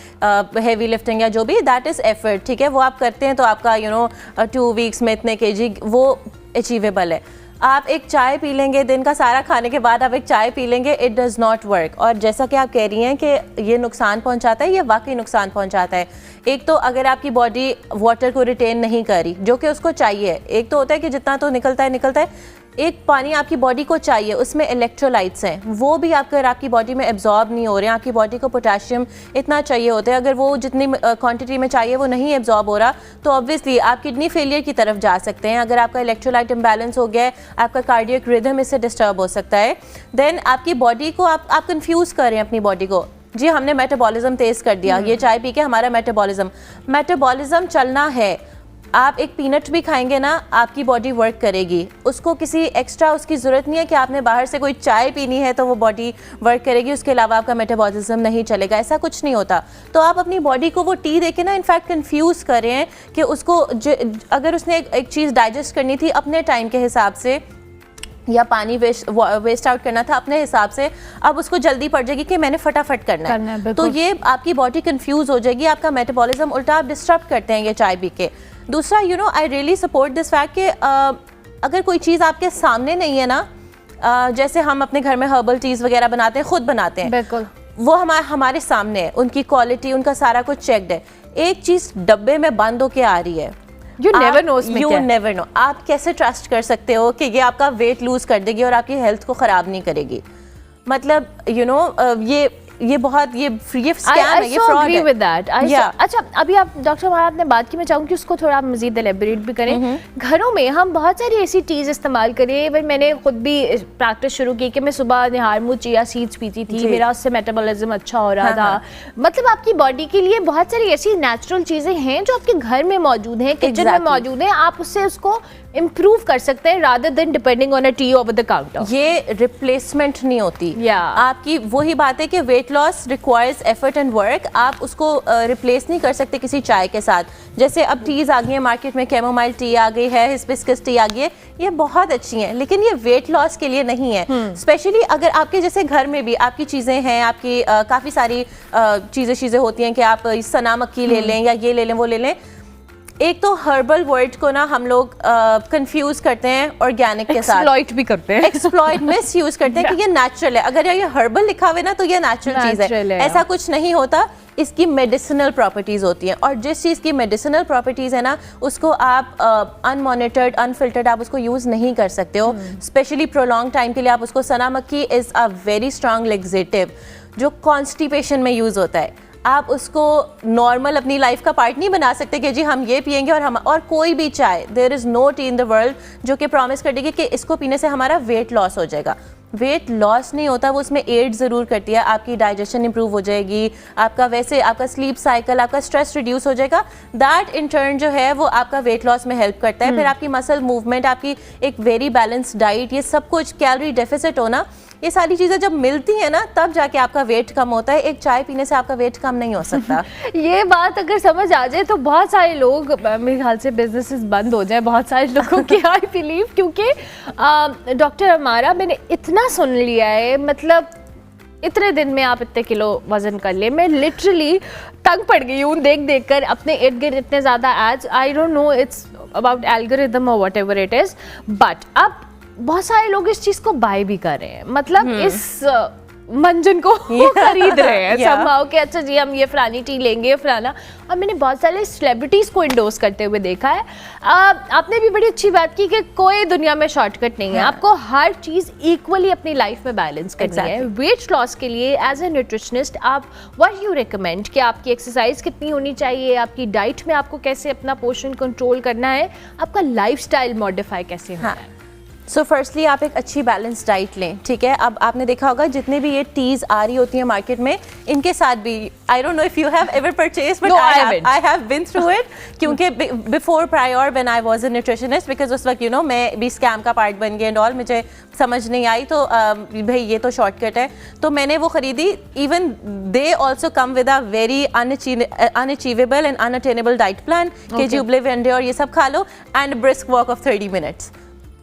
हैवी लिफ्टिंग या जो भी, दैट इज़ एफर्ट, ठीक है, वो आप करते हैं तो आपका 2 वीक्स में इतने केजी वो अचीवेबल है। आप एक चाय पी लेंगे, दिन का सारा खाने के बाद आप एक चाय पी लेंगे, इट डज़ नॉट वर्क। और जैसा कि आप कह रही हैं कि ये नुकसान पहुंचाता है, ये वाकई नुकसान पहुंचाता है। एक तो अगर आपकी बॉडी वाटर को रिटेन नहीं कर रही जो कि उसको चाहिए, एक तो होता है कि जितना तो निकलता है, एक पानी आपकी बॉडी को चाहिए, उसमें इलेक्ट्रोलाइट्स हैं, वो भी अगर आपकी बॉडी में एब्जॉर्ब नहीं हो रहे हैं, आपकी बॉडी को पोटेशियम इतना चाहिए होता है, अगर वो जितनी क्वांटिटी में चाहिए वो नहीं एब्जॉर्ब हो रहा, तो ऑब्वियसली आप किडनी फेलियर की तरफ जा सकते हैं। अगर आपका इलेक्ट्रोलाइट इम्बैलेंस हो गया है, आपका कार्डियक रिदम इससे डिस्टर्ब हो सकता है। देन आपकी बॉडी को आप कंफ्यूज कर रहे हैं अपनी बॉडी को, जी हमने मेटाबॉलिज्म तेज़ कर दिया, ये चाय पी के हमारा मेटाबॉलिज्म चलना है। आप एक पीनट भी खाएंगे ना, आपकी बॉडी वर्क करेगी, उसको किसी एक्स्ट्रा उसकी ज़रूरत नहीं है कि आपने बाहर से कोई चाय पीनी है तो वो बॉडी वर्क करेगी, उसके अलावा आपका मेटाबॉलिज्म नहीं चलेगा, ऐसा कुछ नहीं होता। तो आप अपनी बॉडी को वो टी देके ना इनफैक्ट कंफ्यूज कर रहे हैं कि उसको अगर उसने एक चीज़ डाइजेस्ट करनी थी अपने टाइम के हिसाब से या पानी वेस्ट आउट करना था अपने हिसाब से, अब उसको जल्दी पड़ जाएगी कि मैंने फटाफट करना है, तो ये आपकी बॉडी कंफ्यूज हो जाएगी, आपका मेटाबॉलिज्म उल्टा आप डिस्टर्ब करते हैं ये चाय पी के। दूसरा I really support this fact कि अगर कोई चीज़ आपके सामने नहीं है ना, जैसे हम अपने घर में हर्बल टीज़ वगैरह बनाते हैं, खुद बनाते हैं,
बिल्कुल
वो हमारे सामने है, उनकी क्वालिटी उनका सारा कुछ चेक्ड है। एक चीज़ डब्बे में बंद होके आ रही है,
यू नेवर नो,
आप कैसे ट्रस्ट कर सकते हो कि ये आपका वेट लूज कर देगी और आपकी हेल्थ को ख़राब नहीं करेगी। मतलब ये बहुत ये स्कैम है, ये फ्रॉड है।
With that. अच्छा अभी आप डॉक्टर हमारा आपने बात की, मैं चाहूँगी उसको थोड़ा मजीद एलेबरेट भी करें। घरों में हम बहुत सारी ऐसी चीज़ इस्तेमाल करें, इवन मैंने खुद भी प्रैक्टिस शुरू की कि मैं सुबह निहार मुँह चिया सीड्स पीती थी, मेरा उससे मेटाबॉलिज्म अच्छा हो रहा था। मतलब आपकी बॉडी के लिए बहुत सारी ऐसी नेचुरल चीज़ें हैं जो आपके घर में मौजूद हैं, किचन में मौजूद हैं, आप उससे उसको इम्प्रूव कर सकते हैं rather than depending on a T over the counter.
ये रिप्लेसमेंट नहीं होती। आपकी वही बात है कि weight loss requires effort and work, आप उसको रिप्लेस नहीं कर सकते किसी चाय के साथ। जैसे अब टीज़ आ गई है मार्केट में, कैमोमाइल टी आ गई है, हिबिस्कस टी आ गई है, ये बहुत अच्छी हैं, लेकिन ये वेट लॉस के लिए नहीं है। स्पेशली अगर आपके जैसे घर में भी आपकी चीज़ें हैं, आपकी काफ़ी सारी चीज़ें होती हैं कि आप सना मक्खी ले लें या ये ले लें वो ले लें, एक तो हर्बल वर्ड को ना हम लोग कंफ्यूज करते हैं ऑर्गेनिक के साथ,
एक्सप्लॉइट भी करते हैं,
एक्सप्लॉइट मिस यूज करते हैं कि ये नेचुरल है। अगर ये हर्बल लिखा हुआ है ना तो ये नेचुरल चीज है, ऐसा कुछ नहीं होता। इसकी मेडिसिनल प्रॉपर्टीज होती हैं, और जिस चीज़ की मेडिसिनल प्रॉपर्टीज है ना उसको आप अनमॉनिटर्ड अनफिल्टर्ड आप उसको यूज़ नहीं कर सकते हो, स्पेशली प्रोलॉन्ग टाइम के लिए। आप उसको, सना मक्खी is a very strong laxative जो कॉन्स्टिपेशन में यूज़ होता है। आप उसको नॉर्मल अपनी लाइफ का पार्ट नहीं बना सकते कि जी हम ये पियेंगे और कोई भी चाय, there is no tea in the world जो कि प्रॉमिस कर देगी कि इसको पीने से हमारा वेट लॉस हो जाएगा। वेट लॉस नहीं होता, वो उसमें एड ज़रूर करती है। आपकी डाइजेशन इंप्रूव हो जाएगी, आपका स्लीप साइकिल, आपका स्ट्रेस रिड्यूस हो जाएगा। दैट इन टर्न जो है वो आपका वेट लॉस में हेल्प करता है। फिर आपकी मसल मूवमेंट, आपकी एक वेरी बैलेंस्ड डाइट, ये सब कुछ, कैलोरी डेफिसिट होना, ये सारी चीज़ें जब मिलती हैं ना तब जाके आपका वेट कम होता है। एक चाय पीने से आपका वेट कम नहीं हो सकता।
ये बात अगर समझ आ जाए तो बहुत सारे लोग, मेरे ख्याल से बिजनेसेस बंद हो जाए बहुत सारे लोगों की, आई बिलीव, क्योंकि डॉक्टर हमारा, मैंने इतना सुन लिया है, मतलब इतने दिन में आप इतने किलो वजन कर ले। मैं लिटरली तंग पड़ गई हूँ देख देख कर अपने इर्द गिर्द इतने ज़्यादा ads. I don't know it's about algorithm और व्हाटएवर इट इज़, बट अब बहुत सारे लोग इस चीज़ को बाय भी कर रहे हैं, मतलब इस मंजन को खरीद रहे हैं somehow कि अच्छा जी हम ये फलानी टी लेंगे फलाना। और मैंने बहुत सारे सेलिब्रिटीज़ को इंडोर्स करते हुए देखा है। आपने भी बड़ी अच्छी बात की कि कोई दुनिया में शॉर्टकट नहीं है, आपको हर चीज़ इक्वली अपनी लाइफ में बैलेंस करनी है। वेट लॉस के लिए एज ए न्यूट्रिशनिस्ट आप व्हाट यू रिकमेंड कि आपकी एक्सरसाइज कितनी होनी चाहिए, आपकी डाइट में आपको कैसे अपना पोर्शन कंट्रोल करना है, आपका लाइफस्टाइल मॉडिफाई कैसे होना है?
सो फर्स्टली आप एक अच्छी बैलेंस डाइट लें, ठीक है। अब आपने देखा होगा जितने भी ये टीज आ रही होती हैं मार्केट में, इनके साथ भी, I don't know if you have ever purchase, but I have been through it, क्योंकि before prior when I was a nutritionist, because उस वक्त मैं भी स्कैम का पार्ट बन गया एंड ऑल, मुझे समझ नहीं आई तो भाई ये तो शॉर्टकट है, तो मैंने वो खरीदी। Even they also come with a very unachievable and unattainable diet plan कि जी उबले हुए अंडे और ये सब खा लो and brisk walk of 30 minutes,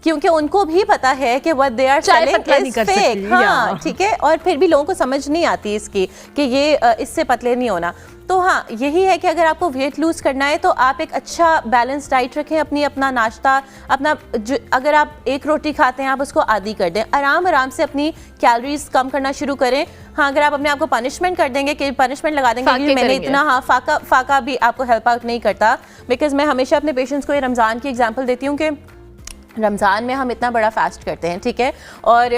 क्योंकि उनको भी पता है कि what they are selling is fake. हाँ ठीक है, और फिर भी लोगों को समझ नहीं आती इसकी कि ये इससे पतले नहीं होना। तो हाँ, यही है कि अगर आपको वेट लूज़ करना है तो आप एक अच्छा बैलेंस डाइट रखें, अपना नाश्ता, अगर आप एक रोटी खाते हैं आप उसको आधी कर दें, आराम से अपनी कैलोरीज कम करना शुरू करें। हाँ, अगर आप अपने आप को पनिशमेंट कर देंगे कि पनिशमेंट लगा देंगे कि मैंने इतना, हाँ फाका भी आपको हेल्प आउट नहीं करता। बिकॉज मैं हमेशा अपने पेशेंट्स को ये रमज़ान की एग्जाम्पल देती हूँ कि रमज़ान में हम इतना बड़ा फास्ट करते हैं, ठीक है, और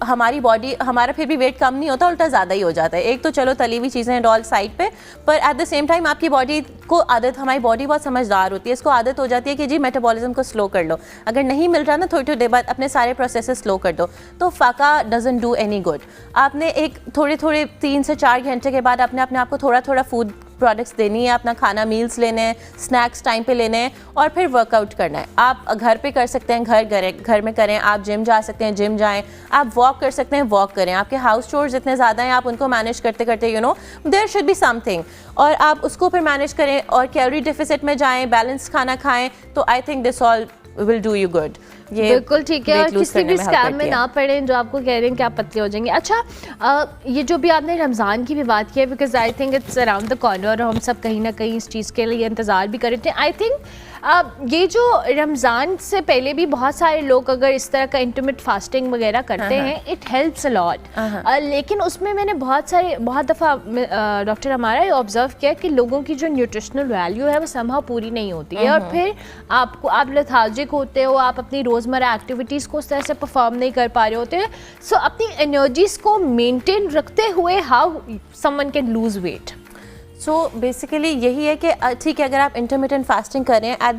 हमारी बॉडी, हमारा फिर भी वेट कम नहीं होता, उल्टा ज़्यादा ही हो जाता है। एक तो चलो तली हुई चीज़ें डॉल साइड पे, पर एट द सेम टाइम आपकी बॉडी को आदत, हमारी बॉडी बहुत समझदार होती है, इसको आदत हो जाती है कि जी मेटाबॉलिज्म को स्लो कर लो। अगर नहीं मिल रहा ना थोड़ी देर बाद अपने सारे प्रोसेसेस स्लो कर दो, तो फाका डजंट डू एनी गुड। आपने एक थोड़े 3 से 4 घंटे के बाद अपने आप को थोड़ा फूड प्रोडक्ट्स देनी है, अपना खाना मील्स लेने हैं, स्नैक्स टाइम पे लेने हैं, और फिर वर्कआउट करना है। आप घर पे कर सकते हैं, घर में करें, आप जिम जा सकते हैं, जिम जाएं, आप वॉक कर सकते हैं, वॉक करें। आपके हाउस चोर्स इतने ज़्यादा हैं, आप उनको मैनेज करते करते देयर शुड बी समथिंग, और आप उसको फिर मैनेज करें और कैलोरी डेफिसिट में जाएं, बैलेंस खाना खाएं, तो I think this all will do you good. ये
बिल्कुल ठीक है, और किसी भी स्कैम में ना पड़े जो आपको कह रहे हैं कि आप पतले हो जाएंगे। अच्छा, ये जो भी आपने रमज़ान की भी बात की है, because I think it's around the corner, और हम सब कहीं ना कहीं इस चीज़ के लिए इंतज़ार भी कर रहे थे। आई थिंक ये जो रमज़ान से पहले भी बहुत सारे लोग अगर इस तरह का इंटरमिट फास्टिंग वगैरह करते हैं, इट हेल्प्स अ लॉट, लेकिन उसमें मैंने बहुत दफ़ा डॉक्टर हमारा ये ऑब्जर्व किया कि लोगों की जो न्यूट्रिशनल वैल्यू है वो समहाउ पूरी नहीं होती है, और फिर आप लेथार्जिक होते हो, आप अपनी रोज़मर्रा एक्टिविटीज़ को उस तरह से परफॉर्म नहीं कर पा रहे होते। सो अपनी एनर्जीज़ को मेंटेन रखते हुए how someone can lose weight.
So basically यही है कि ठीक है, अगर आप इंटरमिटेंट फास्टिंग कर रहे हैं, at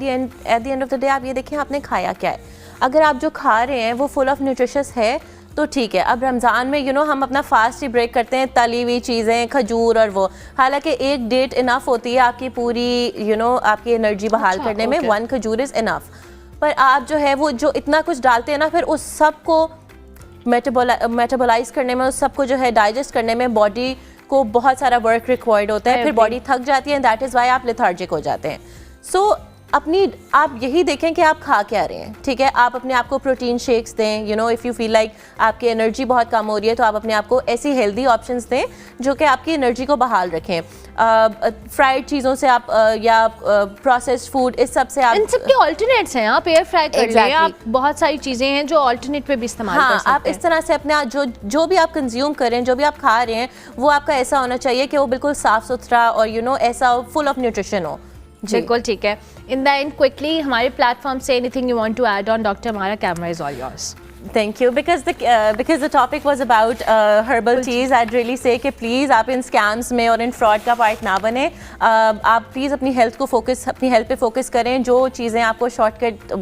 the end of the day आप ये देखें आपने खाया क्या है। अगर आप जो खा रहे हैं वो फुल ऑफ न्यूट्रिशियस है तो ठीक है। अब रमज़ान में हम अपना फास्ट ही ब्रेक करते हैं, तली हुई चीज़ें, खजूर और वो, हालांकि एक डेट इनफ होती है आपकी पूरी आपकी एनर्जी बहाल करने में, 1 खजूर इज़ इनफ। पर आप जो है वो जो इतना कुछ डालते हैं ना, फिर उस सब को मेटाबोलाइज करने में, उस सब को जो है डाइजेस्ट करने में बॉडी को बहुत सारा वर्क रिक्वायर्ड होता है, फिर बॉडी थक जाती है, दैट इज़ वाई आप लेथार्जिक हो जाते हैं। सो अपनी आप यही देखें कि आप खा क्या रहे हैं, ठीक है। आप अपने आप को प्रोटीन शेक्स दें, you know, if you feel like आपकी एनर्जी बहुत कम हो रही है तो आप अपने आप को ऐसी हेल्दी ऑप्शंस दें जो कि आपकी एनर्जी को बहाल रखें। फ्राइड चीज़ों से आप या प्रोसेस्ड फूड, इस सब से आप,
इन सब के ऑल्टरनेट्स हैं। आप एयर फ्राई कर लें, आप बहुत सारी चीज़ें हैं जो ऑल्टरनेट पे भी इस्तेमाल कर सकते हैं।
आप इस तरह से अपने जो भी आप कंज्यूम करें, जो भी आप खा रहे हैं, वो आपका ऐसा होना चाहिए कि वो बिल्कुल साफ़ सुथरा और यू नो ऐसा फुल ऑफ न्यूट्रिशन हो।
बिल्कुल ठीक है। इन द एंड क्विकली हमारे प्लेटफॉर्म से anything you want to add on doctor, हमारा camera is all yours.
Thank you. Because the topic was about herbal teas, I'd really say कि please आप इन scams में और इन fraud का part ना बने। आप please अपनी health पे focus करें। जो चीज़ें आपको shortcut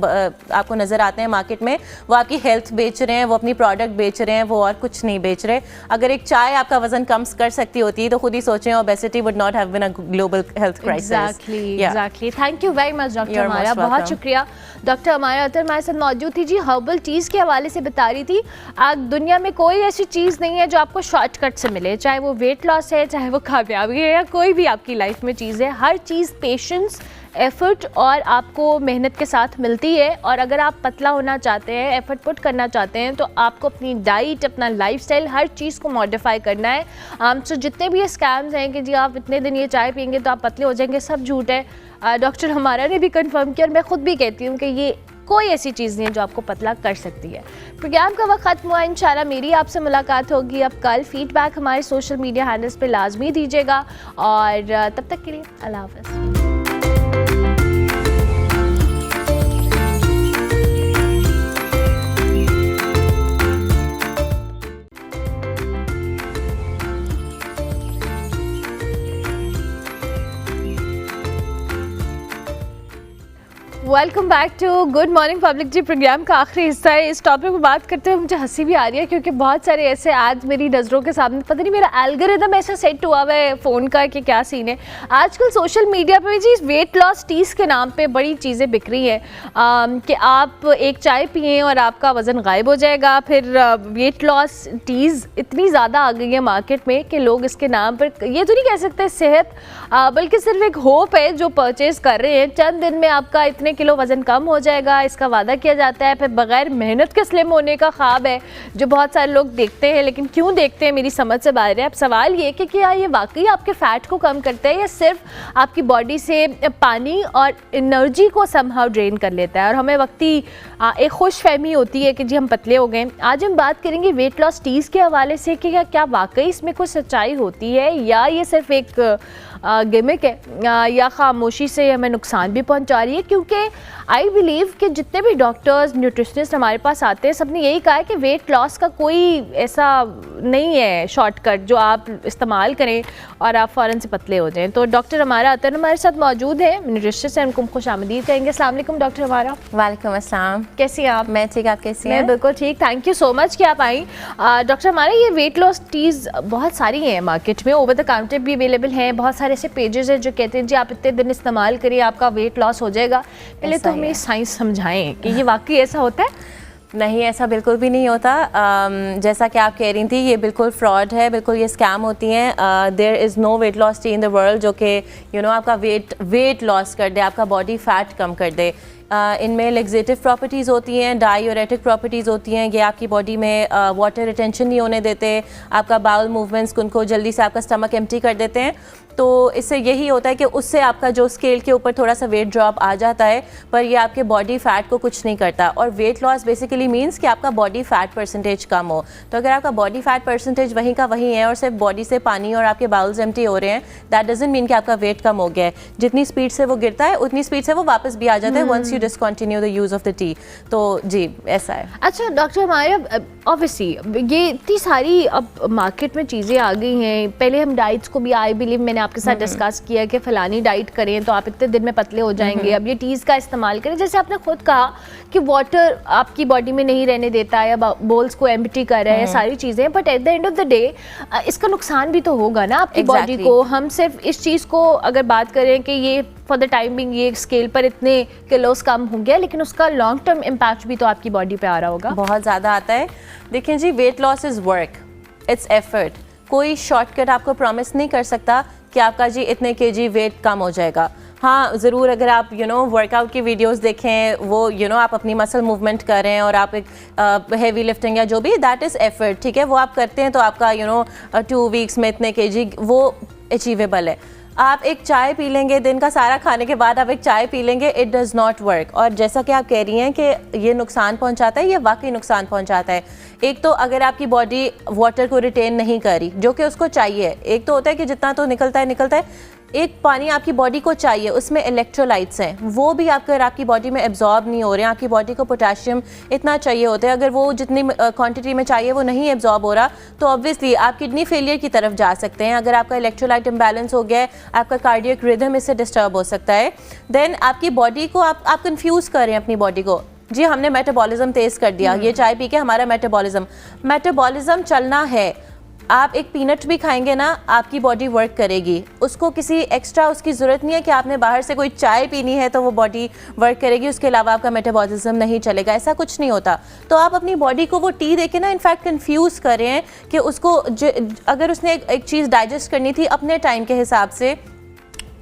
आपको नज़र आते हैं मार्केट में, वो आपकी health बेच रहे हैं, वो अपनी product बेच रहे हैं, वो और कुछ नहीं बेच रहे। अगर एक चाय आपका वजन कम कर सकती होती तो खुद ही सोचें, obesity would not have been a global health crisis.
Exactly. Thank you very much doctor हमारा, बहुत शुक्रिया। डॉक्टर हमारे साथ मौजूद थी जी, हर्बल टीज़ के हवाले से बता रही थी। आज दुनिया में कोई ऐसी चीज़ नहीं है जो आपको शॉर्टकट से मिले, चाहे वो वेट लॉस है, चाहे वो कामयाबी है, या कोई भी आपकी लाइफ में चीज़ है। हर चीज़ पेशेंस, एफर्ट और आपको मेहनत के साथ मिलती है। और अगर आप पतला होना चाहते हैं, एफर्ट पुट करना चाहते हैं, तो आपको अपनी डाइट, अपना लाइफस्टाइल, हर चीज़ को मॉडिफाई करना है। तो जितने भी ये स्कैम्स हैं कि जी आप इतने दिन ये चाय पियेंगे तो आप पतले हो जाएंगे, सब झूठ है। डॉक्टर हमारा ने भी कंफर्म किया और मैं खुद भी कहती हूँ कि ये कोई ऐसी चीज़ नहीं है जो आपको पतला कर सकती है। प्रोग्राम का वक्त ख़त्म हुआ। इंशाल्लाह मेरी आपसे मुलाकात होगी अब कल। फीडबैक हमारे सोशल मीडिया हैंडल्स पे लाजमी दीजिएगा और तब तक के लिए अल्लाह हाफ़िज़। Welcome back to good morning public जी। प्रोग्राम का आखिरी हिस्सा है। इस टॉपिक पर बात करते हुए मुझे हंसी भी आ रही है क्योंकि बहुत सारे ऐसे आज मेरी नज़रों के सामने, पता नहीं मेरा एल्गोरिदम ऐसा सेट हुआ हुआ है फ़ोन का कि क्या सीन है। आजकल सोशल मीडिया पे जी वेट लॉस टीज़ के नाम पे बड़ी चीज़ें बिक रही हैं कि आप एक चाय पिएँ और आपका वज़न गायब हो जाएगा। फिर वेट लॉस टीज़ इतनी ज़्यादा आ गई है मार्केट में कि लोग इसके नाम पर, ये तो नहीं कह सकते सेहत, बल्कि सिर्फ एक होप है जो परचेज़ कर रहे हैं। चंद दिन में आपका इतने किलो वज़न कम हो जाएगा, इसका वादा किया जाता है। फिर बगैर मेहनत के स्लिम होने का ख्वाब है जो बहुत सारे लोग देखते हैं, लेकिन क्यों देखते हैं मेरी समझ से बाहर है। अब सवाल ये कि क्या ये वाकई आपके फ़ैट को कम करता है या सिर्फ आपकी बॉडी से पानी और एनर्जी को समहाउ ड्रेन कर लेता है और हमें वक्ती एक खुश फहमी होती है कि जी हम पतले हो गए। आज हम बात करेंगे वेट लॉस टीज़ के हवाले से कि क्या वाकई इसमें कुछ सच्चाई होती है या ये सिर्फ एक गिमिक है या खामोशी से हमें नुकसान भी पहुंचा रही है। क्योंकि आई बिलीव कि जितने भी डॉक्टर्स, न्यूट्रिशनिस्ट हमारे पास आते हैं, सबने यही कहा है कि वेट लॉस का कोई ऐसा नहीं है शॉर्टकट जो आप इस्तेमाल करें और आप फ़ौरन से पतले हो जाएं। तो डॉक्टर हमारा अतर हमारे साथ मौजूद है, न्यूट्रिशनिस्ट हैं, उनको खुश आमदीद कहेंगे। अस्सलाम वालेकुम डॉक्टर हमारा।
वालेकुम अस्सलाम।
कैसी हैं आप?
मैं ठीक, आप कैसी हैं?
मैं बिल्कुल ठीक, थैंक यू सो मच कि आप आई। डॉक्टर हमारा ये वेट लॉस टीज़ बहुत सारी हैं मार्केट में, ओवर द काउंटर भी अवेलेबल हैं। बहुत सारे ऐसे पेजेस हैं जो कहते हैं जी आप इतने दिन इस्तेमाल करिए आपका वेट लॉस हो जाएगा। पहले तो हमें साइंस समझाएं कि ये वाकई ऐसा होता है?
नहीं, ऐसा बिल्कुल भी नहीं होता। जैसा कि आप कह रही थी, ये बिल्कुल फ्रॉड है, बिल्कुल ये स्कैम होती हैं। There is no weight loss tea in the world जो कि यू नो आपका वेट लॉस कर दे, आपका बॉडी फैट कम कर दे। इनमें लेग्जेटिव प्रॉपर्टीज़ होती हैं, डायूरेटिक प्रॉपर्टीज़ होती हैं। ये आपकी बॉडी में वाटर रिटेंशन नहीं होने देते, आपका बाउल मूवमेंट्स उनको जल्दी से आपका स्टमक एम्प्टी कर देते हैं। तो इससे यही होता है कि उससे आपका जो स्केल के ऊपर थोड़ा सा वेट ड्रॉप आ जाता है, पर ये आपके बॉडी फैट को कुछ नहीं करता। और वेट लॉस बेसिकली मीन्स कि आपका बॉडी फैट परसेंटेज कम हो। तो अगर आपका बॉडी फैट परसेंटेज वहीं का वहीं है और सिर्फ बॉडी से पानी और आपके बाउल्स एम्प्टी हो रहे हैं, दैट डजंट मीन कि आपका वेट कम हो गया है। जितनी स्पीड से वो गिरता है उतनी स्पीड से वो वापस भी आ जाता है once you discontinue the use of the tea. तो जी ऐसा है।
अच्छा डॉक्टर हमारे ऑब्वियसली ये इतनी सारी अब मार्केट में चीज़ें आ गई हैं। पहले हम डाइट्स को भी आई बिलीव मैंने आपके साथ डिस्कस किया कि फ़लानी डाइट करें तो आप इतने दिन में पतले हो जाएंगे। अब ये टीज़ का इस्तेमाल करें, जैसे आपने खुद कहा कि वाटर आपकी बॉडी में नहीं रहने देता या बोल्स को एम्प्टी कर रहा है, सारी चीज़ें, but at the end of the day इसका नुकसान भी तो होगा ना आपकी बॉडी को। हम सिर्फ इस चीज़ को अगर बात करें कि ये फॉर द टाइम बिंग ये स्केल पर इतने किलोस कम हो गया, लेकिन उसका लॉन्ग टर्म इम्पैक्ट भी तो आपकी बॉडी पे आ रहा होगा।
बहुत ज़्यादा आता है। देखिए जी, weight loss is work, it's effort. कोई शॉर्टकट आपको प्रॉमिस नहीं कर सकता कि आपका जी इतने केजी वेट कम हो जाएगा। हाँ ज़रूर, अगर आप वर्कआउट की वीडियोस देखें, वो आप अपनी मसल मूवमेंट कर रहे हैं और आप एक हैवी लिफ्टिंग या जो भी, दैट इज़ एफर्ट, ठीक है, वो आप करते हैं तो आपका 2 वीक्स में इतने kg वो अचीवेबल है। आप एक चाय पी लेंगे, दिन का सारा खाने के बाद आप एक चाय पी लेंगे, इट डज़ नॉट वर्क। और जैसा कि आप कह रही हैं कि ये नुकसान पहुंचाता है, ये वाकई नुकसान पहुंचाता है। एक तो अगर आपकी बॉडी वाटर को रिटेन नहीं कर रही जो कि उसको चाहिए, एक तो होता है कि जितना तो निकलता है, एक पानी आपकी बॉडी को चाहिए, उसमें इलेक्ट्रोलाइट्स हैं, वो भी आपकी बॉडी में एब्जॉर्ब नहीं हो रहे हैं। आपकी बॉडी को पोटेशियम इतना चाहिए होता है, अगर वो जितनी क्वांटिटी में चाहिए वो नहीं एब्जॉर्ब हो रहा तो ऑब्वियसली आप किडनी फेलियर की तरफ जा सकते हैं। अगर आपका इलेक्ट्रोलाइट इम्बैलेंस हो गया है, आपका कार्डियक रिदम इससे डिस्टर्ब हो सकता है। देन आपकी बॉडी को आप कंफ्यूज कर रहे हैं अपनी बॉडी को, जी हमने मेटाबॉलिज्म तेज़ कर दिया, ये चाय पी के हमारा मेटाबॉलिज्म चलना है। आप एक पीनट भी खाएंगे ना, आपकी बॉडी वर्क करेगी, उसको किसी एक्स्ट्रा उसकी ज़रूरत नहीं है कि आपने बाहर से कोई चाय पीनी है तो वो बॉडी वर्क करेगी, उसके अलावा आपका मेटाबॉलिज्म नहीं चलेगा, ऐसा कुछ नहीं होता। तो आप अपनी बॉडी को वो टी देके ना इनफैक्ट कंफ्यूज कर रहे हैं कि उसको अगर उसने एक चीज़ डाइजेस्ट करनी थी अपने टाइम के हिसाब से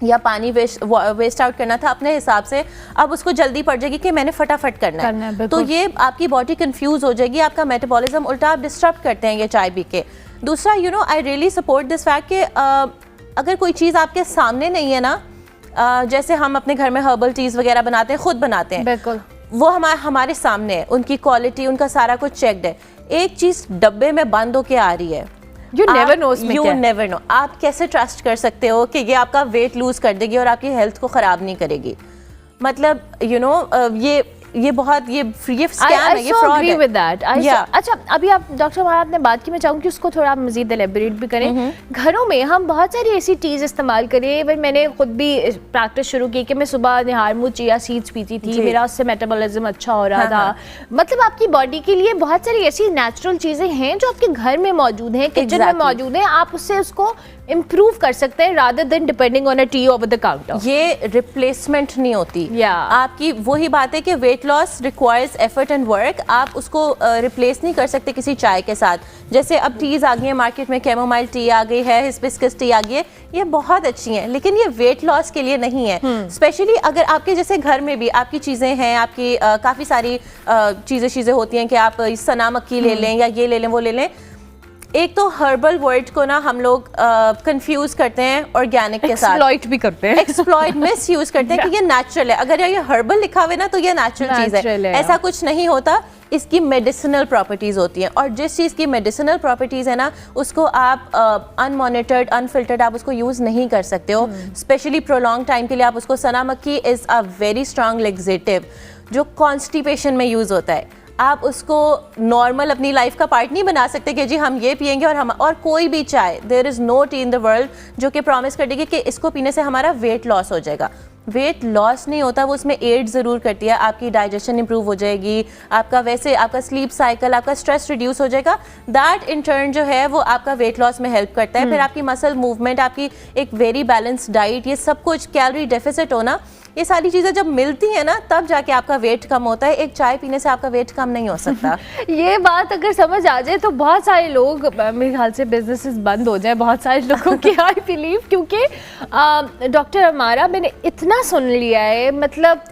या पानी वेस्ट आउट करना था अपने हिसाब से, अब उसको जल्दी पड़ जाएगी कि मैंने फटाफट करना है, तो ये आपकी बॉडी कंफ्यूज हो जाएगी, आपका मेटाबॉलिज्म उल्टा आप डिस्टर्ब करते हैं ये चाय पी के। दूसरा I really support this fact कि अगर कोई चीज़ आपके सामने नहीं है ना, जैसे हम अपने घर में हर्बल टीज़ वगैरह बनाते हैं, खुद बनाते हैं, बिल्कुल वो हमारे सामने है, उनकी क्वालिटी उनका सारा कुछ चेक्ड है। एक चीज़ डब्बे में बंद होके आ रही है, यू नेवर नो आप कैसे ट्रस्ट कर सकते हो कि ये आपका वेट लूज कर देगी और आपकी हेल्थ को ख़राब नहीं करेगी। मतलब ये बहुत ये स्कैम है, ये फ्रॉड है।
अच्छा, अभी आप डॉक्टर हमारा आपने बात की, मैं चाहूँगी उसको थोड़ा आप मजीद एलेबरेट भी करें। घरों में हम बहुत सारी ऐसी चीज़ इस्तेमाल करें, इवन मैंने खुद भी प्रैक्टिस शुरू की कि मैं सुबह निहार मुँह चिया सीड्स पीती थी, मेरा उससे मेटाबॉलिज्म अच्छा हो रहा था। मतलब आपकी बॉडी के लिए बहुत सारी ऐसी नेचुरल चीज़ें हैं जो आपके घर में मौजूद हैं, किचन में मौजूद हैं, आप उससे उसको इम्प्रूव कर सकते हैं rather than depending on a T over the counter.
ये रिप्लेसमेंट नहीं होती। आपकी वही बात है कि weight loss requires effort and work, आप उसको रिप्लेस नहीं कर सकते किसी चाय के साथ। जैसे अब टीज़ आ गई है मार्केट में, कैमोमाइल टी आ गई है, हिबिस्कस टी आ गई है, ये बहुत अच्छी हैं, लेकिन ये वेट लॉस के लिए नहीं है। स्पेशली अगर आपके जैसे घर में भी आपकी चीज़ें हैं, आपकी काफ़ी सारी चीज़ें होती हैं कि आप सना मक्खी ले लें या ये ले लें वो ले लें। एक तो हर्बल वर्ड को ना हम लोग कंफ्यूज करते हैं ऑर्गेनिक के साथ, एक्सप्लॉइट भी करते हैं, एक्सप्लॉइट मिस यूज करते हैं कि ये नेचुरल है। अगर ये हर्बल लिखा हुआ है ना तो ये नेचुरल चीज़ है, ऐसा कुछ नहीं होता। इसकी मेडिसिनल प्रॉपर्टीज़ होती हैं, और जिस चीज़ की मेडिसिनल प्रॉपर्टीज़ है ना उसको आप अनमॉनिटर्ड अनफिल्टर्ड आप उसको यूज़ नहीं कर सकते हो। स्पेशली प्रोलॉन्ग टाइम के लिए आप उसको, सना मक्खी is a very strong laxative जो कॉन्स्टिपेशन में यूज़ होता है। आप उसको नॉर्मल अपनी लाइफ का पार्ट नहीं बना सकते कि जी हम ये पियेंगे और कोई भी चाय, there is no tea in the world जो कि प्रॉमिस कर देगी कि इसको पीने से हमारा वेट लॉस हो जाएगा। वेट लॉस नहीं होता, वो उसमें एड ज़रूर करती है, आपकी डाइजेशन इंप्रूव हो जाएगी, आपका स्लीप साइकिल, आपका स्ट्रेस रिड्यूस हो जाएगा। दैट इन टर्न जो है वो आपका वेट लॉस में हेल्प करता है। फिर आपकी मसल मूवमेंट, आपकी एक वेरी बैलेंस डाइट, ये सब कुछ, कैलोरी डेफिसिट होना, ये सारी चीज़ें जब मिलती हैं ना तब जाके आपका वेट कम होता है। एक चाय पीने से आपका वेट कम नहीं हो सकता।
ये बात अगर समझ आ जाए तो बहुत सारे लोग, मेरे ख्याल से बिजनेसेस बंद हो जाए बहुत सारे लोगों की, आई बिलीव, क्योंकि डॉक्टर हमारा मैंने इतना सुन लिया है, मतलब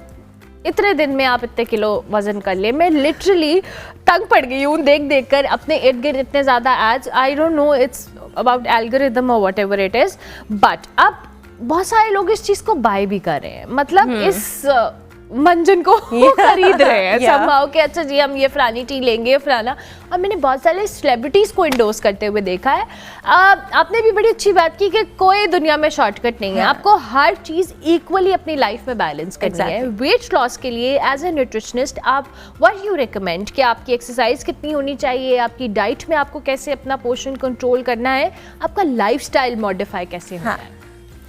इतने दिन में आप इतने किलो वजन कर ले, मैं लिटरली तंग पड़ गई हूँ देख देख कर अपने इर्द गिर्द इतने ज़्यादा ads. I don't know it's about algorithm और whatever it is, but अब बहुत सारे लोग इस चीज़ को बाय भी कर रहे हैं, मतलब इस मंजन को खरीद रहे हैं somehow कि अच्छा जी हम ये फलानी टी लेंगे फलाना। और मैंने बहुत सारे सेलिब्रिटीज़ को इंडोर्स करते हुए देखा है। आपने भी बड़ी अच्छी बात की कि कोई दुनिया में शॉर्टकट नहीं है, आपको हर चीज़ इक्वली अपनी लाइफ में बैलेंस करनी है। वेट लॉस के लिए एज ए न्यूट्रिशनिस्ट आप व्हाट यू रिकमेंड कि आपकी एक्सरसाइज कितनी होनी चाहिए, आपकी डाइट में आपको कैसे अपना पोर्शन कंट्रोल करना है, आपका लाइफस्टाइल मॉडिफाई कैसे होना है?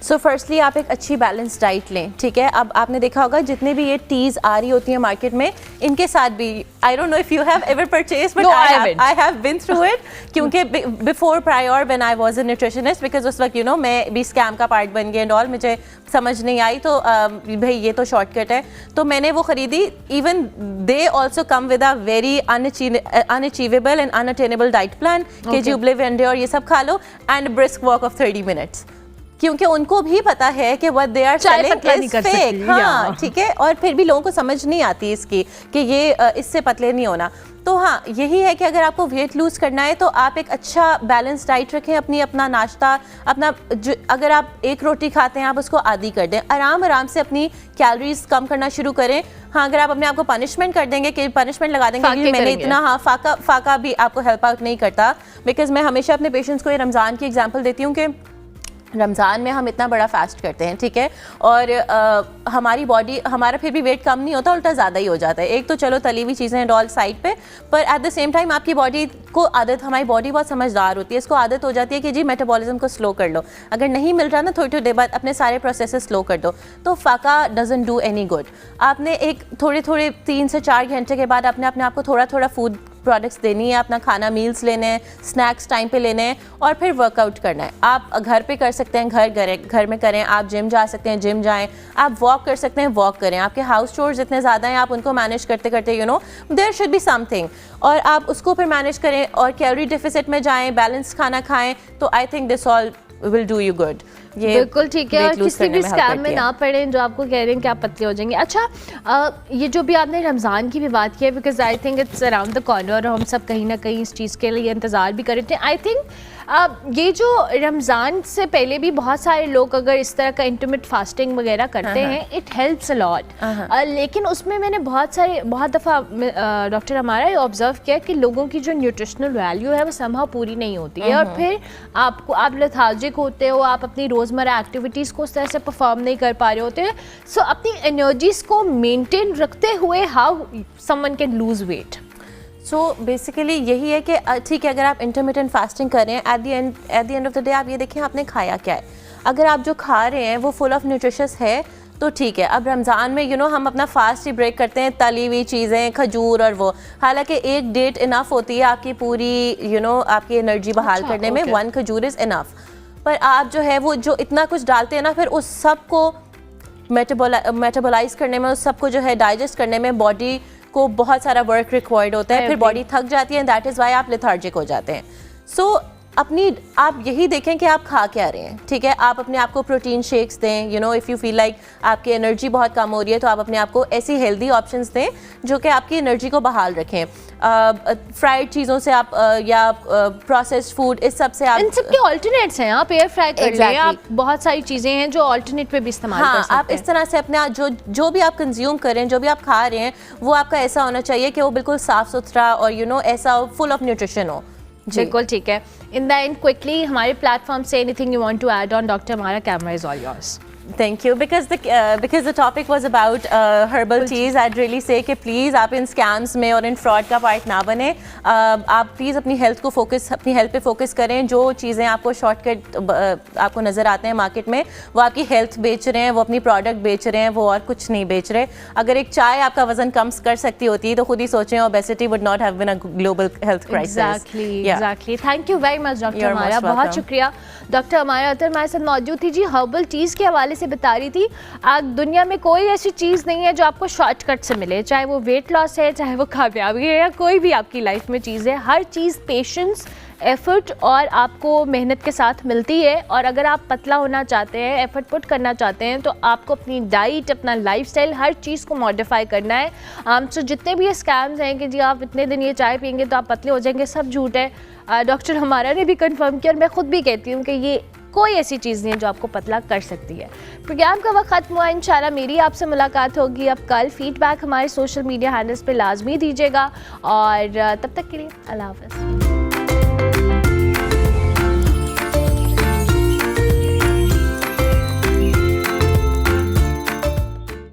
सो फर्स्टली आप एक अच्छी बैलेंस डाइट लें, ठीक है। अब आपने देखा होगा जितने भी ये टीज़ आ रही होती हैं मार्केट में, इनके साथ भी, I don't know if you have ever purchase, but I have been through it, क्योंकि before prior when I was a nutritionist, because उस वक्त मैं भी स्कैम का पार्ट बन गई एंड ऑल, मुझे समझ नहीं आई तो भाई ये तो शॉर्टकट है, तो मैंने वो ख़रीदी। Even they also come with a very unachievable and unattainable diet plan कि जी उबले अंडे और ये सब खा लो and brisk walk of 30 minutes. क्योंकि उनको भी पता है कि what they are selling is fake. हाँ, ठीक है, और फिर भी लोगों को समझ नहीं आती इसकी कि ये इससे पतले नहीं होना। तो हाँ, यही है कि अगर आपको वेट लूज़ करना है तो आप एक अच्छा बैलेंस डाइट रखें, अपना नाश्ता, अगर आप एक रोटी खाते हैं आप उसको आधी कर दें, आराम से अपनी कैलोरीज कम करना शुरू करें। हाँ, अगर आप अपने आप को पनिशमेंट कर देंगे कि पनिशमेंट लगा देंगे कि मैंने इतना, हाँ, फाका भी आपको हेल्प आउट नहीं करता। बिकॉज मैं हमेशा अपने पेशेंट्स को ये रमज़ान की एग्जाम्पल देती हूँ कि रमज़ान में हम इतना बड़ा फास्ट करते हैं, ठीक है, और हमारी बॉडी, हमारा फिर भी वेट कम नहीं होता, उल्टा ज़्यादा ही हो जाता है। एक तो चलो तली हुई चीज़ें हैं डॉल साइड पे, पर एट द सेम टाइम आपकी बॉडी को आदत, हमारी बॉडी बहुत समझदार होती है, इसको आदत हो जाती है कि जी मेटाबॉलिज्म को स्लो कर लो। अगर नहीं मिल रहा ना थोड़ी देर बाद अपने सारे प्रोसेसेस स्लो कर दो, तो फाका डजंट डू एनी गुड। आपने एक थोड़े 3 से 4 घंटे के बाद अपने आप को थोड़ा फूड प्रोडक्ट्स देनी है, अपना खाना मील्स लेने हैं, स्नैक्स टाइम पे लेने हैं, और फिर वर्कआउट करना है। आप घर पे कर सकते हैं, घर में करें, आप जिम जा सकते हैं, जिम जाएं, आप वॉक कर सकते हैं, वॉक करें। आपके हाउस चोर्स इतने ज़्यादा हैं, आप उनको मैनेज करते करते देयर शुड बी समथिंग, और आप उसको फिर मैनेज करें और कैलोरी डेफिसिट में जाएं, बैलेंस खाना खाएं, तो I think this all will do you good. ये
बिल्कुल ठीक है, और किसी भी स्कैम में ना पड़े जो आपको कह रहे हैं कि आप पतले हो जाएंगे। अच्छा, ये जो भी आपने रमज़ान की भी बात की है, because I think it's around the corner, और हम सब कहीं ना कहीं इस चीज़ के लिए इंतज़ार भी कर रहे थे। आई थिंक ये जो रमज़ान से पहले भी बहुत सारे लोग अगर इस तरह का इंटरमिट फास्टिंग वगैरह करते हैं, इट हेल्प्स अ लॉट, लेकिन उसमें मैंने बहुत दफ़ा डॉक्टर हमारा ये ऑब्जर्व किया कि लोगों की जो न्यूट्रिशनल वैल्यू है वो समहाउ पूरी नहीं होती है, और फिर आप लेथार्जिक होते हो, आप अपनी रोज़मर्रा एक्टिविटीज़ को उस तरह से परफॉर्म नहीं कर पा रहे होते। सो अपनी एनर्जीज़ को मेंटेन रखते हुए how someone can lose weight.
So basically यही है कि ठीक है, अगर आप इंटरमिटेंट फास्टिंग कर रहे हैं, at the end of the day आप ये देखें आपने खाया क्या है। अगर आप जो खा रहे हैं वो फुल ऑफ न्यूट्रिशियस है तो ठीक है। अब रमज़ान में हम अपना फास्ट ही ब्रेक करते हैं, तली हुई चीज़ें, खजूर और वो, हालांकि एक डेट इनफ होती है आपकी पूरी आपकी एनर्जी बहाल करने में, 1 खजूर इज़ इनफ। पर आप जो है वो जो इतना कुछ डालते हैं ना, फिर उस सब को मेटाबोलाइज करने में, उस सब को जो है डाइजेस्ट करने में बॉडी को बहुत सारा वर्क रिक्वायर्ड होता है, फिर बॉडी थक जाती है, दैट इज़ वाई आप लेथार्जिक हो जाते हैं। सो आप यही देखें कि आप खा क्या रहे हैं, ठीक है। आप अपने आप को प्रोटीन शेक्स दें, इफ़ यू फील लाइक आपकी एनर्जी बहुत कम हो रही है तो आप अपने आप को ऐसी हेल्दी ऑप्शंस दें जो कि आपकी एनर्जी को बहाल रखें। फ्राइड चीज़ों से आप या प्रोसेस्ड फूड, इस सब से आप,
इन सब के ऑल्टरनेट्स हैं, आप एयर फ्राई कर लें, आप बहुत सारी चीज़ें हैं जो ऑल्टरनेट पे भी इस्तेमाल कर सकते हैं।
आप इस तरह से अपने जो भी आप कंज्यूम करें, जो भी आप खा रहे हैं, वो आपका ऐसा होना चाहिए कि वो बिल्कुल साफ़ सुथरा और ऐसा फुल ऑफ न्यूट्रिशन हो।
बिल्कुल ठीक है। इन द एंड क्विकली हमारे प्लेटफॉर्म से anything you want to add on, doctor हमारा camera is all yours.
Thank you. Because the topic was about herbal teas, I'd really say कि please आप इन scams में और इन फ्रॉड का part ना बने। आप प्लीज़ अपनी हेल्थ पे फोकस करें। जो चीज़ें आपको शॉर्टकट आपको नज़र आते हैं मार्केट में, वो आपकी हेल्थ बेच रहे हैं, वो अपनी प्रोडक्ट बेच रहे हैं, वो और कुछ नहीं बेच रहे। अगर एक चाय आपका वजन कम कर सकती होती तो खुद ही सोचें, obesity would not have been a global health crisis.
Exactly. Thank you very much doctor हमारा, बहुत शुक्रिया। डॉक्टर हमारा हमारे साथ मौजूद थी जी, हर्बल टीज़ के हवाले से बता रही थी। आज दुनिया में कोई ऐसी चीज़ नहीं है जो आपको शॉर्टकट से मिले, चाहे वो वेट लॉस है, चाहे वो कामयाबी है, या कोई भी आपकी लाइफ में चीज़ है। हर चीज़ पेशेंस, एफर्ट और आपको मेहनत के साथ मिलती है। और अगर आप पतला होना चाहते हैं, एफर्ट पुट करना चाहते हैं, तो आपको अपनी डाइट, अपना लाइफस्टाइल, हर चीज़ को मॉडिफाई करना है। तो जितने भी ये स्कैम्स हैं कि जी आप इतने दिन ये चाय पियेंगे तो आप पतले हो जाएंगे, सब झूठ है। डॉक्टर हमारा ने भी कंफर्म किया, और मैं खुद भी कहती हूँ कि ये कोई ऐसी चीज़ नहीं है जो आपको पतला कर सकती है। प्रोग्राम का वक्त ख़त्म हुआ। इंशाल्लाह मेरी आपसे मुलाकात होगी अब कल। फीडबैक हमारे सोशल मीडिया हैंडल्स पे लाजमी दीजिएगा, और तब तक के लिए अल्लाह हाफ़िज़।